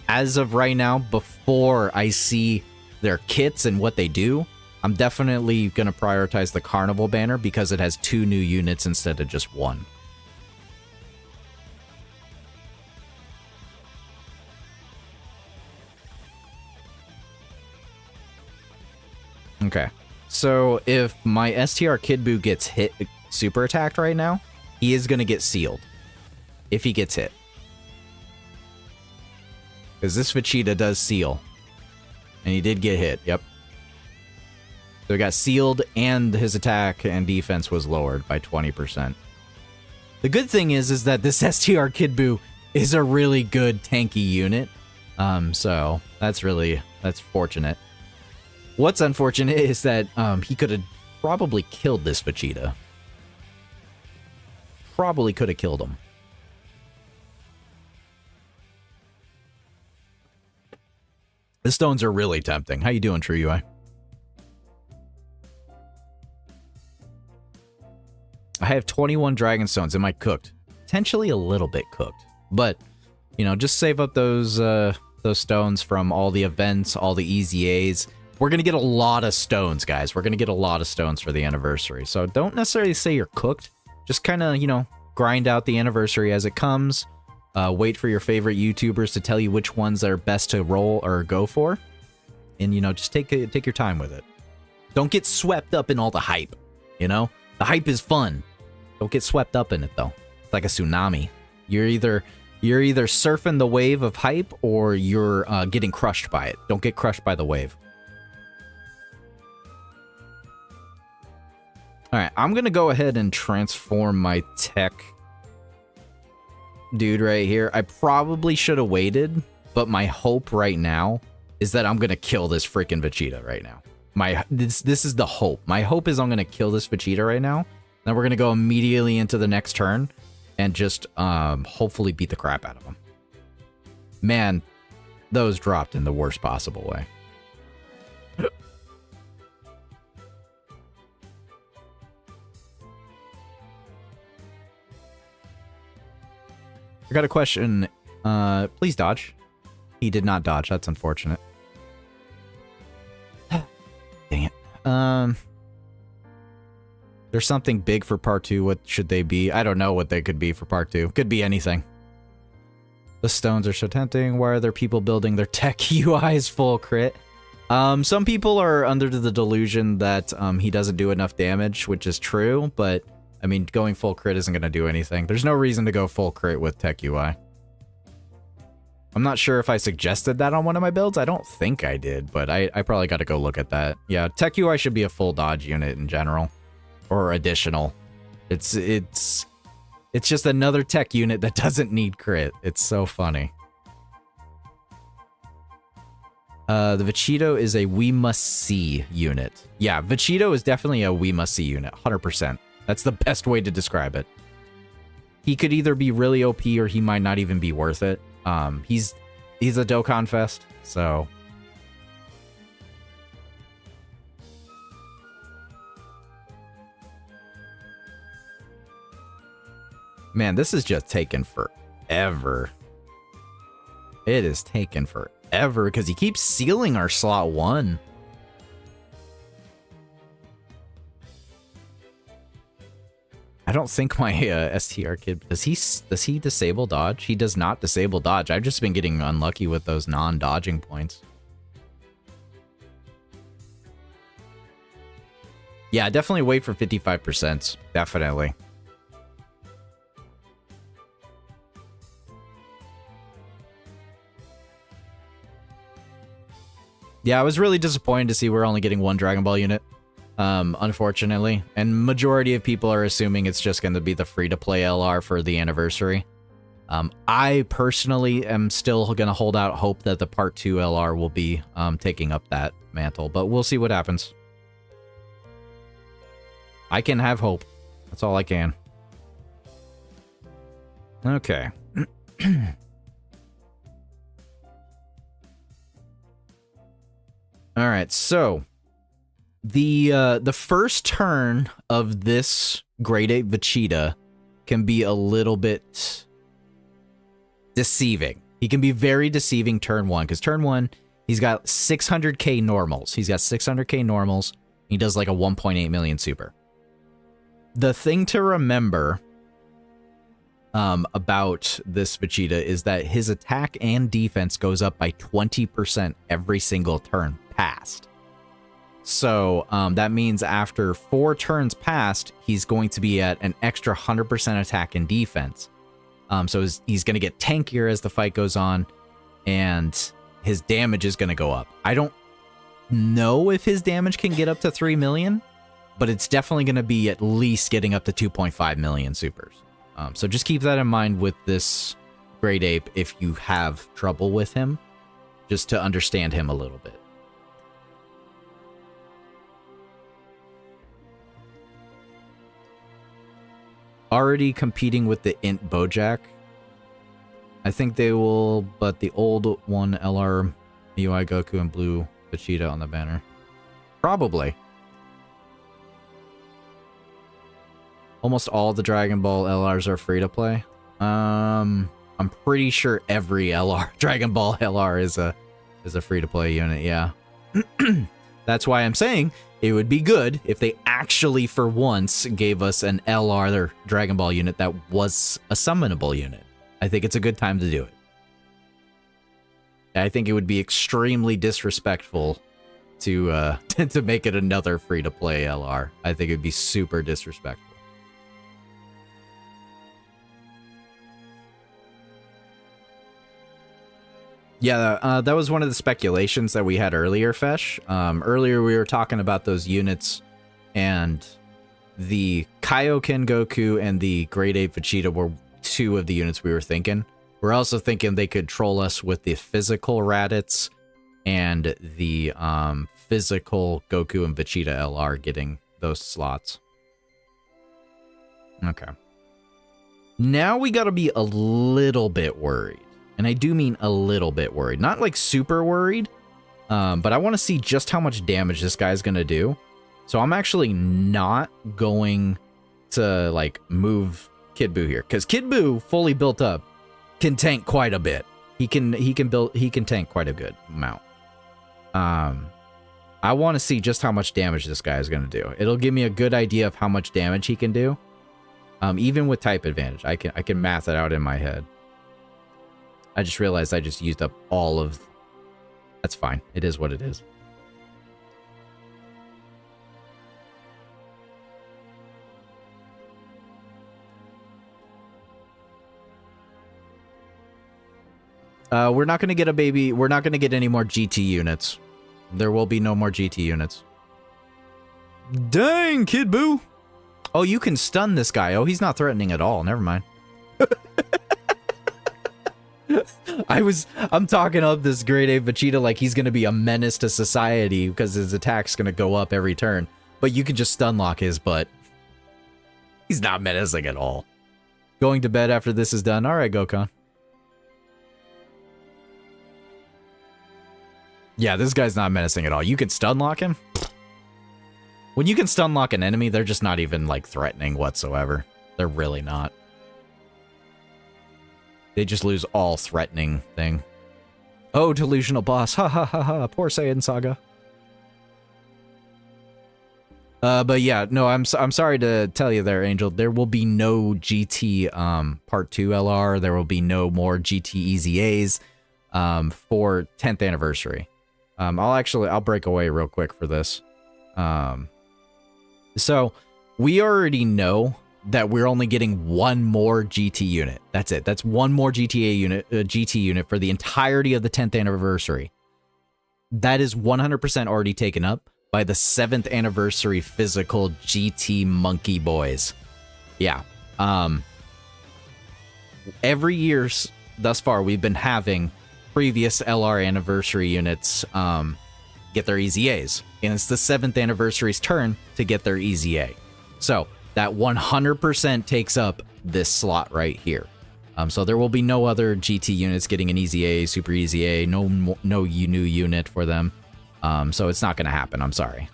as of right now, before I see their kits and what they do, I'm definitely going to prioritize the Carnival banner because it has 2 new units instead of just 1. Okay, so if my STR Kid Buu gets hit, super attacked right now, he is going to get sealed if he gets hit. Because this Vegeta does seal. And he did get hit, yep. So he got sealed, and his attack and defense was lowered by 20%. The good thing is that this STR Kid Buu is a really good tanky unit. So that's fortunate. What's unfortunate is that he could have probably killed this Vegeta. Probably could have killed him. The stones are really tempting. How you doing, True UI? I have 21 dragon stones. Am I cooked? Potentially a little bit cooked. But, you know, just save up those stones from all the events, all the easy A's. We're going to get a lot of stones, guys. We're going to get a lot of stones for the anniversary. So don't necessarily say you're cooked. Just kind of, you know, grind out the anniversary as it comes. Wait for your favorite YouTubers to tell you which ones are best to roll or go for. And, you know, just take your time with it. Don't get swept up in all the hype, you know? The hype is fun. Don't get swept up in it, though. It's like a tsunami. You're either surfing the wave of hype or you're getting crushed by it. Don't get crushed by the wave. All right, I'm going to go ahead and transform my tech dude right here. I probably should have waited, but my hope right now is that I'm going to kill this freaking Vegeta right now. This is the hope. My hope is I'm going to kill this Vegeta right now. Then we're going to go immediately into the next turn and just hopefully beat the crap out of him. Man, those dropped in the worst possible way. I got a question. Please dodge. He did not dodge. That's unfortunate. Dang it. There's something big for part 2. What should they be? I don't know what they could be for part 2. Could be anything. The stones are so tempting. Why are there people building their tech UIs full crit? Some people are under the delusion that he doesn't do enough damage, which is true, but I mean, going full crit isn't going to do anything. There's no reason to go full crit with Tech UI. I'm not sure if I suggested that on one of my builds. I don't think I did, but I probably got to go look at that. Yeah, Tech UI should be a full dodge unit in general. Or additional. It's just another tech unit that doesn't need crit. It's so funny. The Vegito is a we must see unit. Yeah, Vegito is definitely a we must see unit, 100%. That's the best way to describe it. He could either be really OP or he might not even be worth it. He's a Dokkan Fest, so... Man, this is just taking forever. It is taking forever because he keeps sealing our slot 1. I don't think my STR kid does he disable dodge? He does not disable dodge. I've just been getting unlucky with those non-dodging points. Yeah, definitely wait for 55%. Definitely. Yeah, I was really disappointed to see we're only getting one Dragon Ball unit, unfortunately. And majority of people are assuming it's just going to be the free-to-play LR for the anniversary. I personally am still going to hold out hope that the Part 2 LR will be taking up that mantle, but we'll see what happens. I can have hope. That's all I can. Okay. All right, so the first turn of this Grade 8 Vegeta can be a little bit deceiving. He can be very deceiving turn 1, because turn 1, he's got 600k normals. He's got 600k normals. He does like a 1.8 million super. The thing to remember about this Vegeta is that his attack and defense goes up by 20% every single turn passed. So that means after 4 turns passed, he's going to be at an extra 100% attack and defense. So he's going to get tankier as the fight goes on, and his damage is going to go up. I don't know if his damage can get up to 3 million, but it's definitely going to be at least getting up to 2.5 million supers. So just keep that in mind with this Great Ape if you have trouble with him, just to understand him a little bit. Already competing with the Int Bojack. I think they will, but the old one LR, UI Goku, and Blue Vegeta on the banner. Probably. Almost all the Dragon Ball LRs are free to play. I'm pretty sure every LR, Dragon Ball LR is a free to play unit, yeah. That's why I'm saying it would be good if they actually for once gave us an LR or Dragon Ball unit that was a summonable unit. I think it's a good time to do it. I think it would be extremely disrespectful to to make it another free to play LR. I think it'd be super disrespectful. Yeah, that was one of the speculations that we had earlier, Fesh. Earlier we were talking about those units, and the Kaioken Goku and the Grade 8 Vegeta were 2 of the units we were thinking. We're also thinking they could troll us with the physical Raditz and the physical Goku and Vegeta LR getting those slots. Okay. Now we gotta be a little bit worried. And I do mean a little bit worried. Not like super worried, but I want to see just how much damage this guy's going to do. So I'm actually not going to like move Kid Buu here, because Kid Buu fully built up can tank quite a bit. He can tank quite a good amount. I want to see just how much damage this guy is going to do. It'll give me a good idea of how much damage he can do. Even with type advantage, I can math it out in my head. I just realized I just used up all of... That's fine. It is what it is. We're not gonna get a baby. We're not gonna get any more GT units. There will be no more GT units. Dang, Kid Boo. Oh, you can stun this guy. Oh, he's not threatening at all. Never mind. I'm talking up this grade 8 Vegeta like he's gonna be a menace to society because his attack's gonna go up every turn. But you can just stun lock his butt. He's not menacing at all. Going to bed after this is done. Alright, Dokkan. Yeah, this guy's not menacing at all. You can stun lock him? When you can stun lock an enemy, they're just not even, like, threatening whatsoever. They're really not. They just lose all threatening thing. Oh, delusional boss. Ha ha ha ha. Poor Saiyan Saga. But yeah, no, I'm sorry to tell you there, Angel. There will be no GT Part 2 LR. There will be no more GT EZAs for 10th anniversary. I'll break away real quick for this. So we already know that we're only getting one more GT unit. That's it. That's one more GT unit for the entirety of the 10th anniversary. That is 100% already taken up by the 7th anniversary physical GT Monkey Boys. Yeah. Every year thus far, we've been having previous LR anniversary units get their EZAs. And it's the 7th anniversary's turn to get their EZA. So that 100% takes up this slot right here. So there will be no other GT units getting an EZA, Super EZA, no new unit for them. So it's not going to happen. I'm sorry.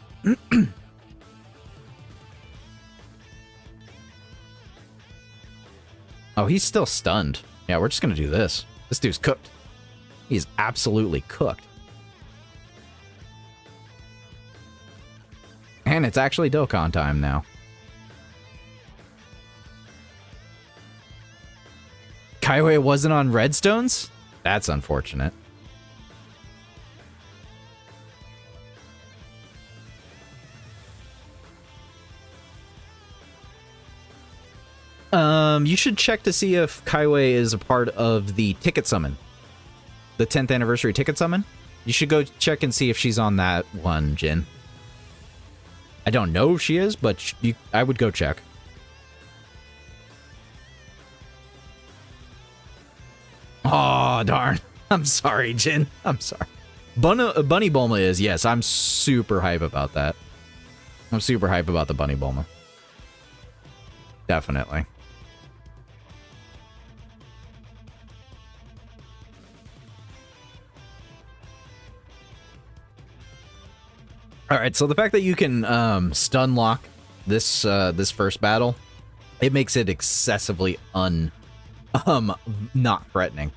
Oh, he's still stunned. Yeah, we're just going to do this. This dude's cooked. He's absolutely cooked. And it's actually Dokkan time now. Kaiwei wasn't on Redstones? That's unfortunate. You should check to see if Kaiwei is a part of the ticket summon. The 10th anniversary ticket summon. You should go check and see if she's on that one, Jin. I don't know if she is, but I would go check. Oh, darn. I'm sorry, Jin. I'm sorry. Bunny Bulma is, yes. I'm super hype about that. I'm super hype about the Bunny Bulma. Definitely. All right, so the fact that you can stun lock this this first battle, it makes it excessively not threatening.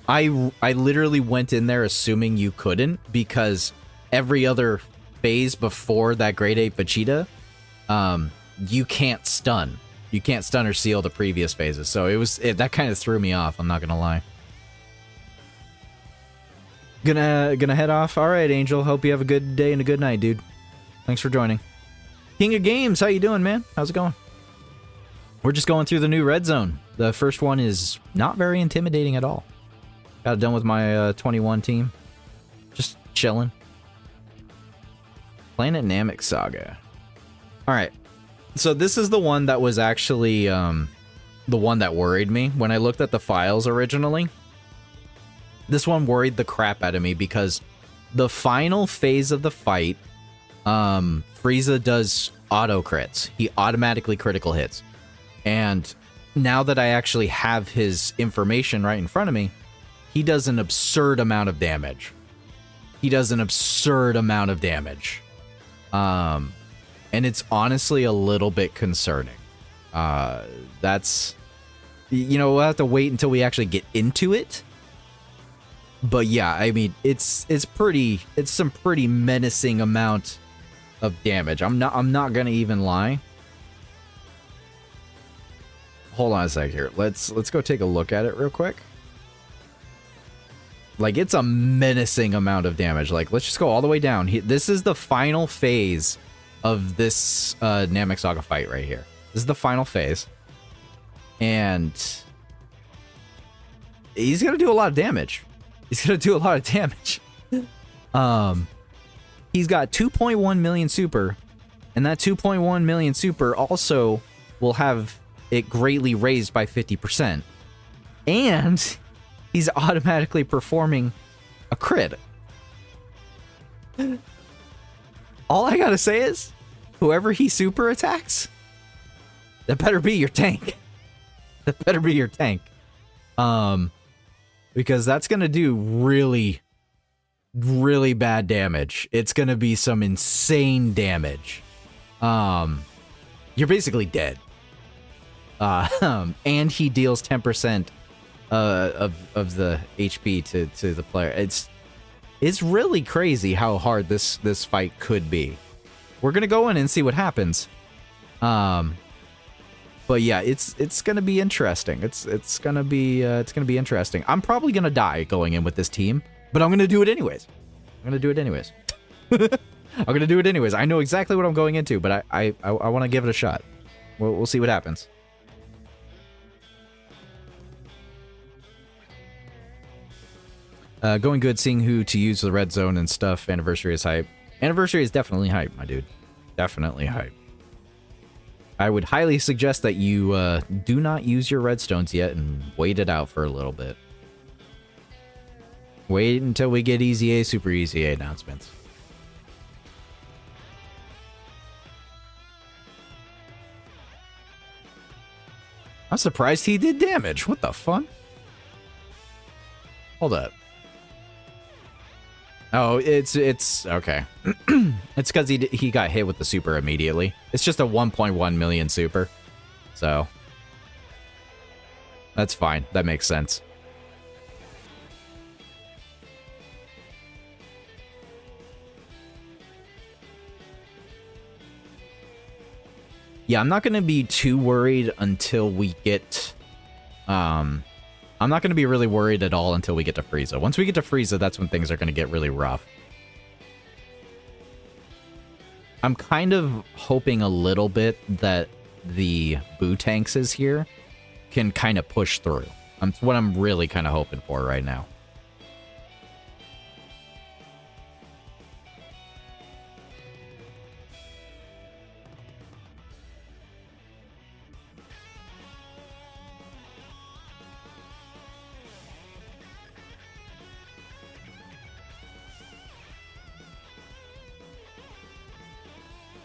I literally went in there assuming you couldn't because every other phase before that grade 8 Vegeta, you can't stun. You can't stun or seal the previous phases. So that kind of threw me off, I'm not gonna lie. Gonna head off. All right, Angel. Hope you have a good day and a good night, dude. Thanks for joining. King of Games, how you doing, man? How's it going? We're just going through the new red zone. The first one is not very intimidating at all. Got it done with my 21 team. Just chilling. Planet Namek Saga. All right. So this is the one that was actually the one that worried me when I looked at the files originally. This one worried the crap out of me because the final phase of the fight, Frieza does auto crits. He automatically critical hits. And now that I actually have his information right in front of me, he does an absurd amount of damage. He does an absurd amount of damage. And it's honestly a little bit concerning. That's, you know, we'll have to wait until we actually get into it. But yeah, I mean, it's some pretty menacing amount of damage. I'm not gonna even lie. Hold on a sec here. Let's go take a look at it real quick. Like, it's a menacing amount of damage. Like, let's just go all the way down. This is the final phase of this Namek Saga fight right here. This is the final phase. And he's gonna do a lot of damage. He's gonna do a lot of damage. He's got 2.1 million super, and that 2.1 million super also will have it greatly raised by 50%. And he's automatically performing a crit. All I gotta say is, whoever he super attacks, that better be your tank. That better be your tank. Because that's gonna do really, really bad damage. It's gonna be some insane damage. You're basically dead. And he deals 10% of the HP to the player. It's really crazy how hard this fight could be. We're gonna go in and see what happens. But yeah, it's gonna be interesting. It's gonna be interesting. I'm probably gonna die going in with this team, but I'm gonna do it anyways. I'm gonna do it anyways. I'm gonna do it anyways. I know exactly what I'm going into, but I want to give it a shot. We'll see what happens. Going good, seeing who to use the red zone and stuff. Anniversary is hype. Anniversary is definitely hype, my dude. Definitely hype. I would highly suggest that you do not use your redstones yet and wait it out for a little bit. Wait until we get Easy A, Super Easy A announcements. I'm surprised he did damage. What the fun? Hold up. Oh, it's okay. It's because he got hit with the super immediately. It's just a 1.1 million super, so that's fine. That makes sense. Yeah, I'm not gonna be too worried until we get. I'm not going to be really worried at all until we get to Frieza. Once we get to Frieza, that's when things are going to get really rough. I'm kind of hoping a little bit that the Boo tanks is here can kind of push through. That's what I'm really kind of hoping for right now.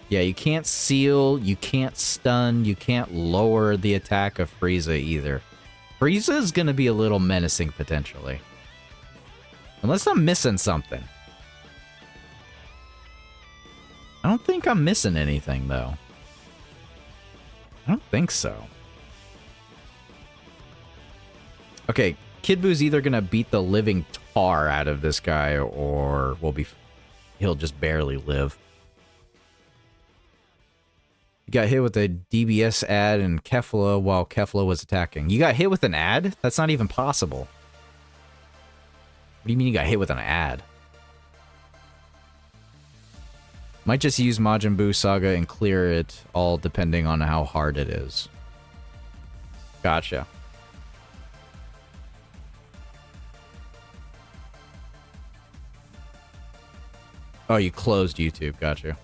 Yeah, you can't seal, you can't stun, you can't lower the attack of Frieza either. Frieza is going to be a little menacing potentially. Unless I'm missing something. I don't think I'm missing anything though. I don't think so. Okay, Kid Boo's either going to beat the living tar out of this guy or he'll just barely live. You got hit with a DBS ad and Kefla while Kefla was attacking. You got hit with an ad? That's not even possible. What do you mean you got hit with an ad? Might just use Majin Buu Saga and clear it all depending on how hard it is. Gotcha. Oh, you closed YouTube. Gotcha.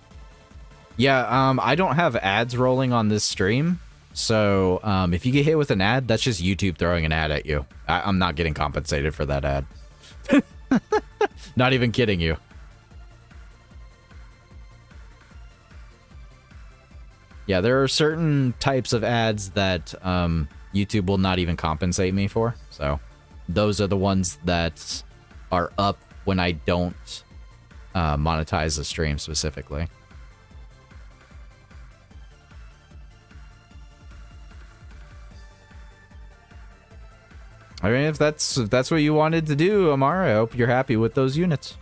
Yeah, I don't have ads rolling on this stream, so if you get hit with an ad, that's just YouTube throwing an ad at you. I'm not getting compensated for that ad. Not even kidding you. Yeah, there are certain types of ads that YouTube will not even compensate me for, so those are the ones that are up when I don't monetize the stream specifically. I mean, if that's what you wanted to do, Amara, I hope you're happy with those units.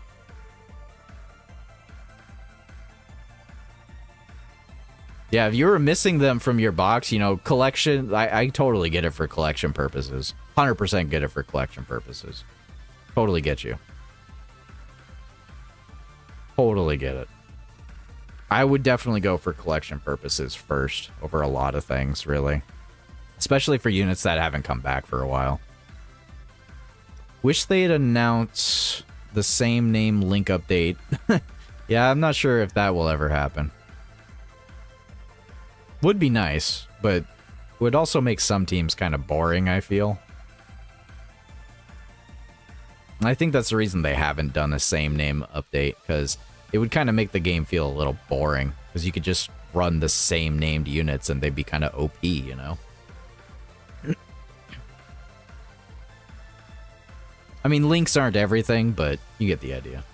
Yeah, if you were missing them from your box, you know, collection, I totally get it for collection purposes. 100% get it for collection purposes. Totally get you. Totally get it. I would definitely go for collection purposes first over a lot of things, really. Especially for units that haven't come back for a while. Wish they'd announce the same name link update. Yeah, I'm not sure if that will ever happen. Would be nice, but would also make some teams kind of boring, I feel. I think that's the reason they haven't done the same name update, because it would kind of make the game feel a little boring, because you could just run the same named units and they'd be kind of OP, you know? I mean, links aren't everything, but you get the idea.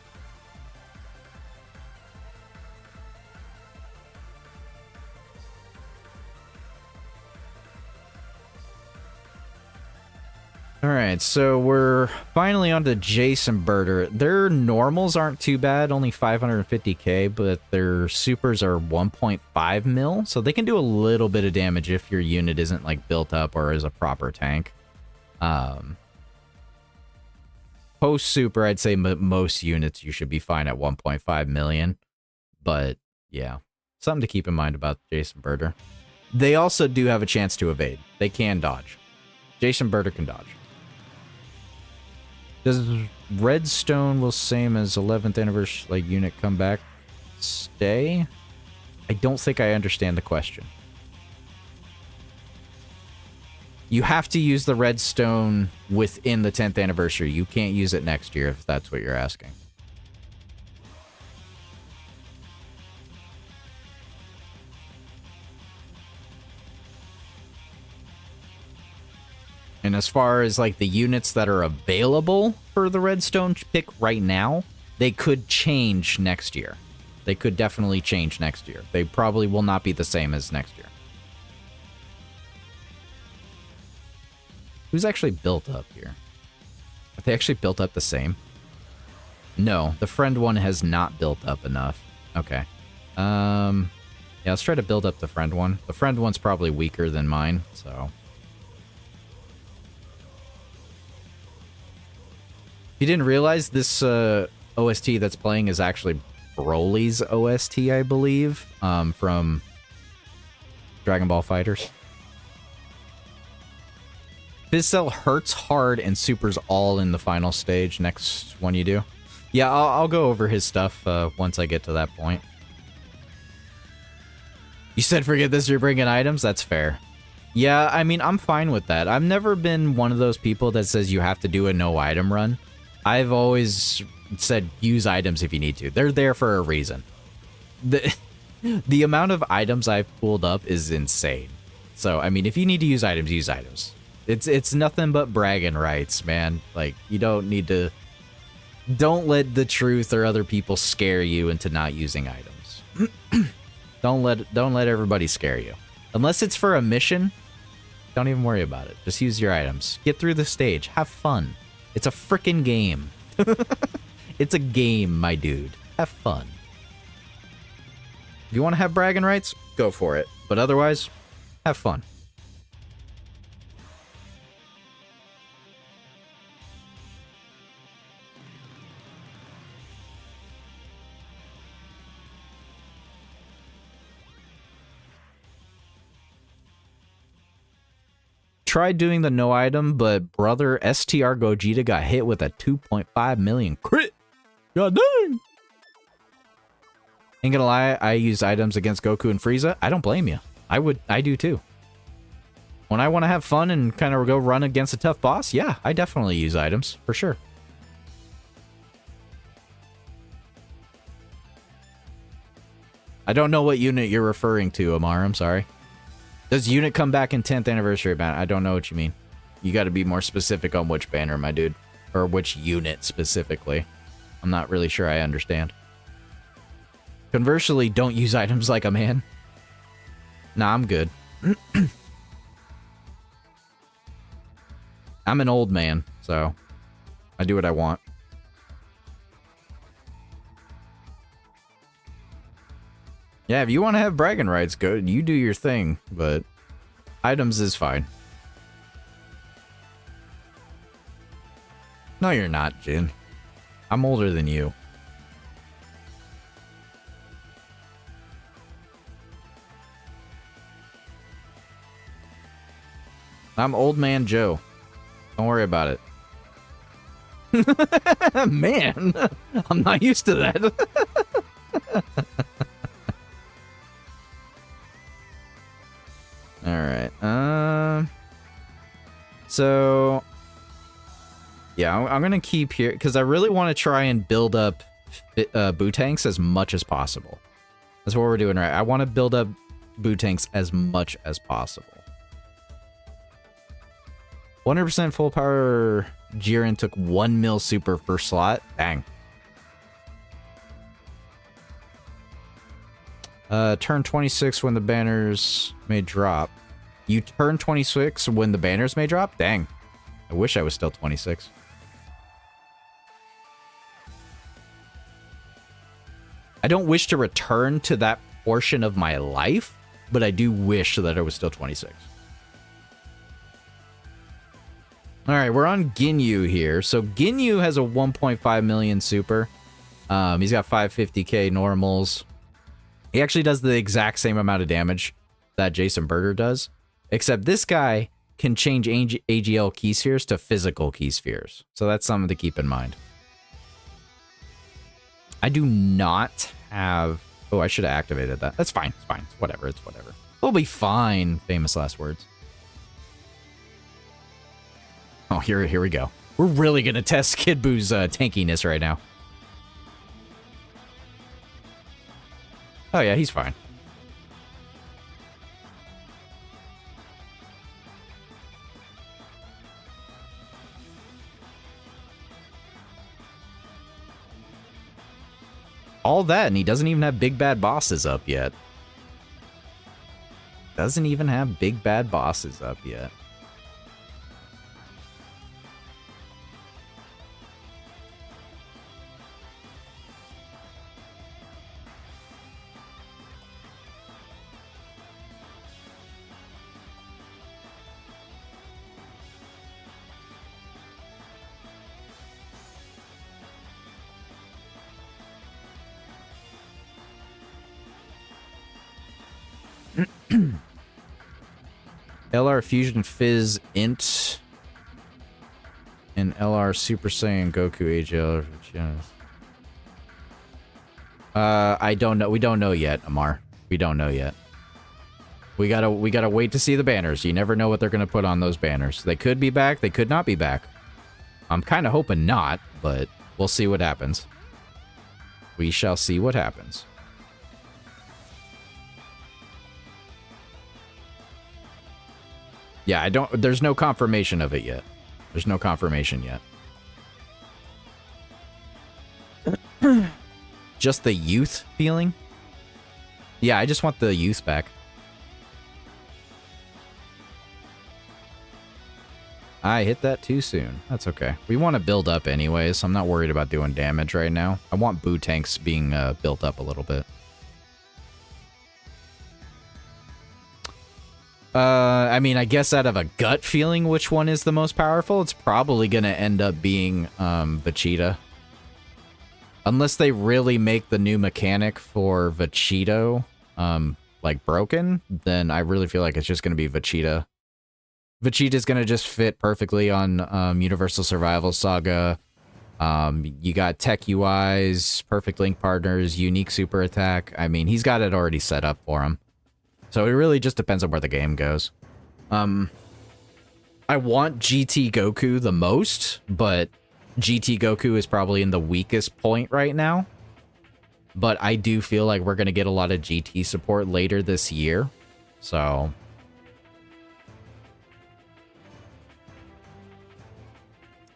Alright, so we're finally on to Jason Birder. Their normals aren't too bad, only 550k, but their supers are 1.5 mil, so they can do a little bit of damage if your unit isn't like built up or is a proper tank. Post super, I'd say most units you should be fine at 1.5 million, but yeah, something to keep in mind about Jason Birder. They also do have a chance to evade. They can dodge. Jason Birder can dodge. Does Redstone will same as 11th anniversary like unit come back stay? I don't think I understand the question. You have to use the Redstone within the 10th anniversary. You can't use it next year if that's what you're asking. And as far as like the units that are available for the Redstone pick right now, they could change next year. They could definitely change next year. They probably will not be the same as next year. Who's actually built up here? Are they actually built up the same? No, the friend one has not built up enough. Okay. Yeah, let's try to build up the friend one. The friend one's probably weaker than mine, so... If you didn't realize, this OST that's playing is actually Broly's OST, I believe, from Dragon Ball FighterZ. Fizzcell hurts hard and supers all in the final stage next one you do. Yeah, I'll go over his stuff once I get to that point. You said forget this, you're bringing items? That's fair. Yeah, I mean, I'm fine with that. I've never been one of those people that says you have to do a no item run. I've always said use items if you need to. They're there for a reason. The amount of items I've pulled up is insane. So, I mean, if you need to use items, use items. It's nothing but bragging rights, man. Like, you don't need to... Don't let the truth or other people scare you into not using items. Don't let everybody scare you. Unless it's for a mission, don't even worry about it. Just use your items. Get through the stage. Have fun. It's a frickin' game. It's a game, my dude. Have fun. If you want to have bragging rights, go for it. But otherwise, have fun. Tried doing the no item, but brother STR Gogeta got hit with a 2.5 million crit. God dang. Ain't gonna lie, I use items against Goku and Frieza. I don't blame you. I do too. When I want to have fun and kind of go run against a tough boss, yeah, I definitely use items, for sure. I don't know what unit you're referring to, Amar, I'm sorry. Does unit come back in 10th anniversary banner? I don't know what you mean. You got to be more specific on which banner, my dude. Or which unit specifically. I'm not really sure I understand. Conversely, don't use items like a man. Nah, I'm good. I'm an old man, so I do what I want. Yeah, if you want to have bragging rights, go. You do your thing, but items is fine. No, you're not, Jin. I'm older than you. I'm old man Joe. Don't worry about it. Man, I'm not used to that. Alright, so... Yeah, I'm gonna keep here, because I really want to try and build up Boo Tanks as much as possible. That's what we're doing, right? I want to build up Boo Tanks as much as possible. 100% full power Jiren took 1 mil super per slot. Dang. Turn 26 when the banners may drop. You turn 26 when the banners may drop? Dang. I wish I was still 26. I don't wish to return to that portion of my life, but I do wish that I was still 26. Alright, we're on Ginyu here. So Ginyu has a 1.5 million super. He's got 550k normals. He actually does the exact same amount of damage that Jason Berger does. Except this guy can change AGL key spheres to physical key spheres. So that's something to keep in mind. I do not have... Oh, I should have activated that. That's fine. It's fine. It's whatever. It's whatever. We'll be fine. Famous last words. Oh, here we go. We're really going to test Kid Boo's tankiness right now. Oh, yeah, he's fine. All that, and he doesn't even have big bad bosses up yet. Doesn't even have big bad bosses up yet. LR Fusion Fizz Int and LR Super Saiyan Goku AGL. I don't know. We don't know yet, Amar. We don't know yet. We gotta wait to see the banners. You never know what they're gonna put on those banners. They could be back. They could not be back. I'm kind of hoping not, but we'll see what happens. We shall see what happens. Yeah, there's no confirmation of it yet. There's no confirmation yet. Just the youth feeling? Yeah, I just want the youth back. I hit that too soon. That's okay. We want to build up anyways, so I'm not worried about doing damage right now. I want Boo Tanks being built up a little bit. I mean, I guess out of a gut feeling, which one is the most powerful? It's probably going to end up being Vegeta. Unless they really make the new mechanic for Vegito, like, broken, then I really feel like it's just going to be Vegeta. Vegeta's going to just fit perfectly on Universal Survival Saga. You got tech UIs, perfect link partners, unique super attack. I mean, he's got it already set up for him. So it really just depends on where the game goes. I want GT Goku the most, but GT Goku is probably in the weakest point right now. But I do feel like we're going to get a lot of GT support later this year. So...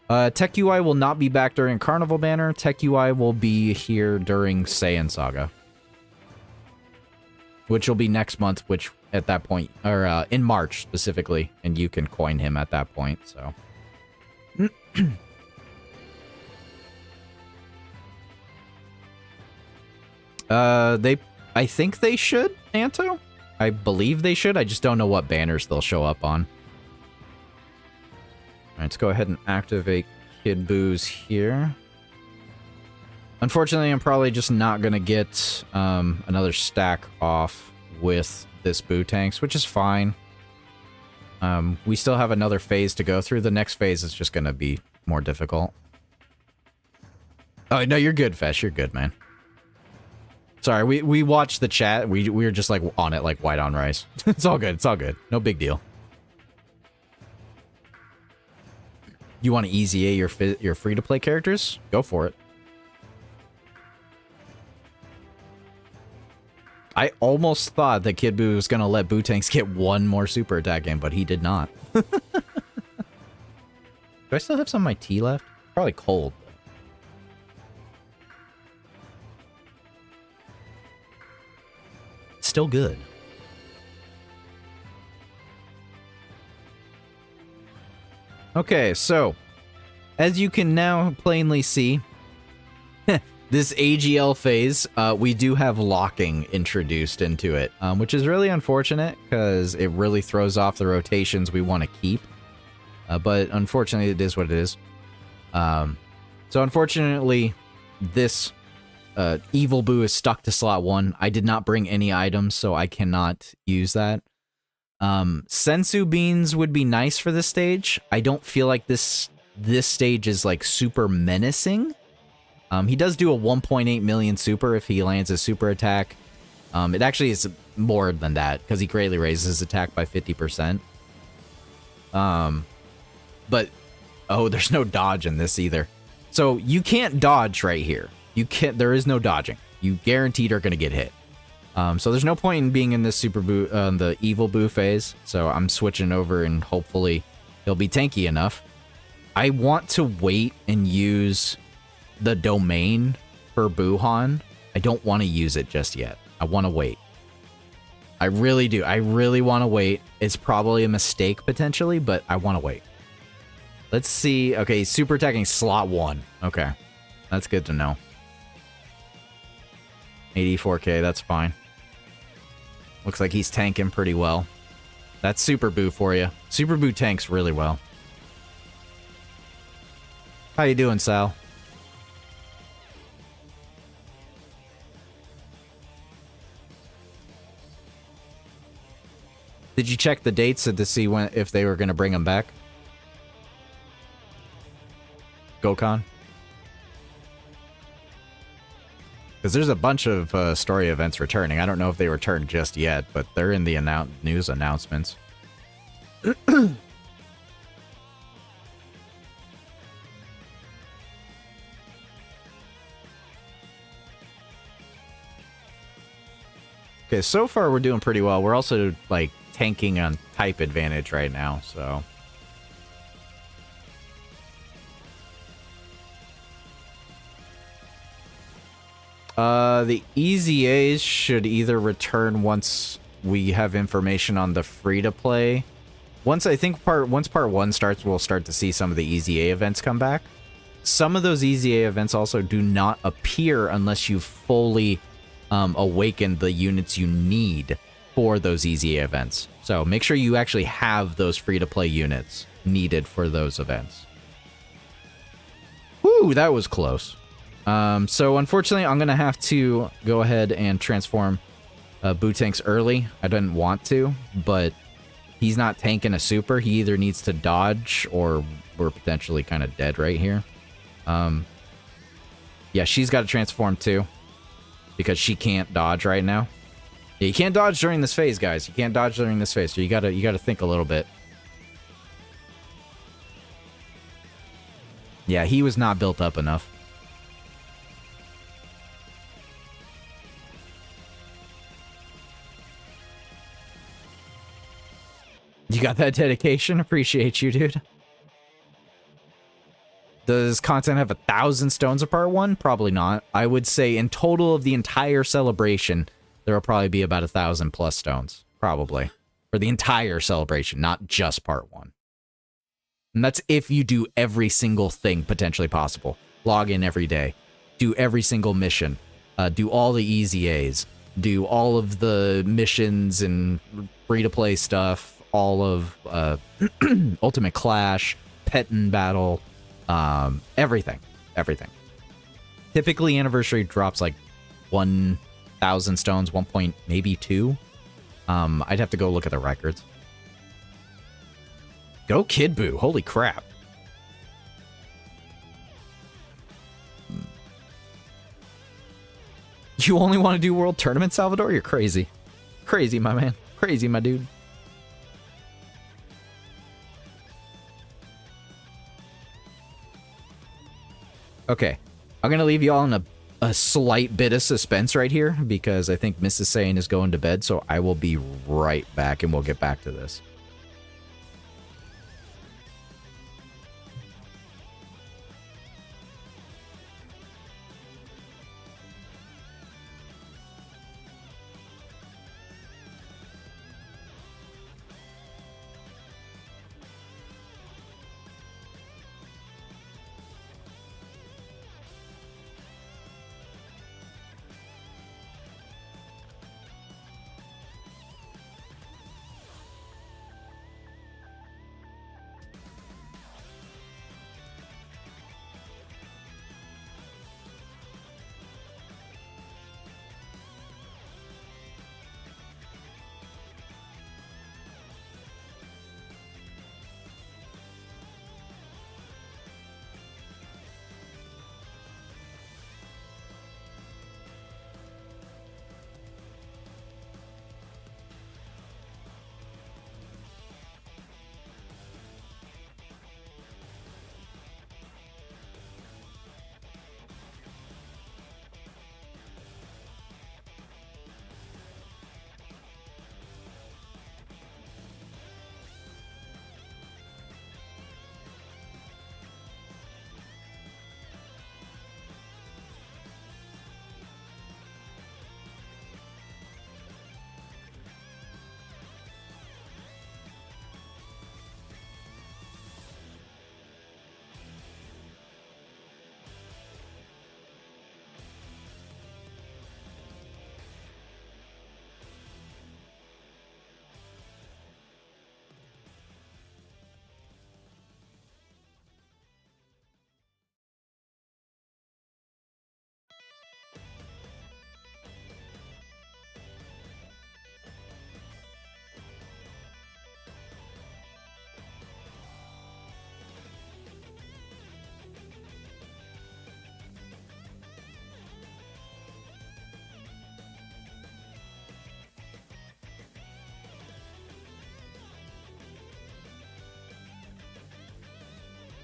Tech UI will not be back during Carnival Banner. Tech UI will be here during Saiyan Saga. Which will be next month, which at that point, or in March specifically, and you can coin him at that point, so. I think they should, Anto? I believe they should, I just don't know what banners they'll show up on. Alright, let's go ahead and activate Kid Boo's here. Unfortunately, I'm probably just not going to get another stack off with this Boo Tanks, which is fine. We still have another phase to go through. The next phase is just going to be more difficult. Oh, no, you're good, Fesh. You're good, man. Sorry, we watched the chat. We were just like on it like white on rice. It's all good. It's all good. No big deal. You want to easy A your free-to-play characters? Go for it. I almost thought that Kid Buu was going to let Bootanks get one more super attack game, but he did not. Do I still have some of my tea left? Probably cold. Still good. Okay, so as you can now plainly see, this AGL phase, we do have locking introduced into it, which is really unfortunate because it really throws off the rotations we want to keep. But unfortunately, it is what it is. So unfortunately, this Evil Boo is stuck to slot 1. I did not bring any items, so I cannot use that. Sensu beans would be nice for this stage. I don't feel like this stage is like super menacing. He does do a 1.8 million super if he lands a super attack. It actually is more than that because he greatly raises his attack by 50%. But oh, there's no dodge in this either. So you can't dodge right here. You can't. There is no dodging. You guaranteed are going to get hit. So there's no point in being in this super boo, the evil boo phase. So I'm switching over and hopefully he'll be tanky enough. I want to wait and use the domain for Buhan. I don't want to use it just yet. I want to wait. I really do. I really want to wait. It's probably a mistake potentially, but I want to wait. Let's see. Okay, super attacking slot 1. Okay, that's good to know. 84k, that's fine. Looks like he's tanking pretty well. That's Super Boo for you. Super Boo tanks really well. How you doing, Sal? Did you check the dates to see if they were going to bring him back? Dokkan? Because there's a bunch of story events returning. I don't know if they returned just yet, but they're in the news announcements. Okay, so far we're doing pretty well. We're also, like, tanking on type advantage right now, so... The easy A's should either return once we have information on the free-to-play. Once part 1 starts, we'll start to see some of the easy A events come back. Some of those easy A events also do not appear unless you've fully awakened the units you need for those easy A events. So make sure you actually have those free-to-play units needed for those events. Woo, that was close. So unfortunately, I'm going to have to go ahead and transform Bootanks early. I didn't want to, but he's not tanking a super. He either needs to dodge or we're potentially kind of dead right here. Yeah, she's got to transform too because she can't dodge right now. Yeah, you can't dodge during this phase, guys. You can't dodge during this phase, so you gotta think a little bit. Yeah, he was not built up enough. You got that dedication? Appreciate you, dude. Does content have 1,000 stones of part 1? Probably not. I would say in total of the entire celebration, there will probably be about 1,000 plus stones. Probably. For the entire celebration, not just part 1. And that's if you do every single thing potentially possible. Log in every day. Do every single mission. Do all the easy A's. Do all of the missions and free-to-play stuff. All of Ultimate Clash, Pet and Battle, everything. Typically, Anniversary drops like 1,000 stones, 1 point, maybe 2. I'd have to go look at the records. Go Kid Buu, holy crap. You only want to do World Tournament, Salvador? You're crazy. Crazy, my man. Crazy, my dude. Okay. I'm going to leave you all in a slight bit of suspense right here because I think Mrs. Saiyan is going to bed, so I will be right back and we'll get back to this.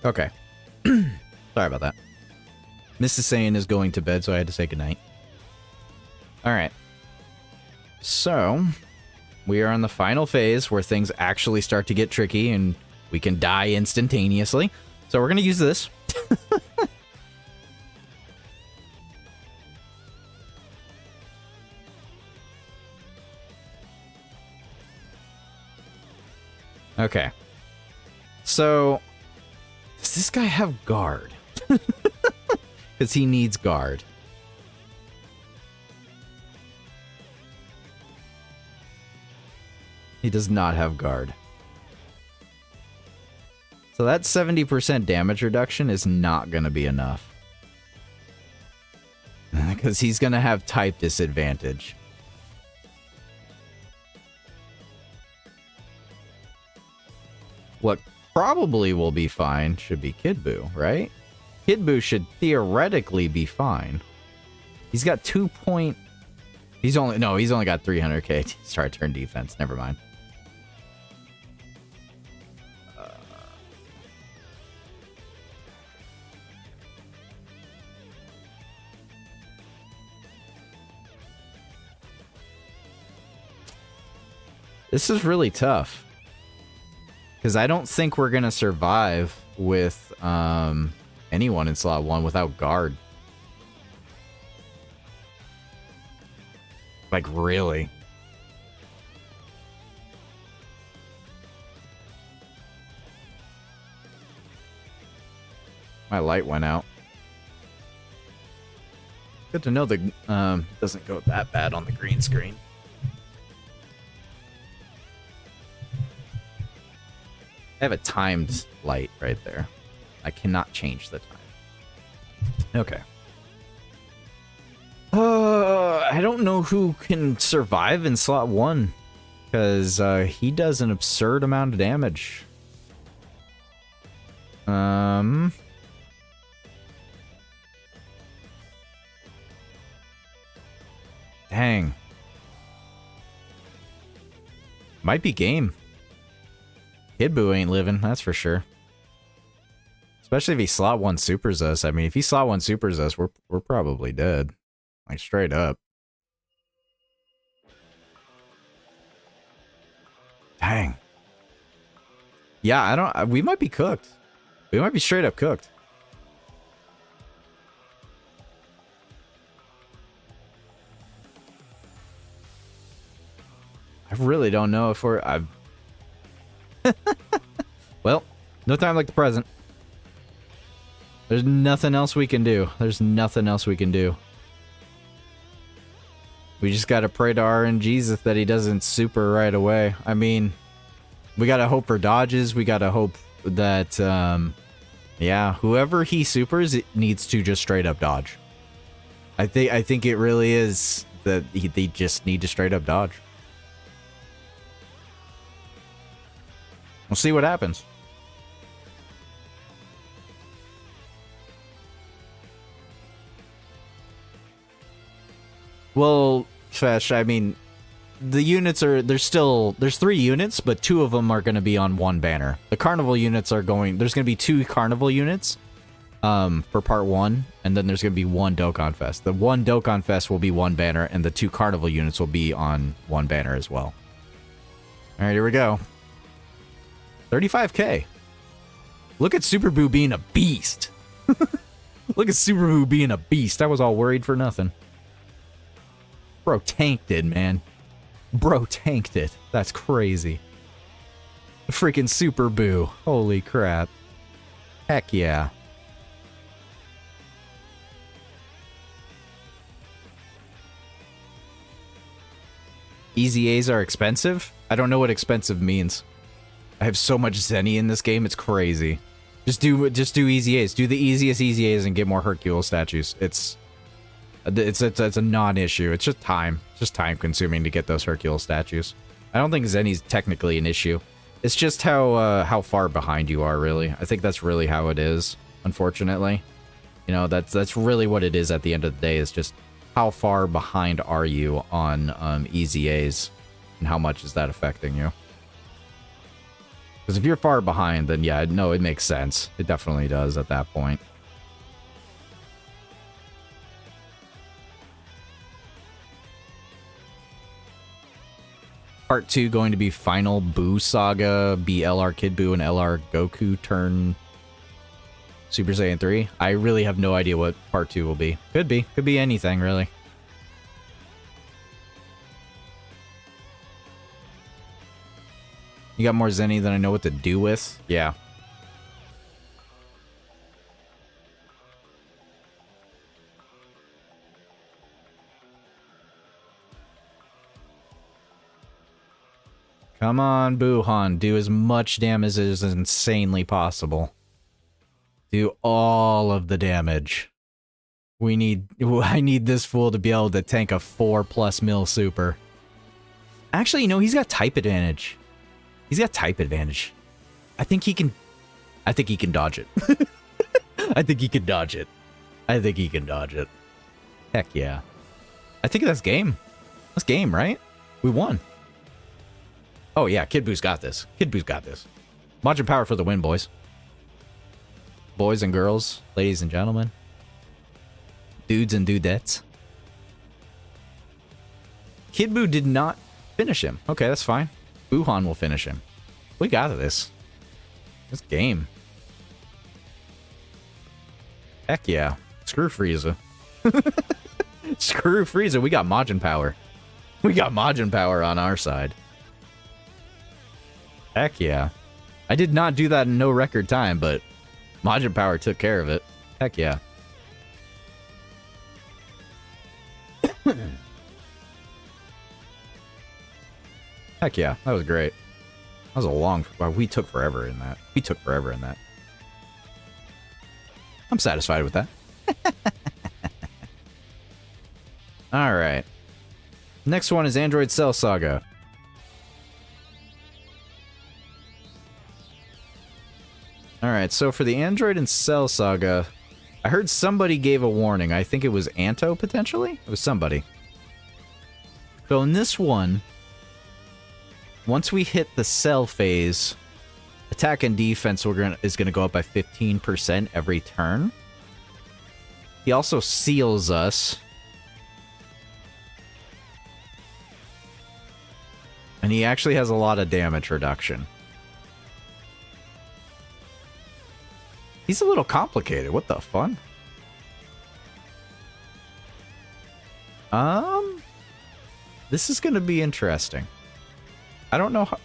Okay. Sorry about that. Mrs. Saiyan is going to bed, so I had to say goodnight. Alright. So, we are on the final phase where things actually start to get tricky and we can die instantaneously. So we're going to use this. Okay. So, does this guy have guard? Because he needs guard. He does not have guard. So that 70% damage reduction is not going to be enough. Because he's going to have type disadvantage. What probably will be fine should be Kid Buu, right? Kid Buu should theoretically be fine. He's got 2 point... He's only got 300k to start turn defense. Never mind. This is really tough. Because I don't think we're going to survive with anyone in slot 1 without guard. Like, really? My light went out. Good to know the doesn't go that bad on the green screen. I have a timed light right there. I cannot change the time. Okay. I don't know who can survive in slot 1. Because he does an absurd amount of damage. Dang. Might be game. Kid Buu ain't living, that's for sure. Especially if he slot 1 supers us. I mean, if he slot 1 supers us, we're probably dead. Like, straight up. Dang. Yeah, we might be cooked. We might be straight up cooked. I really don't know if we're... Well, no time like the present. There's nothing else we can do. There's nothing else we can do. We just gotta pray to RNGesus that he doesn't super right away. I mean, we gotta hope for dodges. We gotta hope that, yeah, whoever he supers, it needs to just straight up dodge. I think it really is that they just need to straight up dodge. We'll see what happens. Well, Fesh, I mean, the units are, there's 3 units, but 2 of them are going to be on 1 banner. The carnival units are going, there's going to be 2 carnival units for part 1, and then there's going to be 1 Dokkan Fest. The 1 Dokkan Fest will be 1 banner, and the 2 carnival units will be on 1 banner as well. All right, here we go. 35k. Look at Super Buu being a beast. Look at Super Buu being a beast. I was all worried for nothing. Bro tanked it, man. Bro tanked it. That's crazy. Freaking Super Buu. Holy crap. Heck yeah. Easy A's are expensive? I don't know what expensive means. I have so much Zenny in this game, it's crazy. Just do easy A's. Do the easiest easy A's and get more Hercule statues. It's a non-issue. It's just time. It's just time consuming to get those Hercule statues. I don't think Zenny's technically an issue. It's just how far behind you are, really. I think that's really how it is, unfortunately. You know, that's really what it is at the end of the day, is just how far behind are you on easy A's, and how much is that affecting you? Because if you're far behind, then yeah, no, it makes sense. It definitely does at that point. Part 2 going to be Final Buu Saga, be LR Kid Buu and LR Goku turn Super Saiyan 3. I really have no idea what Part 2 will be. Could be anything, really. You got more Zenny than I know what to do with? Yeah. Come on, Buuhan. Do as much damage as is insanely possible. Do all of the damage. I need this fool to be able to tank a 4+ mil super. Actually, you know, he's got type advantage. He's got type advantage. I think he can dodge it. I think he can dodge it. I think he can dodge it. Heck yeah. I think that's game. That's game, right? We won. Oh yeah, Kid Buu's got this. Kid Buu's got this. Majin Power for the win, boys. Boys and girls, ladies and gentlemen. Dudes and dudettes. Kid Buu did not finish him. Okay, that's fine. Buuhan will finish him. We got this. This game. Heck yeah. Screw Frieza. Screw Frieza. We got Majin Power. We got Majin Power on our side. Heck yeah. I did not do that in no record time, but Majin Power took care of it. Heck yeah. Heck yeah, that was great. That was a long... Well, we took forever in that. We took forever in that. I'm satisfied with that. Alright. Next one is Android Cell Saga. Alright, so for the Android and Cell Saga, I heard somebody gave a warning. I think it was Anto, potentially? It was somebody. So in this one, once we hit the cell phase, attack and defense is gonna go up by 15% every turn. He also seals us. And he actually has a lot of damage reduction. He's a little complicated. What the fun? This is gonna be interesting. I don't know how...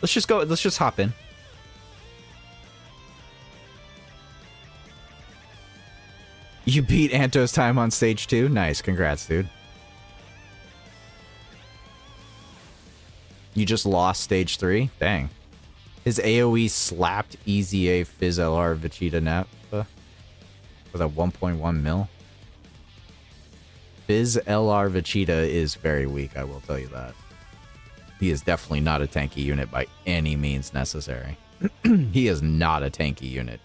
Let's just go, let's just hop in. You beat Anto's time on stage 2? Nice, congrats, dude. You just lost stage 3? Dang. His AoE slapped Easy A Fizz LR Vegeta Nappa with a 1.1 mil. Fizz LR Vegeta is very weak, I will tell you that. He is definitely not a tanky unit by any means necessary. He is not a tanky unit.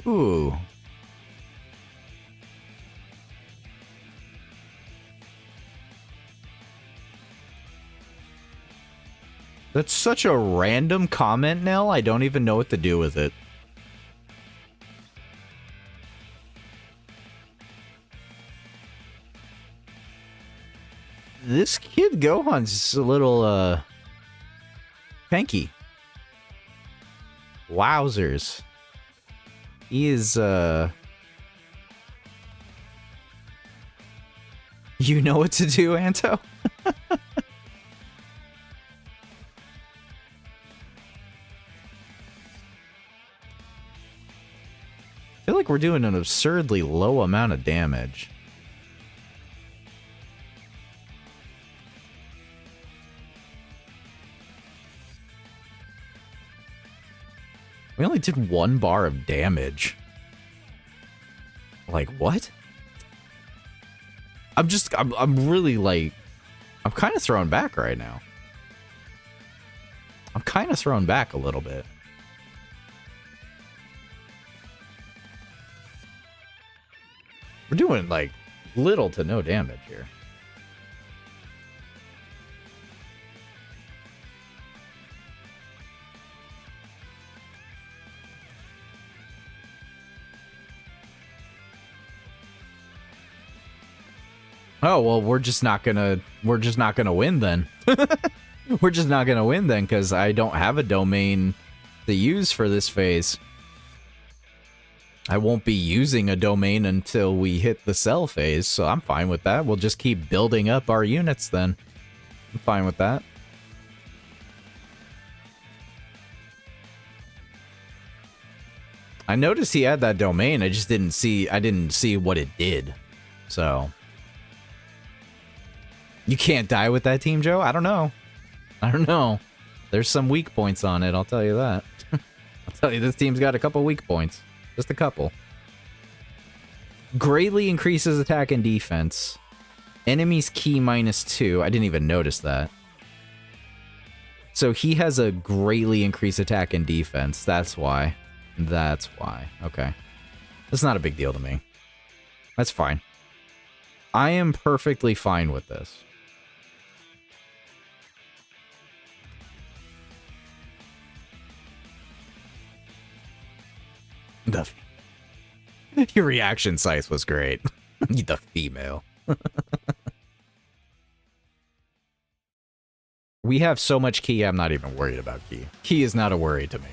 Ooh. That's such a random comment, Nell. I don't even know what to do with it. This kid Gohan's a little, tanky. Wowzers. He is, You know what to do, Anto? I feel like we're doing an absurdly low amount of damage. We only did 1 bar of damage. Like, what? I'm really like, I'm kind of thrown back right now. I'm kind of thrown back a little bit. We're doing like little to no damage here. Oh, well, we're just not gonna win then. We're just not gonna win then, because I don't have a domain to use for this phase. I won't be using a domain until we hit the cell phase, so I'm fine with that. We'll just keep building up our units then. I'm fine with that. I noticed he had that domain, I just didn't see what it did. So you can't die with that team, Joe? I don't know. I don't know. There's some weak points on it, I'll tell you that. I'll tell you, this team's got a couple weak points. Just a couple. Greatly increases attack and defense. Enemy's ki -2. I didn't even notice that. So he has a greatly increased attack and defense. That's why. That's why. Okay. That's not a big deal to me. That's fine. I am perfectly fine with this. Your reaction size was great. The female. We have so much ki, I'm not even worried about ki. Ki is not a worry to me.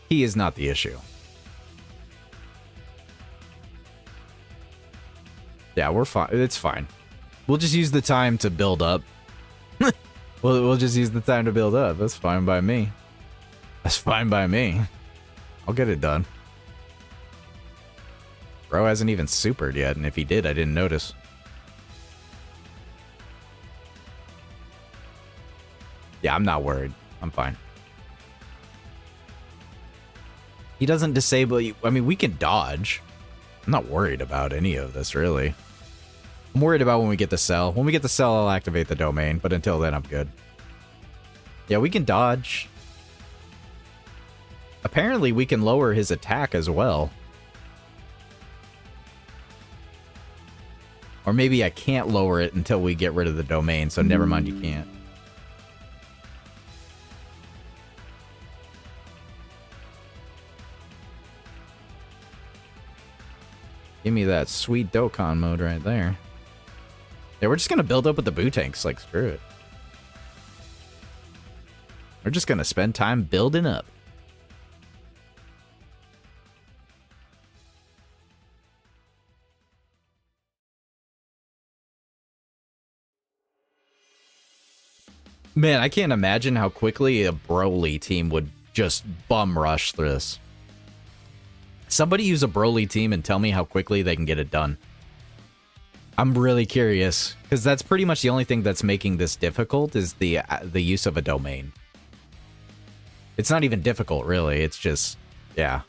Ki is not the issue. Yeah, we're fine. It's fine. We'll just use the time to build up. We'll just use the time to build up. That's fine by me. That's fine by me. I'll get it done. Bro hasn't even supered yet, and if he did, I didn't notice. Yeah, I'm not worried. I'm fine. He doesn't disable you. I mean, we can dodge. I'm not worried about any of this, really. I'm worried about when we get the cell. When we get the cell, I'll activate the domain, but until then, I'm good. Yeah, we can dodge. Apparently, we can lower his attack as well. Or maybe I can't lower it until we get rid of the domain, so never mind, you can't. Give me that sweet Dokkan mode right there. Yeah, we're just gonna build up with the boo tanks, like, screw it. We're just gonna spend time building up. Man, I can't imagine how quickly a Broly team would just bum rush this. Somebody use a Broly team and tell me how quickly they can get it done. I'm really curious, because that's pretty much the only thing that's making this difficult is the use of a domain. It's not even difficult, really. It's just, yeah.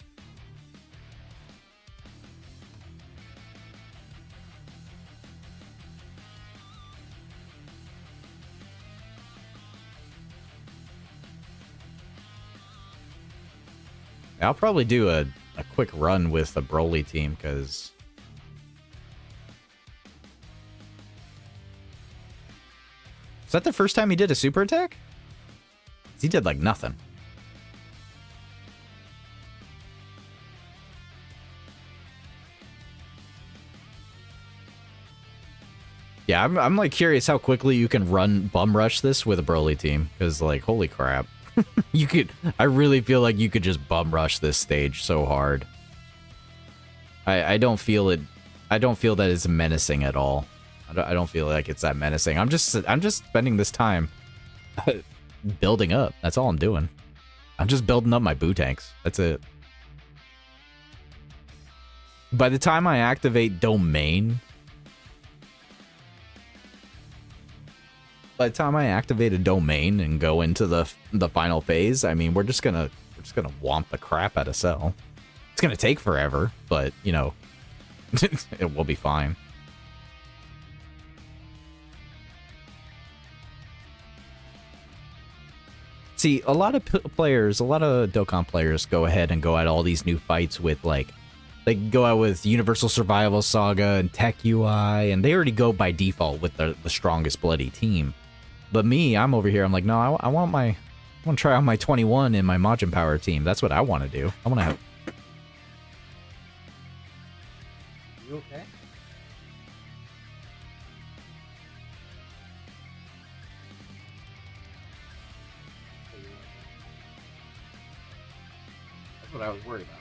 I'll probably do a quick run with the Broly team, because... Is that the first time he did a super attack? He did, like, nothing. Yeah, I'm like, curious how quickly you can run bum rush this with a Broly team, because, like, holy crap. You could, I really feel like you could just bum rush this stage so hard. I don't feel it. I don't feel that it's menacing at all. I don't feel like it's that menacing. I'm just spending this time building up. That's all I'm doing. I'm just building up my boo tanks. That's it. By the time I activate domain, by the time I activate a domain and go into the final phase, I mean, we're just gonna womp the crap out of Cell. It's gonna take forever, but you know, it will be fine. See, a lot of players, a lot of Dokkan players go ahead and go at all these new fights with, like, they go out with Universal Survival Saga and Tech UI, and they already go by default with the strongest bloody team. But me, I'm over here, I'm like, no, I want to try out my 21 in my Majin Power team. That's what I want to do. I want to have... You okay? That's what I was worried about.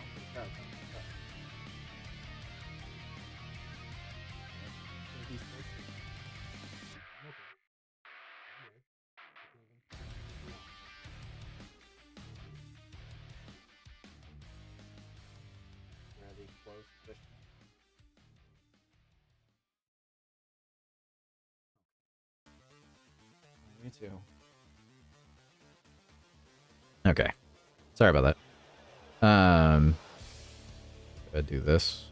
Me too. Okay. Sorry about that. Gotta do this.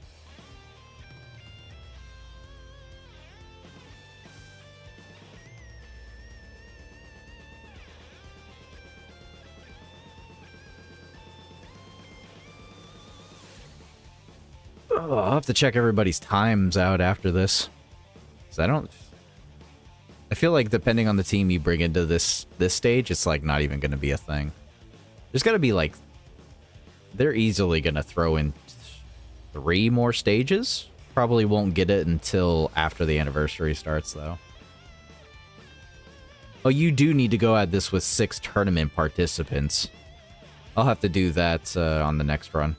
Oh, I'll have to check everybody's times out after this. 'Cause I feel like depending on the team you bring into this stage, it's like not even going to be a thing. There's got to be like... They're easily going to throw in 3 more stages. Probably won't get it until after the anniversary starts, though. Oh, you do need to go at this with 6 tournament participants. I'll have to do that on the next run.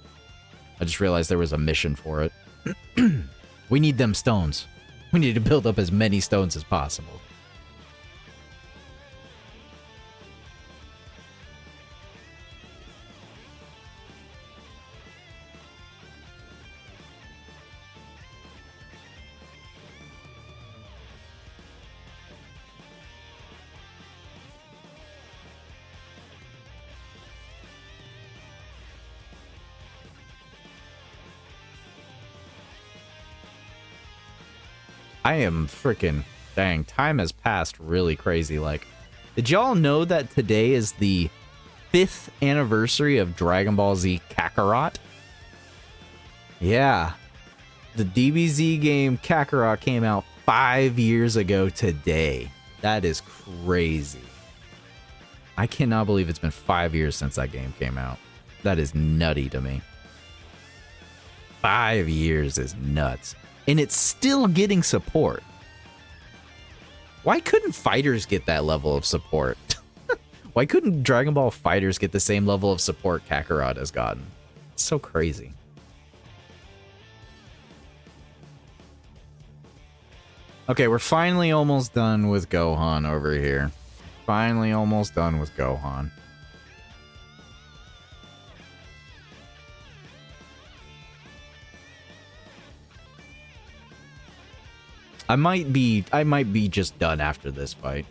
I just realized there was a mission for it. We need them stones. We need to build up as many stones as possible. I am freaking dang. Time has passed really crazy. Like, did y'all know that today is the 5th anniversary of Dragon Ball Z Kakarot? Yeah. The DBZ game Kakarot came out 5 years ago today. That is crazy. I cannot believe it's been 5 years since that game came out. That is nutty to me. 5 years is nuts. And it's still getting support. Why couldn't fighters get that level of support? Why couldn't Dragon Ball fighters get the same level of support Kakarot has gotten? It's so crazy. Okay, we're finally almost done with Gohan over here. Finally almost done with Gohan. I might be just done after this fight.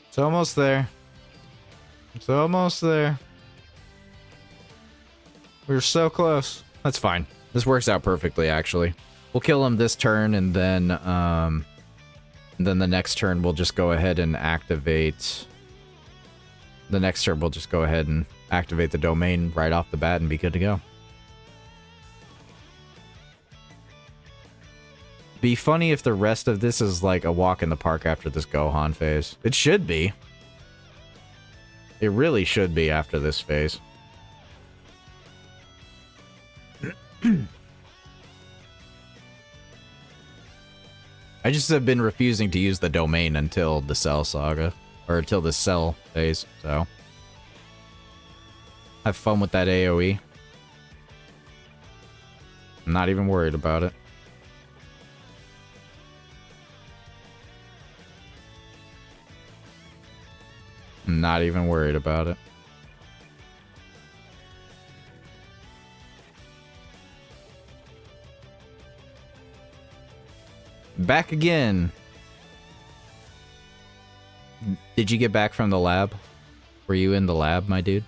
It's almost there. It's almost there. We're so close. That's fine. This works out perfectly, actually. We'll kill him this turn, and then the next turn we'll just go ahead and activate. The next turn we'll just go ahead and activate the domain right off the bat and be good to go. Be funny if the rest of this is like a walk in the park after this Gohan phase. It should be. It really should be after this phase. I just have been refusing to use the domain until the Cell saga. Or until the Cell phase, so. Have fun with that AoE. I'm not even worried about it. I'm not even worried about it. Back again. Did you get back from the lab? Were you in the lab, my dude?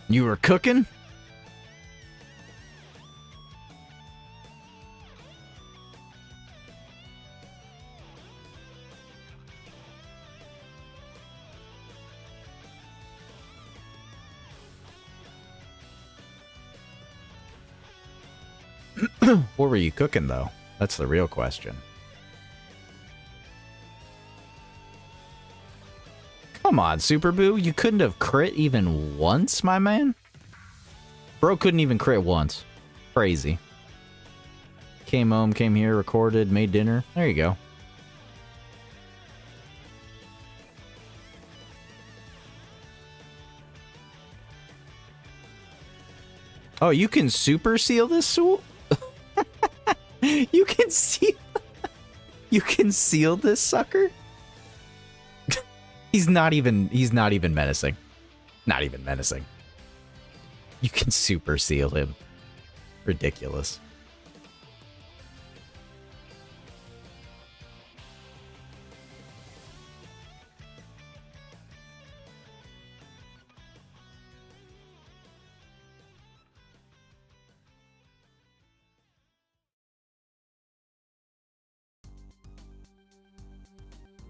You were cooking? What were you cooking, though? That's the real question. Come on, Super Boo. You couldn't have crit even once, my man? Bro couldn't even crit once. Crazy. Came home, came here, recorded, made dinner. There you go. Oh, you can super seal this swoop? You can seal... You can seal this sucker? He's not even menacing. Not even menacing. You can super seal him. Ridiculous.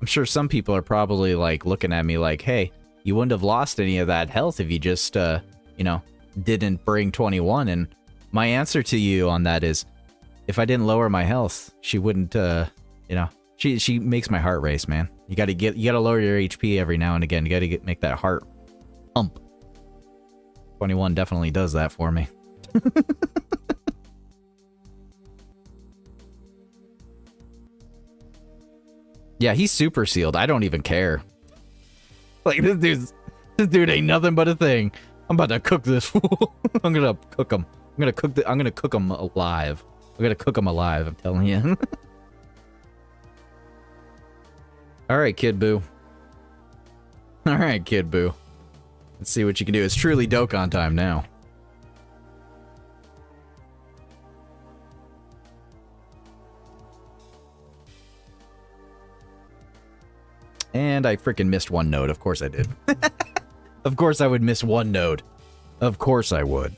I'm sure some people are probably like looking at me like, hey, you wouldn't have lost any of that health if you just, you know, didn't bring 21. And my answer to you on that is, if I didn't lower my health, she wouldn't, you know, She makes my heart race, man. You gotta lower your HP every now and again. You gotta make that heart pump. 21 definitely does that for me. Yeah, he's super sealed. I don't even care. Like this dude ain't nothing but a thing. I'm about to cook this fool. I'm gonna cook him. I'm gonna cook him alive. I'm gonna cook him alive, I'm telling you. Alright, Kid Boo. Alright, Kid Boo. Let's see what you can do. It's truly Dokkan time now. And I freaking missed one node. Of course I did. Of course I would miss one node. Of course I would.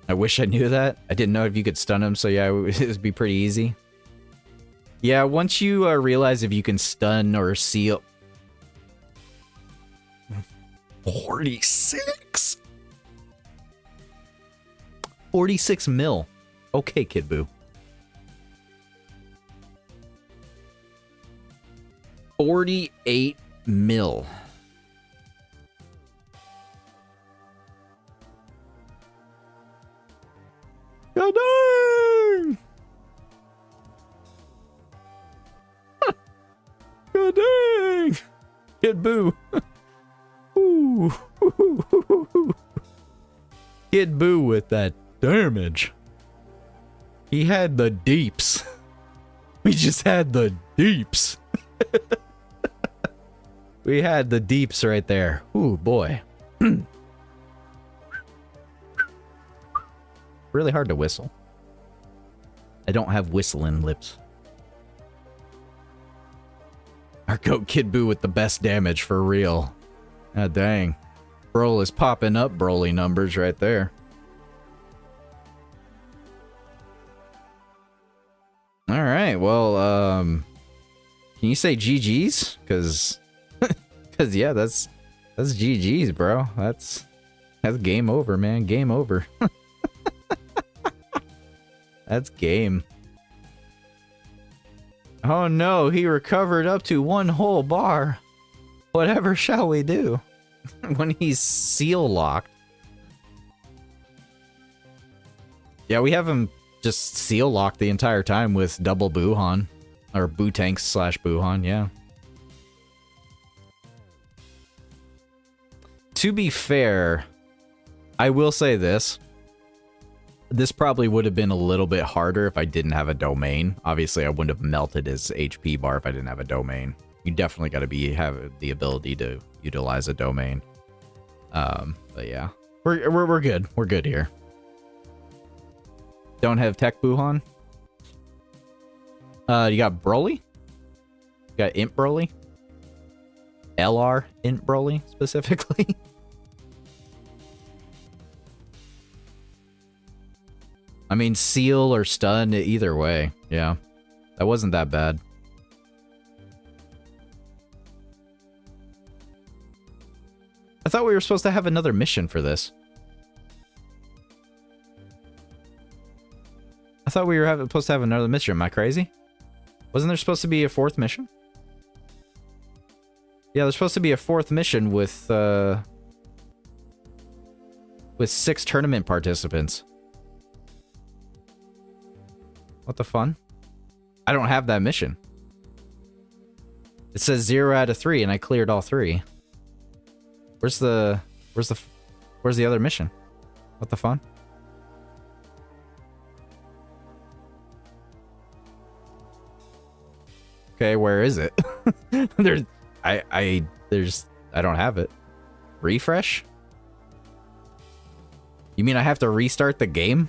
I wish I knew that. I didn't know if you could stun him, so yeah, it would be pretty easy. Yeah, once you realize if you can stun or seal... 46? 46 mil. Okay, Kid Boo. 48 mil. God dang! God dang! Kid Boo. Ooh. Kid Boo with that damage. He had the deeps. We just had the deeps. We had the deeps right there. Ooh, boy. Really hard to whistle. I don't have whistling lips. Our goat Kid Boo with the best damage for real. God dang. Bro is popping up Broly numbers right there. Alright, well, can you say GG's? Cause yeah, that's GG's, bro. That's game over, man. Game over. That's game. Oh no, he recovered up to 1 whole bar. Whatever shall we do? When he's seal locked. Yeah, we have him just seal locked the entire time with double Buuhan. Or Boo-Tanks slash Buuhan, yeah. To be fair, I will say this. This probably would have been a little bit harder if I didn't have a domain. Obviously, I wouldn't have melted his HP bar if I didn't have a domain. You definitely got to have the ability to utilize a domain. But yeah, we're good. We're good here. Don't have Tech Buuhan. You got Broly. You got Imp Broly. LR Imp Broly specifically. I mean, seal or stun, either way. Yeah, that wasn't that bad. I thought we were supposed to have another mission for this. I thought we were supposed to have another mission. Am I crazy? Wasn't there supposed to be a 4th mission? Yeah, there's supposed to be a 4th mission with 6 tournament participants. What the fun? I don't have that mission. It says 0 out of 3, and I cleared all 3. Where's the other mission? What the fun? Okay, where is it? I don't have it. Refresh? You mean I have to restart the game?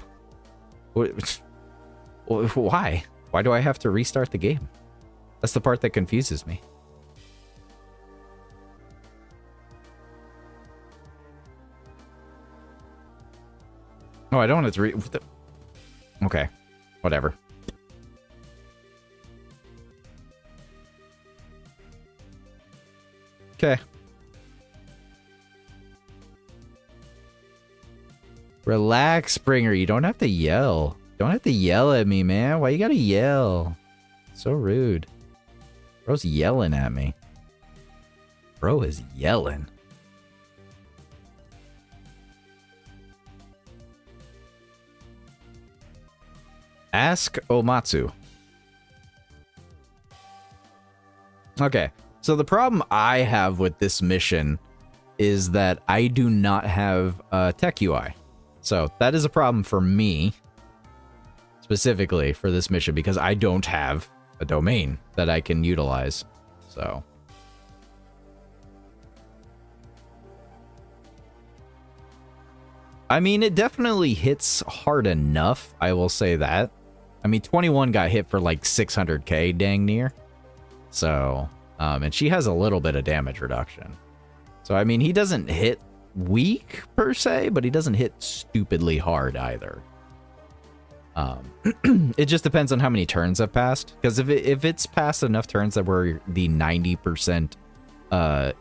Why? Why do I have to restart the game? That's the part that confuses me. Oh, I don't have to Okay. Whatever. Okay. Relax, Springer. You don't have to yell. Don't have to yell at me, man. Why you gotta yell? So rude. Bro's yelling at me. Bro is yelling. Ask Omatsu. Okay, so the problem I have with this mission is that I do not have tech UI. So that is a problem for me, specifically for this mission, because I don't have a domain that I can utilize. So I mean, it definitely hits hard enough, I will say that. I mean, 21 got hit for like 600k dang near. So, and she has a little bit of damage reduction. So, I mean, he doesn't hit weak per se, but he doesn't hit stupidly hard either. It just depends on how many turns have passed. Because if it's passed enough turns that where the 90%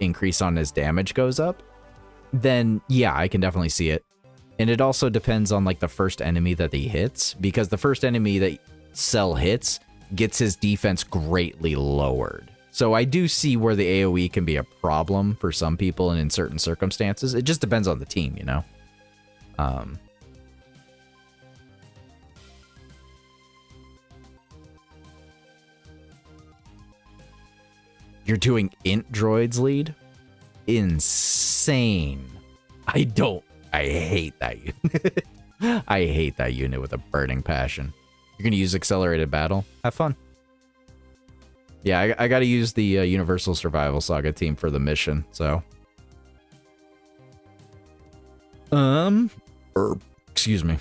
increase on his damage goes up, then yeah, I can definitely see it. And it also depends on like the first enemy that he hits, because the first enemy that Cell hits gets his defense greatly lowered. So I do see where the AoE can be a problem for some people and in certain circumstances. It just depends on the team, you know? You're doing int droids lead? Insane. I hate that unit. I hate that unit with a burning passion. You're gonna use accelerated battle? Have fun. Yeah, I gotta use the Universal Survival Saga team for the mission, so. Excuse me.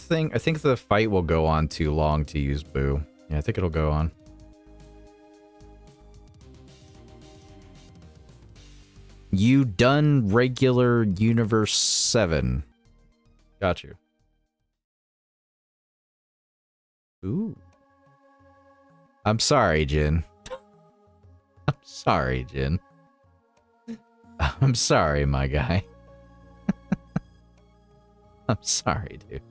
I think the fight will go on too long to use Boo. Yeah, I think it'll go on. You done regular Universe 7. Got you. Ooh. I'm sorry, Jin. I'm sorry, Jin. I'm sorry, my guy. I'm sorry, dude.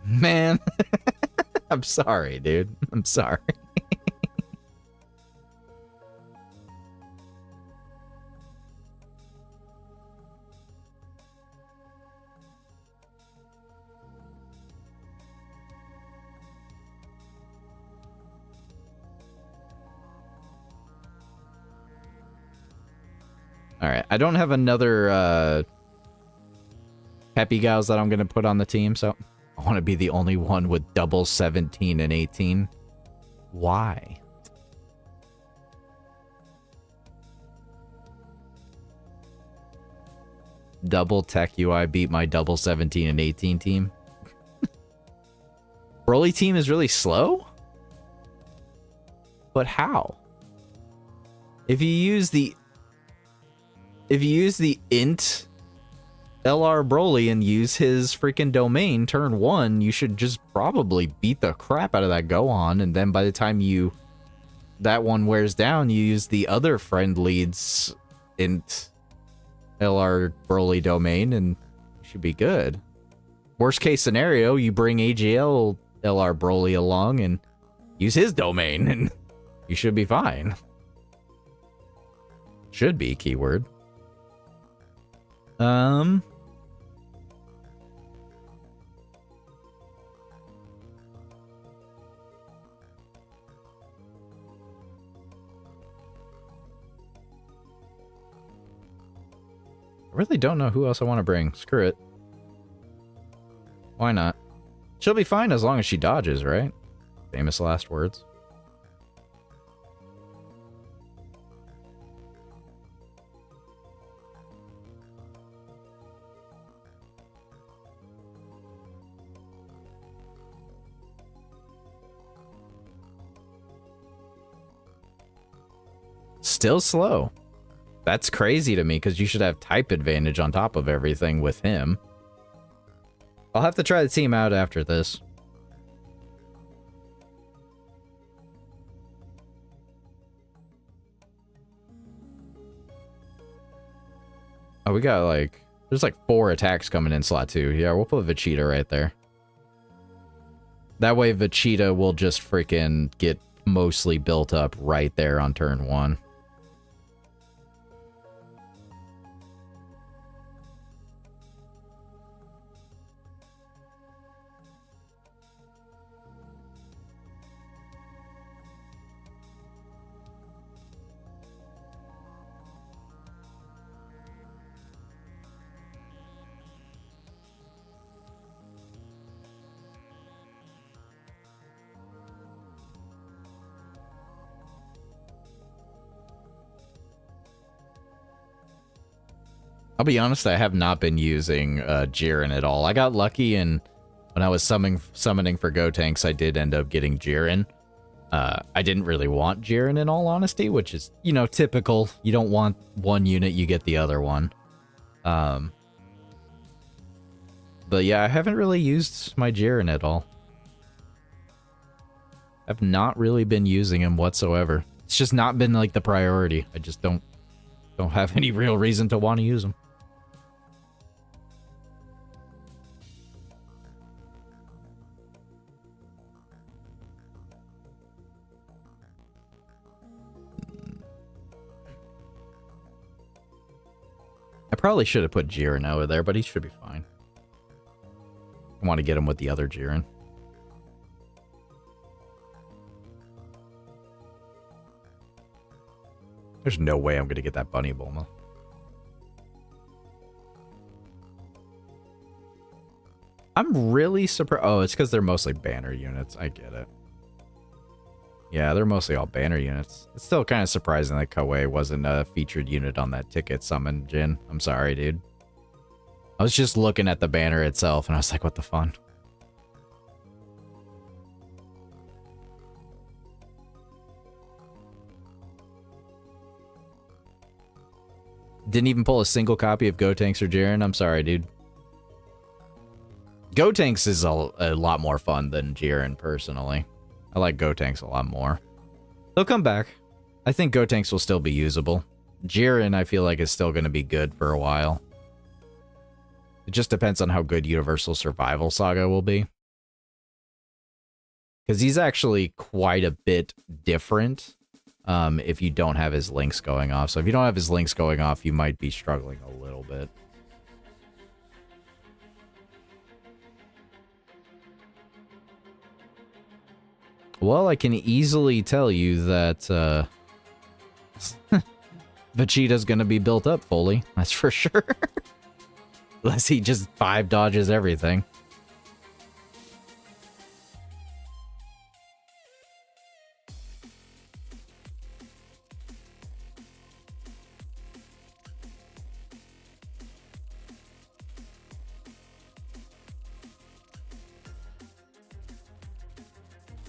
Man. I'm sorry, dude. I'm sorry. Alright, I don't have another Peppy Gals that I'm going to put on the team, so I want to be the only one with double 17 and 18. Why? Double Tech UI beat my double 17 and 18 team. Broly team is really slow? But how? If you use the int LR Broly and use his freaking domain turn 1, you should just probably beat the crap out of that Gohan, and then by the time that one wears down, you use the other friend lead's int LR Broly domain and you should be good. Worst case scenario, you bring AGL LR Broly along and use his domain and you should be fine. Should be, keyword. I really don't know who else I want to bring. Screw it. Why not? She'll be fine as long as she dodges, right? Famous last words. Still slow. That's crazy to me, because you should have type advantage on top of everything with him. I'll have to try the team out after this. Oh, we got like... There's like 4 attacks coming in slot 2. Yeah, we'll put Vegeta right there. That way Vegeta will just freaking get mostly built up right there on turn 1. I'll be honest, I have not been using Jiren at all. I got lucky, and when I was summoning for Gotenks, I did end up getting Jiren. I didn't really want Jiren, in all honesty, which is, you know, typical. You don't want one unit, you get the other one. But yeah, I haven't really used my Jiren at all. I've not really been using him whatsoever. It's just not been like the priority. I just don't have any real reason to want to use him. I probably should have put Jiren over there, but he should be fine. I want to get him with the other Jiren. There's no way I'm going to get that Bunny Bulma. I'm really surprised. Oh, it's because they're mostly banner units. I get it. Yeah, they're mostly all banner units. It's still kind of surprising that Koei wasn't a featured unit on that ticket summon, Jin. I'm sorry, dude. I was just looking at the banner itself, and I was like, what the fun? Didn't even pull a single copy of Gotenks or Jiren. I'm sorry, dude. Gotenks is a lot more fun than Jiren, personally. I like Gotenks a lot more. They'll come back. I think Gotenks will still be usable. Jiren, I feel like, is still going to be good for a while. It just depends on how good Universal Survival Saga will be. Because he's actually quite a bit different if you don't have his links going off. So if you don't have his links going off, you might be struggling a little bit. Well, I can easily tell you that Vegeta's gonna be built up fully. That's for sure. Unless he just 5 dodges everything.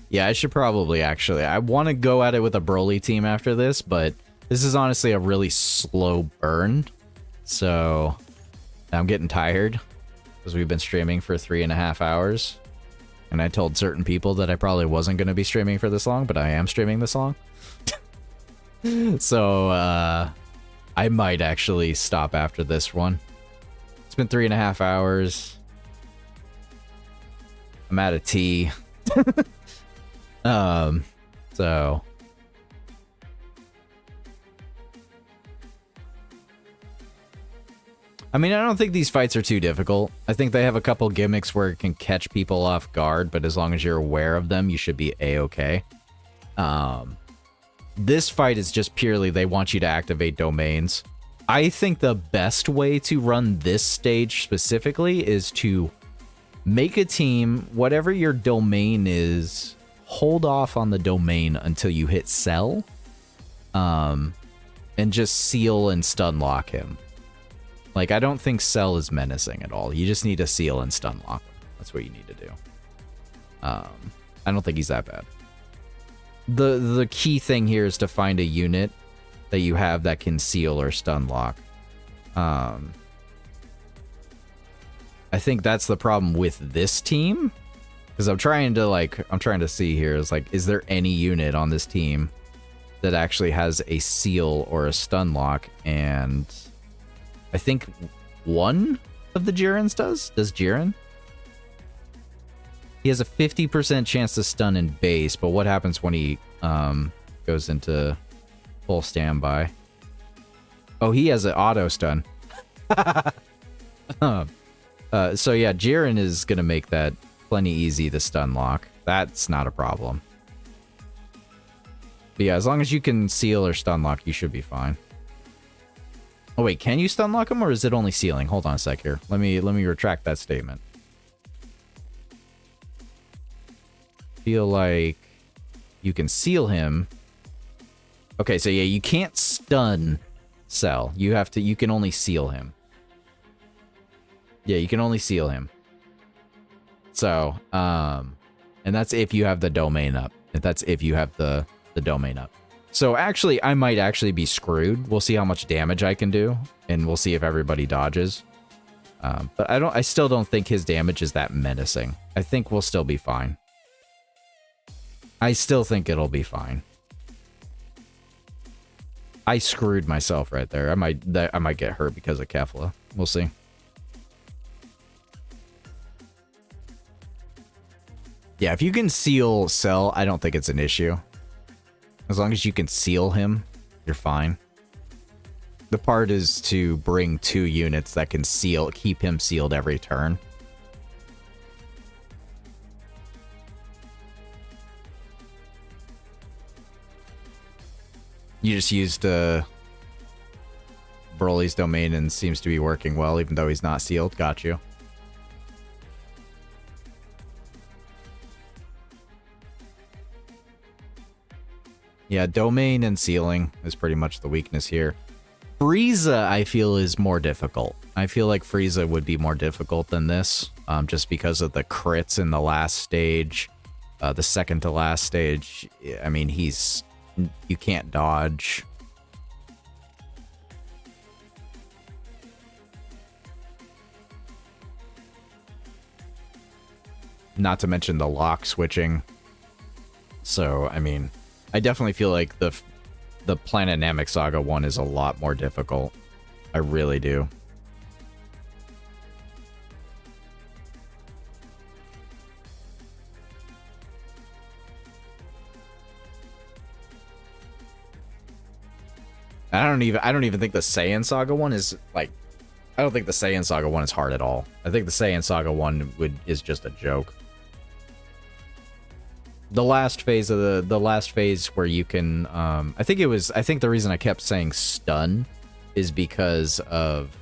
Yeah, I should probably actually. I want to go at it with a Broly team after this, but this is honestly a really slow burn. So I'm getting tired because we've been streaming for 3.5 hours. And I told certain people that I probably wasn't going to be streaming for this long, but I am streaming this long. So I might actually stop after this one. It's been 3.5 hours. I'm out of tea. So I mean, I don't think these fights are too difficult. I think they have a couple gimmicks where it can catch people off guard, but as long as you're aware of them, you should be a-okay. This fight is just purely they want you to activate domains. I think the best way to run this stage specifically is to make a team, whatever your domain is, hold off on the domain until you hit sell, and just seal and stun lock him. Like, I don't think Cell is menacing at all. You just need to seal and stun lock him. That's what you need to do. I don't think he's that bad. The key thing here is to find a unit that you have that can seal or stun lock. I think that's the problem with this team. Because I'm trying to see here, is there any unit on this team that actually has a seal or a stun lock? And I think one of the Jirins does. Does Jirin? He has a 50% chance to stun in base, but what happens when he goes into full standby? Oh, he has an auto stun. So yeah, Jiren is gonna make that plenty easy to stun lock. That's not a problem. But yeah, as long as you can seal or stun lock, you should be fine. Oh wait, can you stun lock him, or is it only sealing? Hold on a sec here. Let me retract that statement. Feel like you can seal him. Okay, so yeah, you can't stun Cell. You can only seal him. Yeah, you can only seal him. So, and that's if you have the domain up. That's if you have the domain up. So actually, I might actually be screwed. We'll see how much damage I can do, and we'll see if everybody dodges. But I still don't think his damage is that menacing. I think we'll still be fine. I still think it'll be fine. I screwed myself right there. I might get hurt because of Kefla. We'll see. Yeah, if you can seal Cell, I don't think it's an issue. As long as you can seal him, you're fine. The part is to bring 2 units that can keep him sealed every turn. You just used Broly's domain and seems to be working well, even though he's not sealed. Got you. Yeah, domain and sealing is pretty much the weakness here. Frieza, I feel, is more difficult. I feel like Frieza would be more difficult than this, just because of the crits in the last stage, the second to last stage. I mean, you can't dodge. Not to mention the lock switching. So, I mean, I definitely feel like the Planet Namek Saga one is a lot more difficult. I really do. I don't even think the Saiyan Saga one is like, I don't think the Saiyan Saga one is hard at all. I think the Saiyan Saga one is just a joke. The last phase of the last phase where you can I think the reason I kept saying stun is because of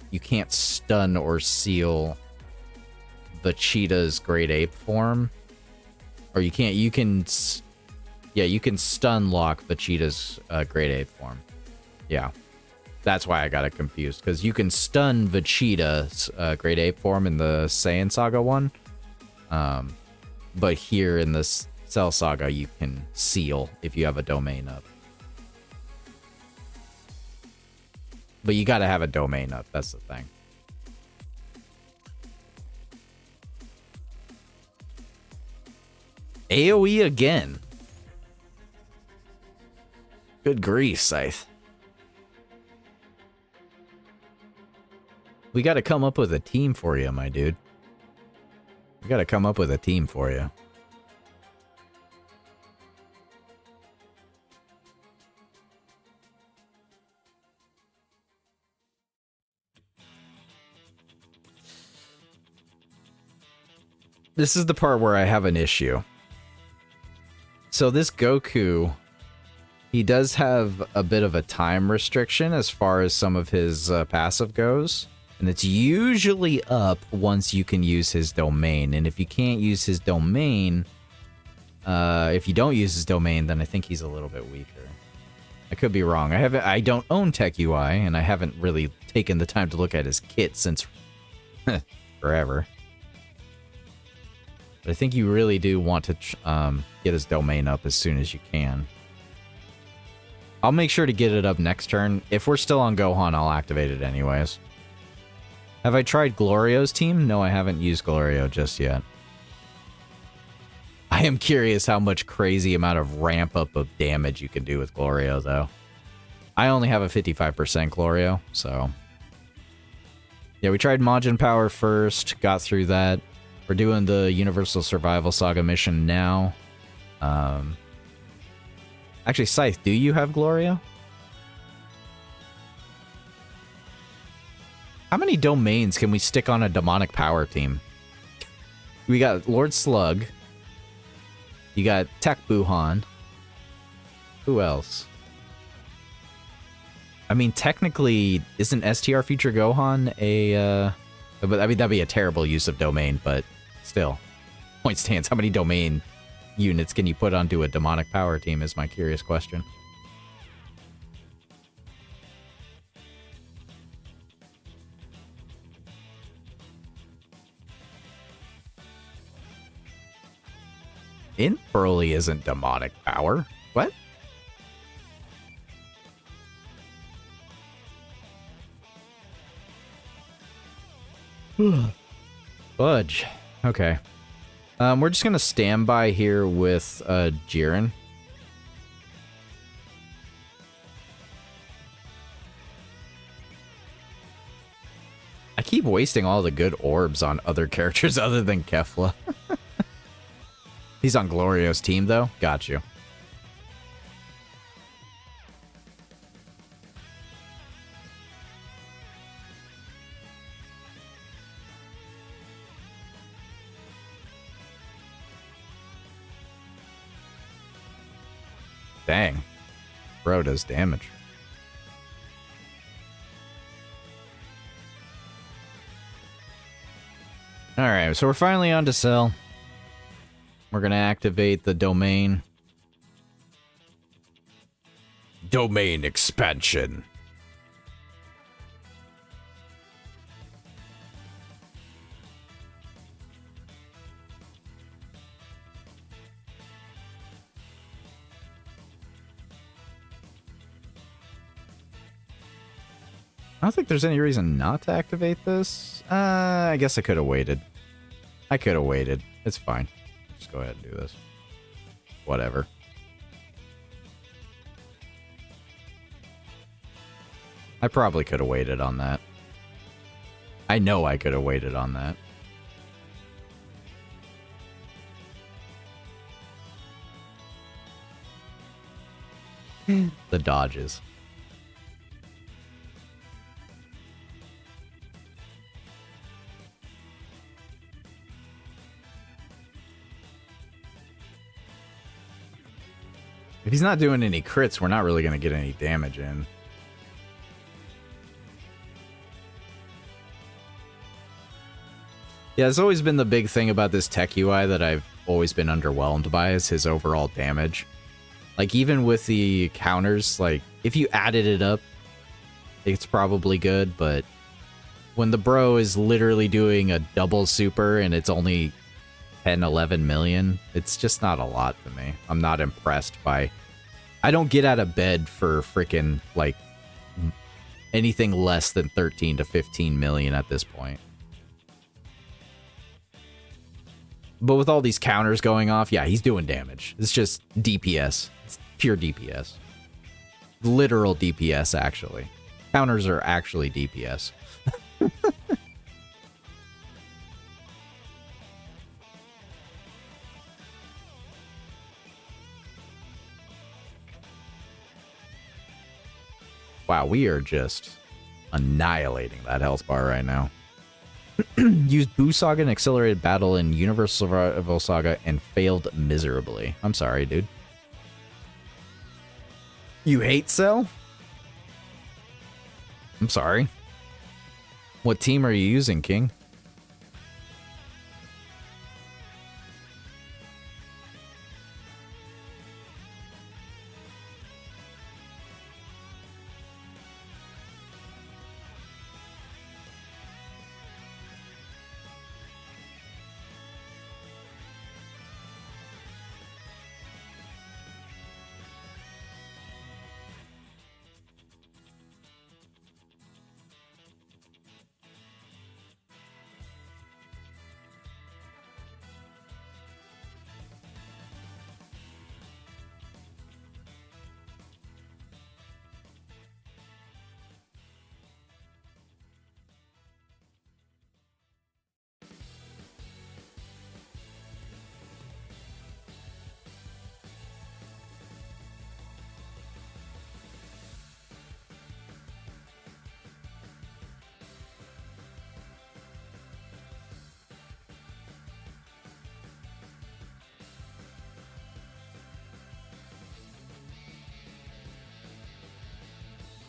you can't stun or seal Vegeta's Great Ape form, or you can stun lock Vegeta's Great Ape form. Yeah, that's why I got it confused, because you can stun Vegeta's Great Ape form in the Saiyan Saga one. But here in this Cell Saga, you can seal if you have a domain up. But you gotta have a domain up, that's the thing. AoE again. Good grief, Scythe. We gotta come up with a team for you, my dude. We gotta come up with a team for you. This is the part where I have an issue. So this Goku, he does have a bit of a time restriction as far as some of his passive goes. And it's usually up once you can use his domain. And if you can't use his domain, if you don't use his domain, then I think he's a little bit weaker. I could be wrong. I don't own Tech UI, and I haven't really taken the time to look at his kit since forever. But I think you really do want to get his domain up as soon as you can. I'll make sure to get it up next turn. If we're still on Gohan, I'll activate it anyways. Have I tried Glorio's team? No, I haven't used Glorio just yet. I am curious how much crazy amount of ramp up of damage you can do with Glorio, though. I only have a 55% Glorio, so... Yeah, we tried Majin Power first, got through that. We're doing the Universal Survival Saga mission now. Actually, Scythe, do you have Glorio? How many domains can we stick on a demonic power team? We got Lord Slug. You got Tech Buhan. Who else? I mean, technically, isn't STR Future Gohan a... but I mean, that'd be a terrible use of domain, but still. Point stands, how many domain units can you put onto a demonic power team is my curious question. In Broly isn't demonic power. What? Fudge. Okay. We're just gonna stand by here with Jiren. I keep wasting all the good orbs on other characters other than Kefla. He's on Glorio's team, though. Got you. Dang. Bro does damage. Alright, so we're finally on to Cell. We're gonna activate the domain. Domain expansion. I don't think there's any reason not to activate this. I guess I could have waited. I could have waited. It's fine. Just go ahead and do this. Whatever. I probably could have waited on that. I know I could have waited on that. The dodges. If he's not doing any crits, we're not really going to get any damage in. Yeah, it's always been the big thing about this tech UI that I've always been underwhelmed by is his overall damage. Like, even with the counters, like, if you added it up, it's probably good, but when the bro is literally doing a double super and it's only 10, 11 million, it's just not a lot to me. I'm not impressed by... I don't get out of bed for freaking, like, anything less than 13 to 15 million at this point. But with all these counters going off, yeah, he's doing damage. It's just DPS. It's pure DPS. Literal DPS, actually. Counters are actually DPS. Wow, we are just annihilating that health bar right now. Used Boo Saga and Accelerated Battle in Universal Survival Saga and failed miserably. I'm sorry, dude. You hate Cell? I'm sorry. What team are you using, King?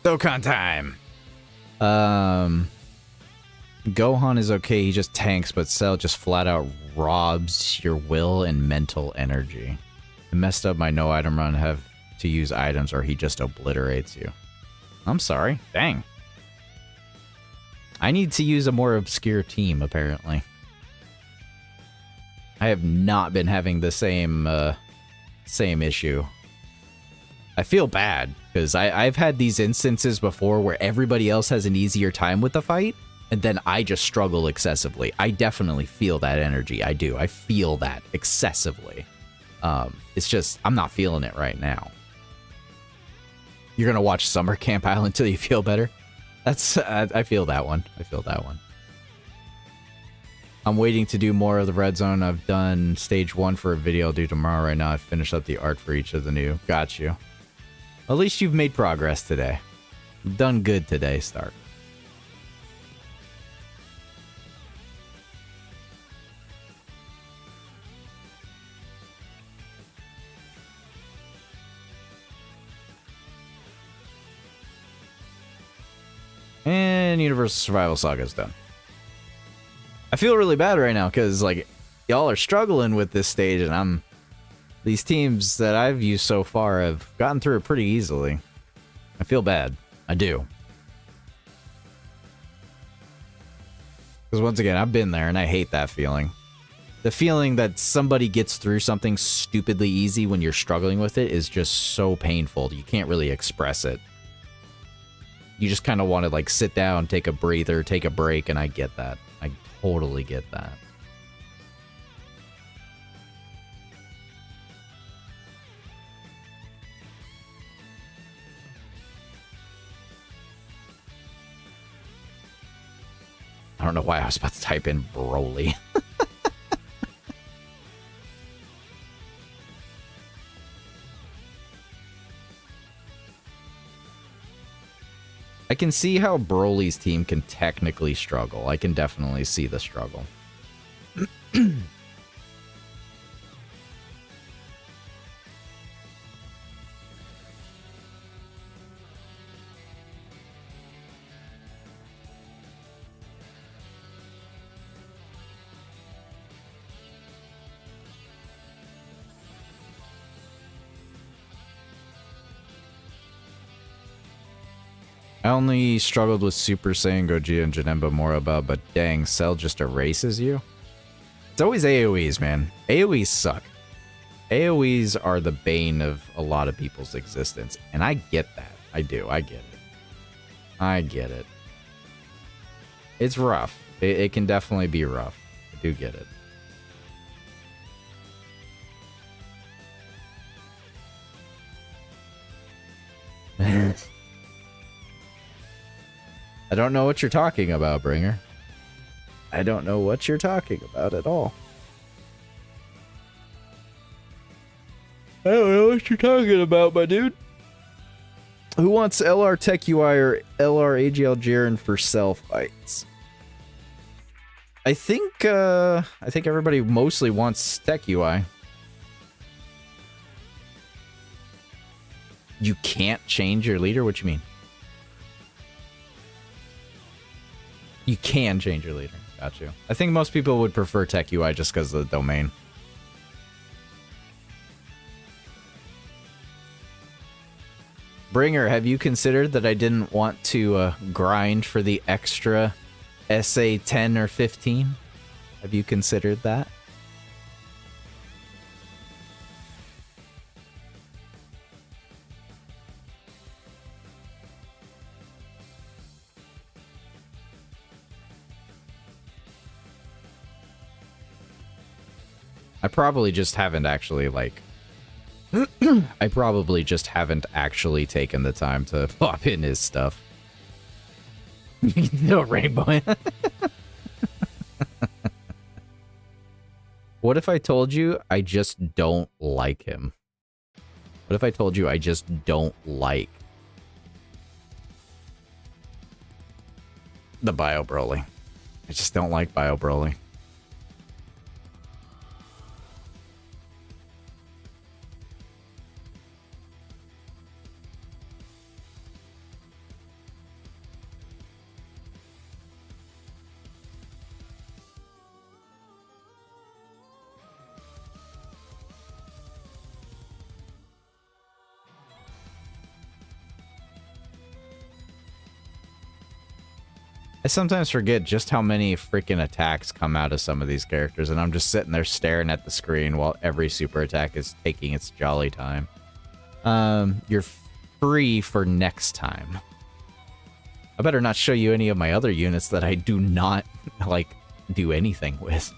Dokkan time. Gohan is okay. He just tanks, but Cell just flat out robs your will and mental energy. I messed up my no item run. Have to use items, or he just obliterates you. I'm sorry. Dang. I need to use a more obscure team, apparently. I have not been having the same issue. I feel bad, because I've had these instances before where everybody else has an easier time with the fight, and then I just struggle excessively. I definitely feel that energy. I do. I feel that excessively. It's just, I'm not feeling it right now. You're going to watch Summer Camp Island until you feel better? That's, I feel that one. I feel that one. I'm waiting to do more of the red zone. I've done stage 1 for a video I'll do tomorrow. Right now I've finished up the art for each of the new. Got you. At least you've made progress today. You've done good today, Stark. And Universal Survival Saga is done. I feel really bad right now because, like, y'all are struggling with this stage, and these teams that I've used so far have gotten through it pretty easily. I feel bad. I do. Because once again, I've been there, and I hate that feeling. The feeling that somebody gets through something stupidly easy when you're struggling with it is just so painful. You can't really express it. You just kind of want to, like, sit down, take a breather, take a break, and I get that. I totally get that. I don't know why I was about to type in Broly. I can see how Broly's team can technically struggle. I can definitely see the struggle. I only struggled with Super Saiyan Gogeta and Janemba Moroba, but dang, Cell just erases you? It's always AoEs, man. AoEs suck. AoEs are the bane of a lot of people's existence, and I get that. I do. I get it. I get it. It's rough. It can definitely be rough. I do get it. I don't know what you're talking about, Bringer. I don't know what you're talking about at all. I don't know what you're talking about, my dude. Who wants LR Tech UI or LR AGL Jiren for Cell fights? I think everybody mostly wants Tech UI. You can't change your leader? What you mean? You can change your leader. Got you. I think most people would prefer Tech UI just because of the domain. Bringer, have you considered that I didn't want to grind for the extra SA 10 or 15? Have you considered that? I probably just haven't actually, like... I probably just haven't actually taken the time to pop in his stuff. No rainbow. What if I told you I just don't like him? What if I told you I just don't like the Bio Broly? I just don't like Bio Broly. I sometimes forget just how many freaking attacks come out of some of these characters, and I'm just sitting there staring at the screen while every super attack is taking its jolly time. You're free for next time. I better not show you any of my other units that I do not, like, do anything with.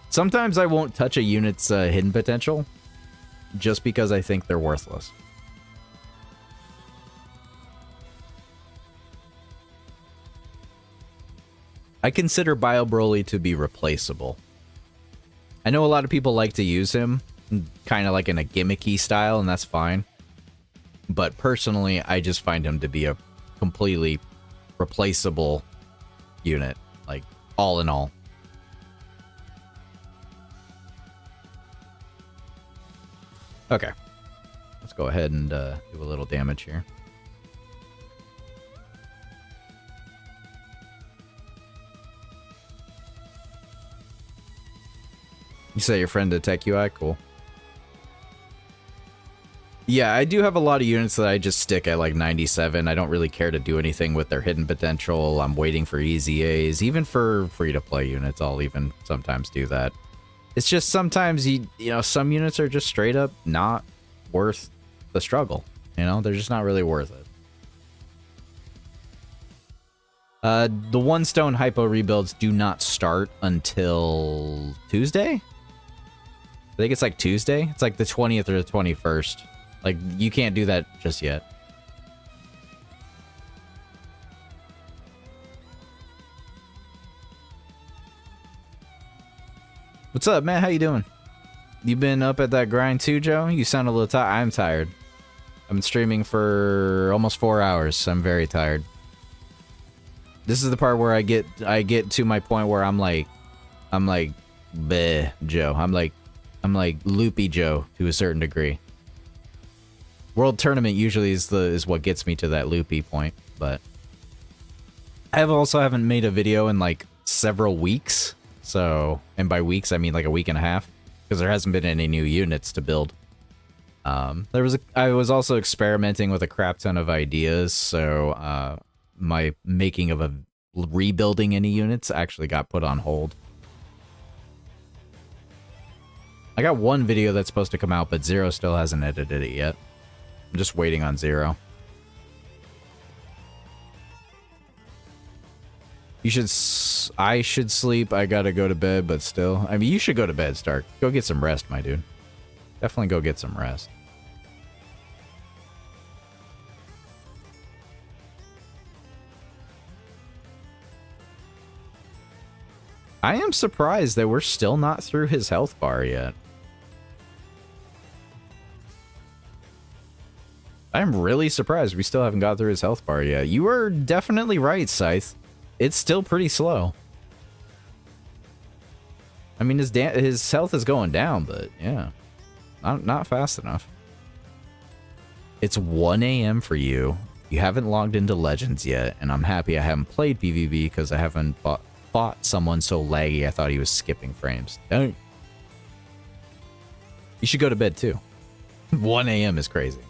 Sometimes I won't touch a unit's hidden potential just because I think they're worthless. I consider Bio Broly to be replaceable. I know a lot of people like to use him kind of like in a gimmicky style, and that's fine. But personally, I just find him to be a completely replaceable unit, like all in all. Okay, let's go ahead and do a little damage here. You say your friend to tech UI? Cool. Yeah, I do have a lot of units that I just stick at like 97. I don't really care to do anything with their hidden potential. I'm waiting for easy A's. Even for free-to-play units, I'll even sometimes do that. It's just sometimes, you know, some units are just straight up not worth the struggle. You know, they're just not really worth it. The one stone hypo rebuilds do not start until Tuesday? I think it's like Tuesday. It's like the 20th or the 21st. Like, you can't do that just yet. What's up, man? How you doing? You been up at that grind too, Joe? You sound a little tired. I'm tired. I've been streaming for almost 4 hours. I'm very tired. This is the part where I get to my point where I'm like, bleh, Joe. I'm like loopy Joe to a certain degree. World Tournament usually is what gets me to that loopy point, but I haven't made a video in like several weeks. So, and by weeks I mean like a week and a half, because there hasn't been any new units to build. I was also experimenting with a crap ton of ideas, so my making of rebuilding any units actually got put on hold. I got one video that's supposed to come out, but Zero still hasn't edited it yet. I'm just waiting on Zero. I should sleep. I gotta go to bed, but still. I mean, you should go to bed, Stark. Go get some rest, my dude. Definitely go get some rest. I am surprised that we're still not through his health bar yet. I'm really surprised we still haven't got through his health bar yet. You are definitely right, Scythe. It's still pretty slow. I mean, his health is going down, but yeah. Not fast enough. It's 1 a.m. for you. You haven't logged into Legends yet, and I'm happy I haven't played PvP because I haven't fought someone so laggy I thought he was skipping frames. Don't. You should go to bed too. 1 a.m. is crazy.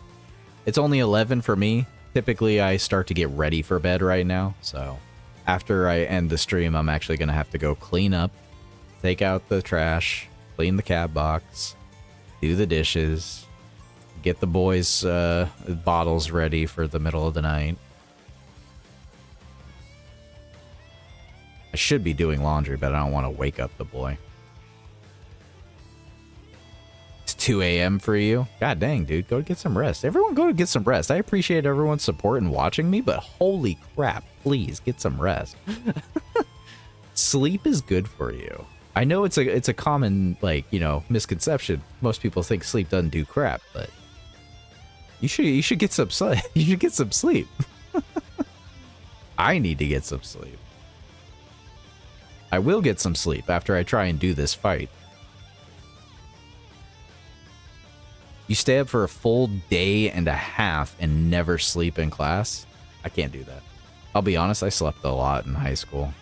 It's only 11 for me. Typically, I start to get ready for bed right now, so after I end the stream, I'm actually going to have to go clean up, take out the trash, clean the cat box, do the dishes, get the boys' bottles ready for the middle of the night. I should be doing laundry, but I don't want to wake up the boy. It's 2 a.m. for you? God dang, dude. Go get some rest. Everyone go get some rest. I appreciate everyone's support and watching me, but holy crap, please get some rest. Sleep is good for you. I know it's a common, like, you know, misconception. Most people think sleep doesn't do crap, but you should get some sleep. You should get some sleep. I need to get some sleep. I will get some sleep after I try and do this fight. You stay up for a full day and a half and never sleep in class? I can't do that. I'll be honest, I slept a lot in high school.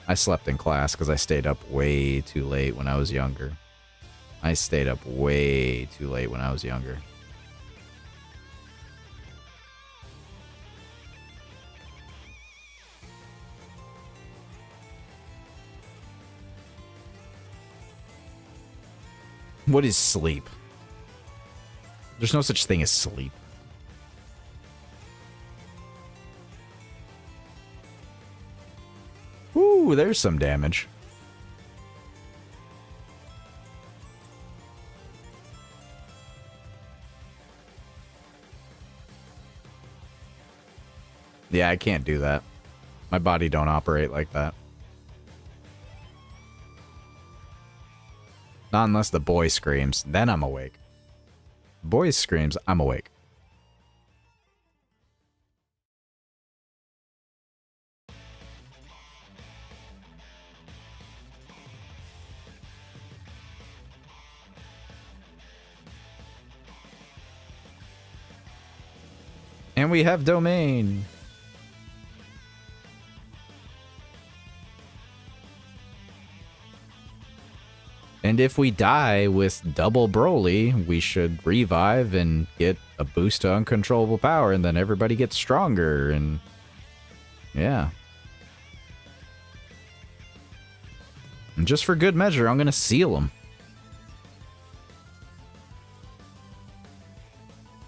I slept in class because I stayed up way too late when I was younger. I stayed up way too late when I was younger. What is sleep? There's no such thing as sleep. Ooh, there's some damage. Yeah, I can't do that. My body don't operate like that. Not unless the boy screams. Then I'm awake. Boy screams, I'm awake. And we have domain. And if we die with double Broly, we should revive and get a boost to uncontrollable power, and then everybody gets stronger, and yeah. And just for good measure, I'm gonna seal them.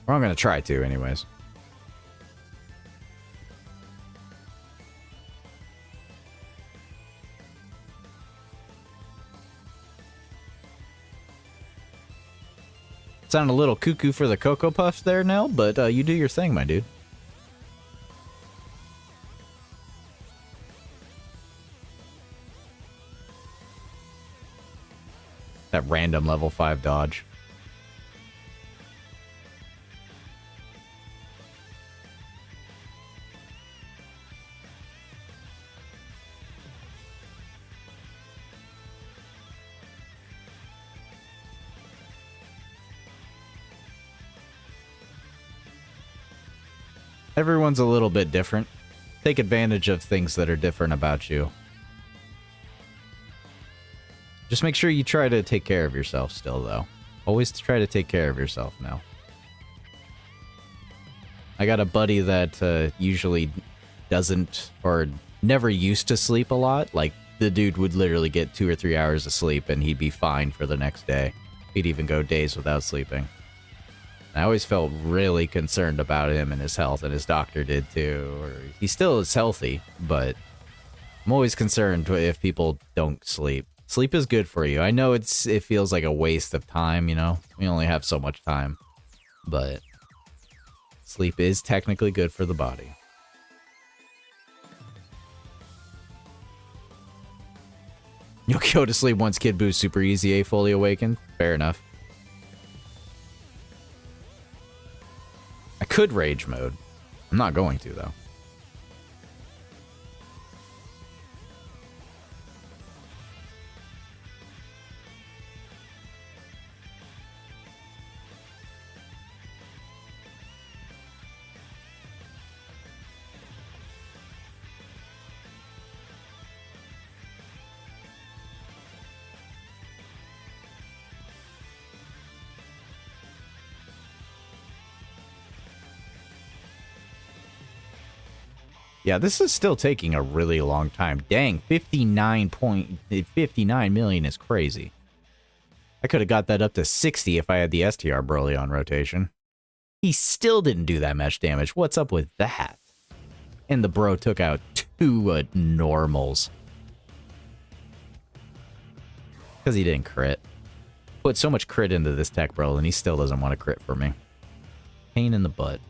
Or I'm gonna try to, anyways. Sound a little cuckoo for the Cocoa Puffs there, Nell, but you do your thing, my dude. That random level 5 dodge. Everyone's a little bit different. Take advantage of things that are different about you. Just make sure you try to take care of yourself still, though. Always try to take care of yourself now. I got a buddy that usually doesn't, or never used to sleep a lot. Like, the dude would literally get 2 or 3 hours of sleep and he'd be fine for the next day. He'd even go days without sleeping. I always felt really concerned about him and his health, and his doctor did too. Or he still is healthy, but I'm always concerned if people don't sleep. Sleep is good for you. I know it feels like a waste of time, you know? We only have so much time. But sleep is technically good for the body. You'll go to sleep once Kid Boo's super easy, A fully awakened? Fair enough. I could rage mode. I'm not going to, though. Yeah, this is still taking a really long time. Dang, 59 million is crazy. I could have got that up to 60 if I had the STR Broly on rotation. He still didn't do that much damage. What's up with that? And the bro took out 2 normals. Because he didn't crit. Put so much crit into this tech, bro, and he still doesn't want to crit for me. Pain in the butt.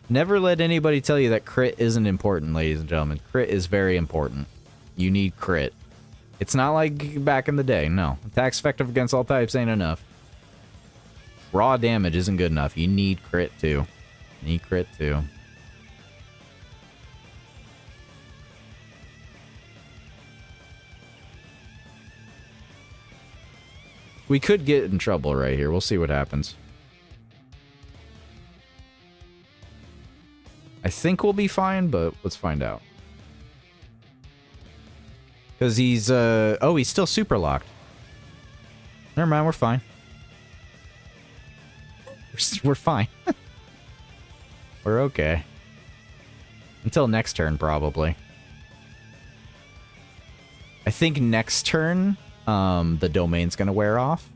Never let anybody tell you that crit isn't important, ladies and gentlemen. Crit is very important. You need crit. It's not like back in the day, no. Attacks effective against all types ain't enough. Raw damage isn't good enough. You need crit too. Need crit too. We could get in trouble right here. We'll see what happens. I think we'll be fine, but let's find out. Because he's, oh, he's still super locked. Never mind, we're fine. We're fine. We're okay. Until next turn, probably. I think next turn, the domain's going to wear off.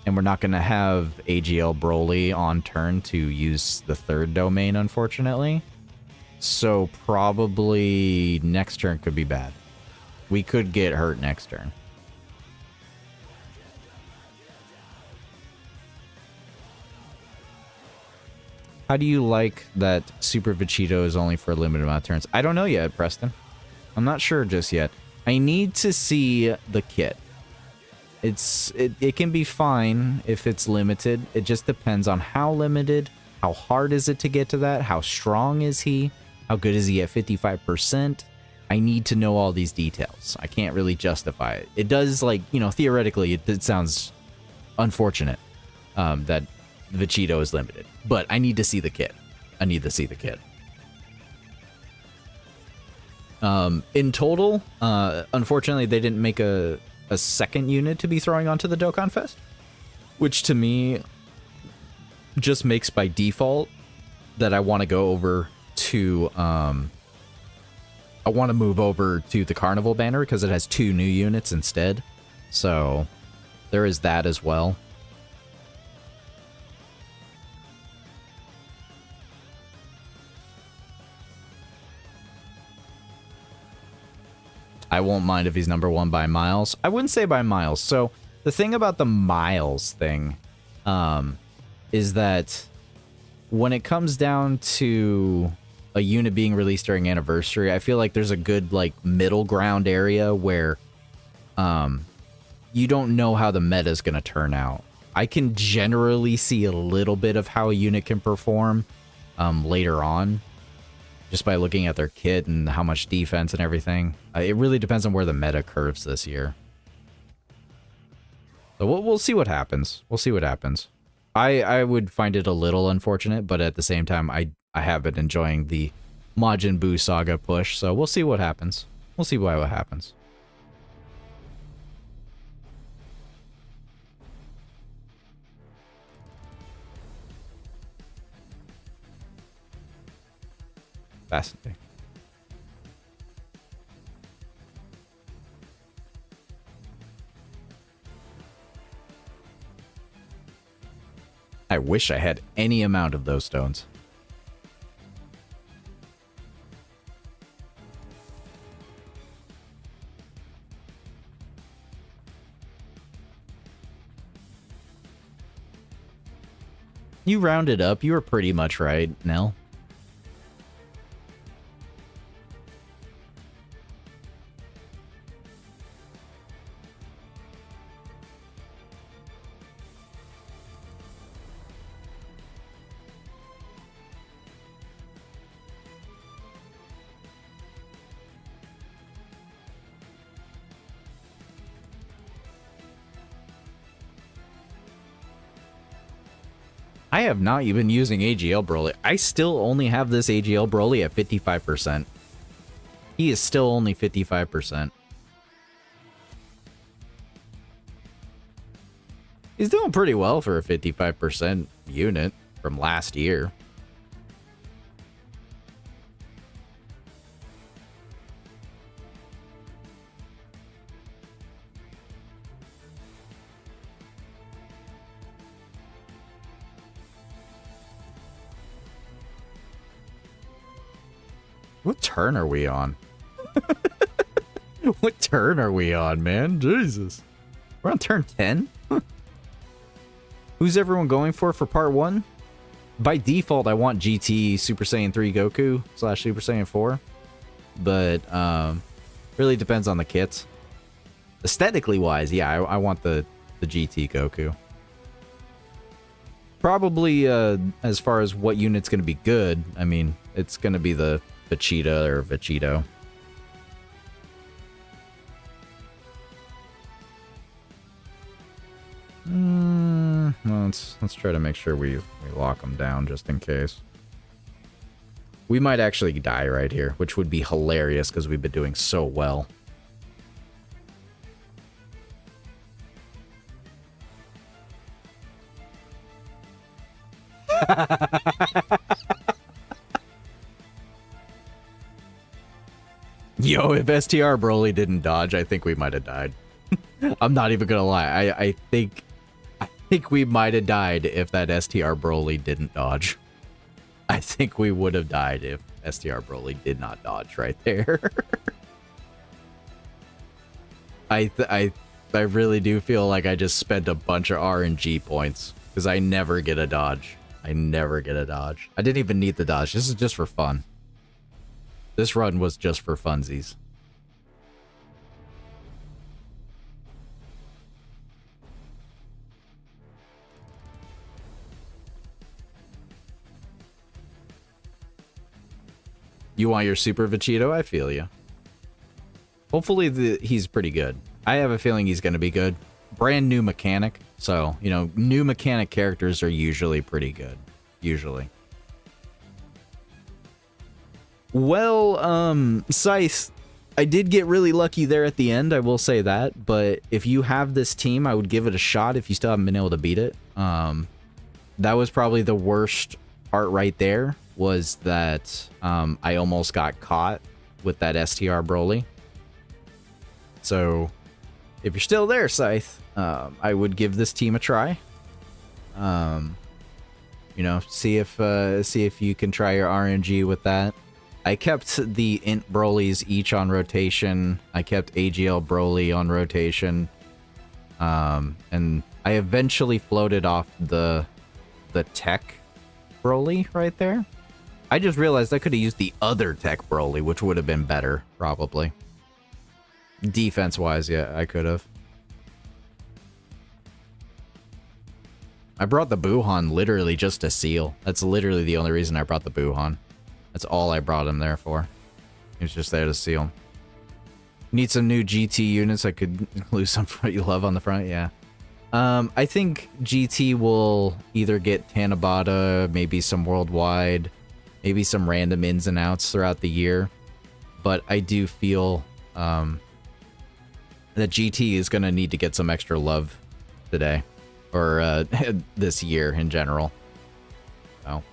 And we're not going to have AGL Broly on turn to use the third domain, unfortunately. So probably next turn could be bad. We could get hurt next turn. How do you like that Super Vegito is only for a limited amount of turns? I don't know yet, Preston. I'm not sure just yet. I need to see the kit. It can be fine if it's limited. It just depends on how limited, how hard is it to get to that, how strong is he, how good is he at 55%. I need to know all these details. I can't really justify it. It does, like, you know, theoretically, it sounds unfortunate that Vegito is limited, but I need to see the kit. I need to see the kit. In total, unfortunately, they didn't make a second unit to be throwing onto the Dokkan Fest, which to me just makes by default that I want to go over to I want to move over to the Carnival banner because it has 2 new units instead. So there is that as well. I won't mind if he's number 1 by miles. I wouldn't say by miles. So the thing about the miles thing is that when it comes down to a unit being released during anniversary, I feel like there's a good like middle ground area where you don't know how the meta is going to turn out. I can generally see a little bit of how a unit can perform later on, just by looking at their kit and how much defense and everything. It really depends on where the meta curves this year. So we'll see what happens. We'll see what happens. I would find it a little unfortunate, but at the same time, I have been enjoying the Majin Buu saga push, so we'll see what happens. We'll see what happens. Fascinating. I wish I had any amount of those stones. You rounded up. You were pretty much right, Nell. I have not even using AGL Broly. I still only have this AGL Broly at 55%. He is still only 55%. He's doing pretty well for a 55% unit from last year. What turn are we on? What turn are we on, man? Jesus. We're on turn 10? Who's everyone going for part 1? By default, I want GT Super Saiyan 3 Goku / Super Saiyan 4. But, really depends on the kits. Aesthetically wise, yeah, I want the GT Goku. Probably, as far as what unit's going to be good, I mean, it's going to be the Vegeta or Vegito. Let's try to make sure we lock them down just in case. We might actually die right here, which would be hilarious because we've been doing so well. Yo, if STR Broly didn't dodge, I think we might have died. I'm not even gonna lie. I think we might have died if that STR Broly didn't dodge. I think we would have died if STR Broly did not dodge right there. I really do feel like I just spent a bunch of RNG points because I never get a dodge. I never get a dodge. I didn't even need the dodge. This is just for fun. This run was just for funsies. You want your Super Vegito? I feel you. Hopefully he's pretty good. I have a feeling he's going to be good. Brand new mechanic. So, you know, new mechanic characters are usually pretty good. Usually. Well, Scythe, I did get really lucky there at the end, I will say that. But if you have this team, I would give it a shot if you still haven't been able to beat it. That was probably the worst part right there, was that I almost got caught with that STR Broly. So, if you're still there, Scythe, I would give this team a try. You know, see if you can try your RNG with that. I kept the Int Brolys each on rotation. I kept AGL Broly on rotation. And I eventually floated off the Tech Broly right there. I just realized I could have used the other Tech Broly, which would have been better, probably. Defense-wise, yeah, I could have. I brought the Buhan literally just to seal. That's literally the only reason I brought the Buhan. That's all I brought him there for. He was just there to seal. Need some new GT units. I could lose some for what you love on the front, yeah. I think GT will either get Tanabata, maybe some worldwide, maybe some random ins and outs throughout the year. But I do feel that GT is going to need to get some extra love today. Or this year in general. So.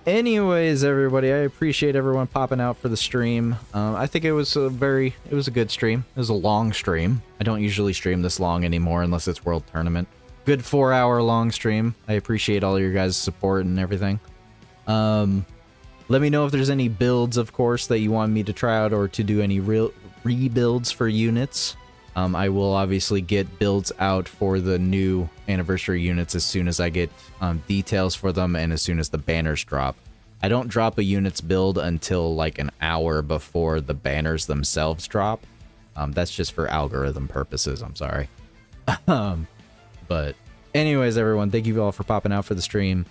Anyways, everybody, I appreciate everyone popping out for the stream. I think it was a good stream. It was a long stream. I don't usually stream this long anymore unless it's World Tournament. Good 4-hour long stream. I appreciate all your guys' support and everything. Let me know if there's any builds, of course, that you want me to try out or to do any real rebuilds for units. I will obviously get builds out for the new anniversary units as soon as I get details for them and as soon as the banners drop. I don't drop a unit's build until like an hour before the banners themselves drop. That's just for algorithm purposes, I'm sorry. But anyways, everyone, thank you all for popping out for the stream.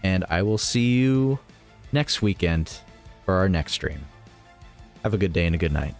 And I will see you next weekend for our next stream. Have a good day and a good night.